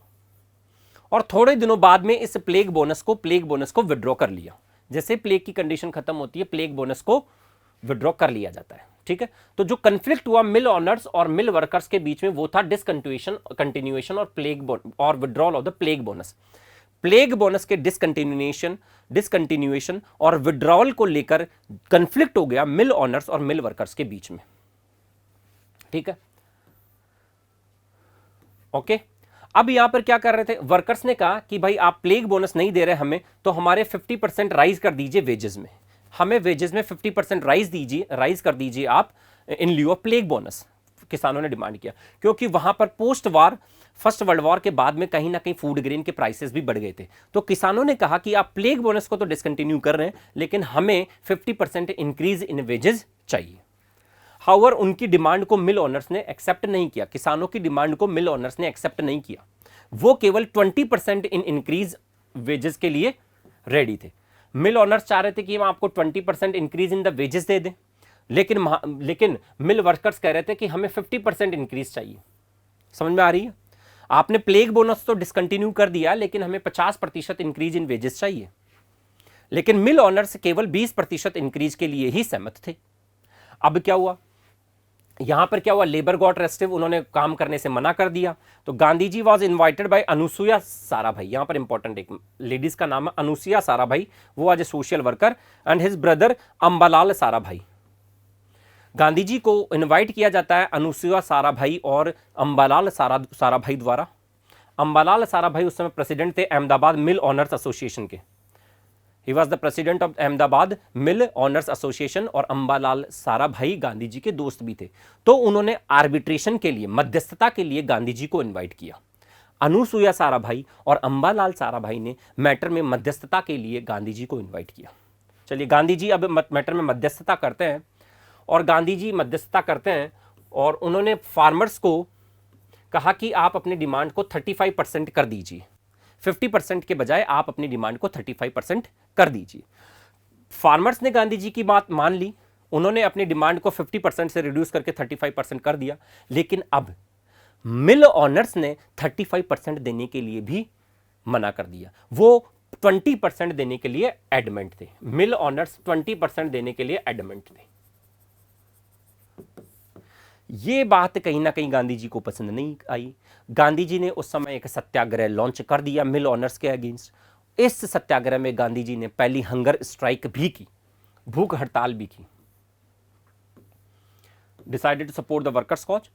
और थोड़े दिनों बाद में इस प्लेग बोनस को विड्रॉ कर लिया। जैसे प्लेग की कंडीशन खत्म होती है, प्लेग बोनस को विड्रॉ कर लिया जाता है। ठीक है, तो जो कन्फ्लिक्ट हुआ मिल ऑनर्स और मिल वर्कर्स के बीच में वो था कंटिन्यूएशन और withdrawal of the plague bonus. Plague bonus के डिसकंटिन्यूएशन और विड्रॉल को लेकर कन्फ्लिक्ट हो गया मिल ऑनर्स और मिल वर्कर्स के बीच में। ठीक है, ओके। अब यहां पर क्या कर रहे थे, वर्कर्स ने कहा कि भाई आप प्लेग बोनस नहीं दे रहे हमें, तो हमारे 50% राइज कर दीजिए वेजेस में, हमें वेजेस में 50% राइज कर दीजिए आप इन लिeu ऑफ प्लेग बोनस। किसानों ने डिमांड किया, क्योंकि वहां पर पोस्ट वार फर्स्ट वर्ल्ड वॉर के बाद में कहीं ना कहीं फूड ग्रेन के प्राइसेस भी बढ़ गए थे। तो किसानों ने कहा कि आप प्लेग बोनस को तो डिसकंटिन्यू कर रहे हैं, लेकिन हमें 50% इंक्रीज इन वेजेस चाहिए। हाउएवर उनकी डिमांड को मिल ओनर्स ने एक्सेप्ट नहीं किया, किसानों की डिमांड को मिल ओनर्स ने एक्सेप्ट नहीं किया। वो केवल 20% इन इंक्रीज वेजेस के लिए रेडी थे। मिल ओनर्स चाह रहे थे कि हम आपको 20% इंक्रीज इन द वेजेस दे दें, लेकिन मिल वर्कर्स कह रहे थे कि हमें 50% इंक्रीज चाहिए। समझ में आ रही है? आपने प्लेग बोनस तो डिसकंटिन्यू कर दिया, लेकिन हमें 50% इंक्रीज इन वेजेस चाहिए। लेकिन मिल ओनर्स केवल 20% इंक्रीज के लिए ही सहमत थे। अब क्या हुआ, यहां पर क्या हुआ, लेबर गॉट रेस्टिव, उन्होंने काम करने से मना कर दिया। तो Gandhi ji was invited by Anusuya Sarabhai, यहां पर इंपॉर्टेंट एक लेडीज का नाम है अनुसुईया साराभाई, वो आज a social worker, and his brother Ambalal Sarabhai. Gandhi ji को इनवाइट किया जाता है अनुसुईया साराभाई और अंबालाल साराभाई द्वारा। अंबालाल साराभाई उस समय प्रेसिडेंट थे अहमदाबाद मिल ऑनर्स एसोसिएशन के। He was the president of Ahmedabad mill owners association, और अंबालाल साराभाई गांधी जी के दोस्त भी थे। तो उन्होंने आर्बिट्रेशन के लिए, मध्यस्थता के लिए गांधी जी को इनवाइट किया। अनुसुईया साराभाई और अंबालाल साराभाई ने मैटर में मध्यस्थता के लिए गांधी जी को इनवाइट किया। चलिए, गांधी जी अब मैटर में मध्यस्थता करते हैं, और गांधी जी मध्यस्थता करते हैं और उन्होंने फार्मर्स को कहा कि आप अपनी डिमांड को 35% कर दीजिए, 50% के बजाय आप अपनी डिमांड को 35% कर दीजिए। फार्मर्स ने गांधी जी की बात मान ली, उन्होंने अपनी डिमांड को 50% से रिड्यूस करके 35% कर दिया। लेकिन अब मिल ऑनर्स ने 35% देने के लिए भी मना कर दिया, वो 20% देने के लिए एडमेंट थे। मिल ऑनर्स 20% देने के लिए एडमेंट थे। ये बात कहीं ना कहीं गांधी जी को पसंद नहीं आई। गांधी जी ने उस समय एक सत्याग्रह लॉन्च कर दिया मिल ऑनर्स के अगेंस्ट। इस सत्याग्रह में गांधी जी ने पहली हंगर स्ट्राइक भी की, भूख हड़ताल भी की। Decided to support the workers cause,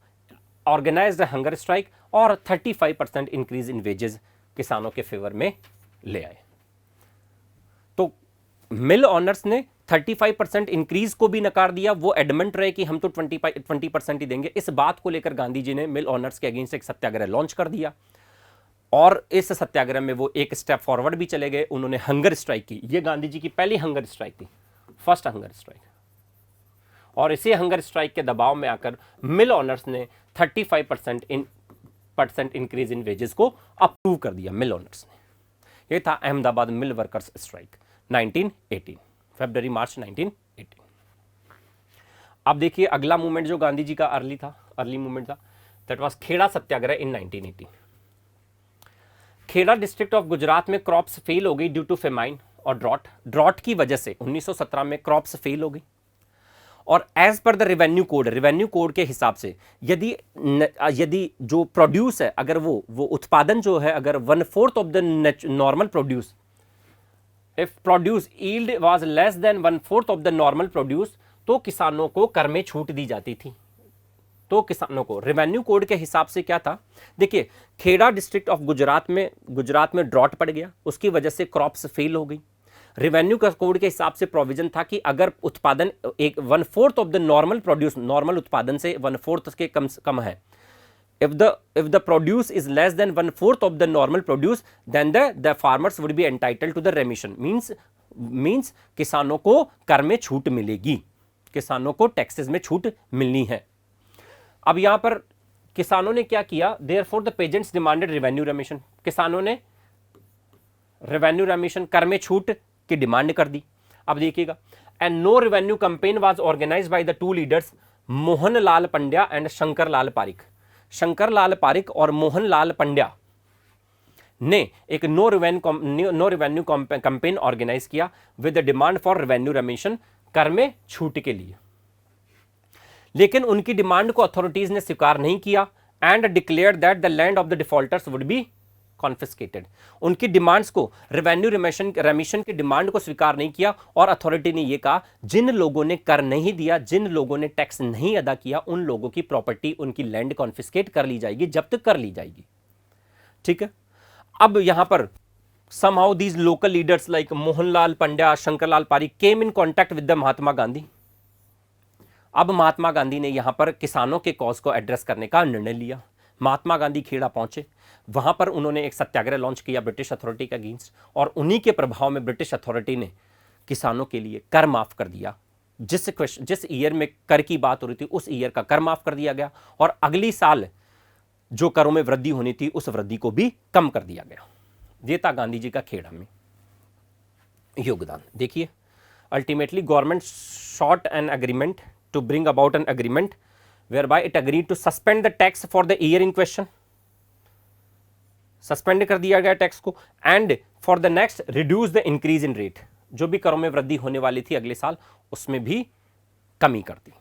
organised hunger strike, और 35% इंक्रीज इन वेजेस किसानों के फेवर में ले आए। तो मिल ऑनर्स ने 35% इंक्रीज को भी नकार दिया, वो एडमेंट रहे कि हम तो 20% ही देंगे। इस बात को लेकर गांधी जी ने मिल ऑनर्स के अगेंस्ट एक सत्याग्रह लॉन्च कर दिया, और इस सत्याग्रह में वो एक स्टेप फॉरवर्ड भी चले गए, उन्होंने हंगर स्ट्राइक की। ये गांधी जी की पहली हंगर स्ट्राइक थी, फर्स्ट हंगर स्ट्राइक। और इसी हंगर स्ट्राइक के दबाव में आकर मिल ऑनर्स ने 35% इंक्रीज इन वेजेस को अप्रूव कर दिया मिल ऑनर्स ने। यह था अहमदाबाद मिल वर्कर्स स्ट्राइक 1918, फरवरी मार्च 1918। अब देखिए अगला मूवमेंट जो गांधी जी का अर्ली मूवमेंट था, that was Kheda satyagraha in 1918। Kheda district of Gujarat में क्रॉप्स फेल हो गई ड्यू टू फेमाइन और ड्रॉट की वजह से 1917 में क्रॉप्स फेल हो गई। और as per the revenue code के हिसाब से यदि जो प्रोड्यूस है, अगर वो उत्पादन जो है, अगर 1/4 of the normal produce, if produce yield was less than 1/4 of the normal produce, तो किसानों को कर में छूट दी जाती थी। तो किसानों को रेवेन्यू कोड के हिसाब से क्या था, देखिए खेड़ा डिस्ट्रिक्ट ऑफ गुजरात में ड्रॉट पड़ गया, उसकी वजह से क्रॉप्स फेल हो गई। रेवेन्यू कोड के हिसाब से प्रोविजन था कि अगर उत्पादन 1/4 of the normal produce, normal उत्पादन से 1/4 के कम है, if the produce is less than 1/4 of the normal produce, then the farmers would be entitled to the remission, means किसानों को कर में छूट मिलेगी, किसानों को टैक्सेस में छूट मिलनी है। अब यहां पर किसानों ने क्या किया, therefore the peasants demanded revenue remission, किसानों ने रेवेन्यू रेमिशन, कर में छूट की डिमांड कर दी। अब देखिएगा, and no revenue campaign was organised by the two leaders Mohan Lal Pandya and Shankar Lal Parikh. Shankar Lal Parikh और मोहन लाल पंड्या ने एक नो रेवेन्यू कैंपेन ऑर्गेनाइज किया with the demand for revenue remission, कर में छूट के लिए। लेकिन उनकी डिमांड को अथॉरिटीज ने स्वीकार नहीं किया and declared that the land of the defaulters would be confiscated. उनकी डिमांड्स को, रेवेन्यू रेमिशन की डिमांड को स्वीकार नहीं किया और अथॉरिटी ने यह कहा जिन लोगों ने कर नहीं दिया, जिन लोगों ने टैक्स नहीं अदा किया, उन लोगों की प्रॉपर्टी, उनकी लैंड कॉन्फिस्केट कर ली जाएगी, जब्त कर ली जाएगी। ठीक है। अब यहां पर somehow these local leaders like Mohanlal Pandya, Shankarlal Pareek came in contact with the Mahatma Gandhi. अब महात्मा गांधी ने यहां पर किसानों के कॉज को एड्रेस करने का निर्णय लिया। महात्मा गांधी खेड़ा पहुंचे, वहां पर उन्होंने एक सत्याग्रह लॉन्च किया ब्रिटिश अथॉरिटी के अगेंस्ट, और उन्हीं के प्रभाव में ब्रिटिश अथॉरिटी ने किसानों के लिए कर माफ कर दिया। जिस ईयर में कर की बात हो रही थी उस ईयर का कर माफ कर दिया गया, और अगली साल जो करों में वृद्धि होनी थी उस वृद्धि को भी कम कर दिया गया। ये था गांधी जी का खेड़ा में योगदान। देखिए, ultimately government sought an agreement to bring about an agreement whereby it agreed to suspend the tax for the year in question. Suspend कर दिया गया टैक्स को, and for the next reduce the increase in rate. जो भी करों में वृद्धि होने वाली थी अगले साल उसमें भी कमी कर दी।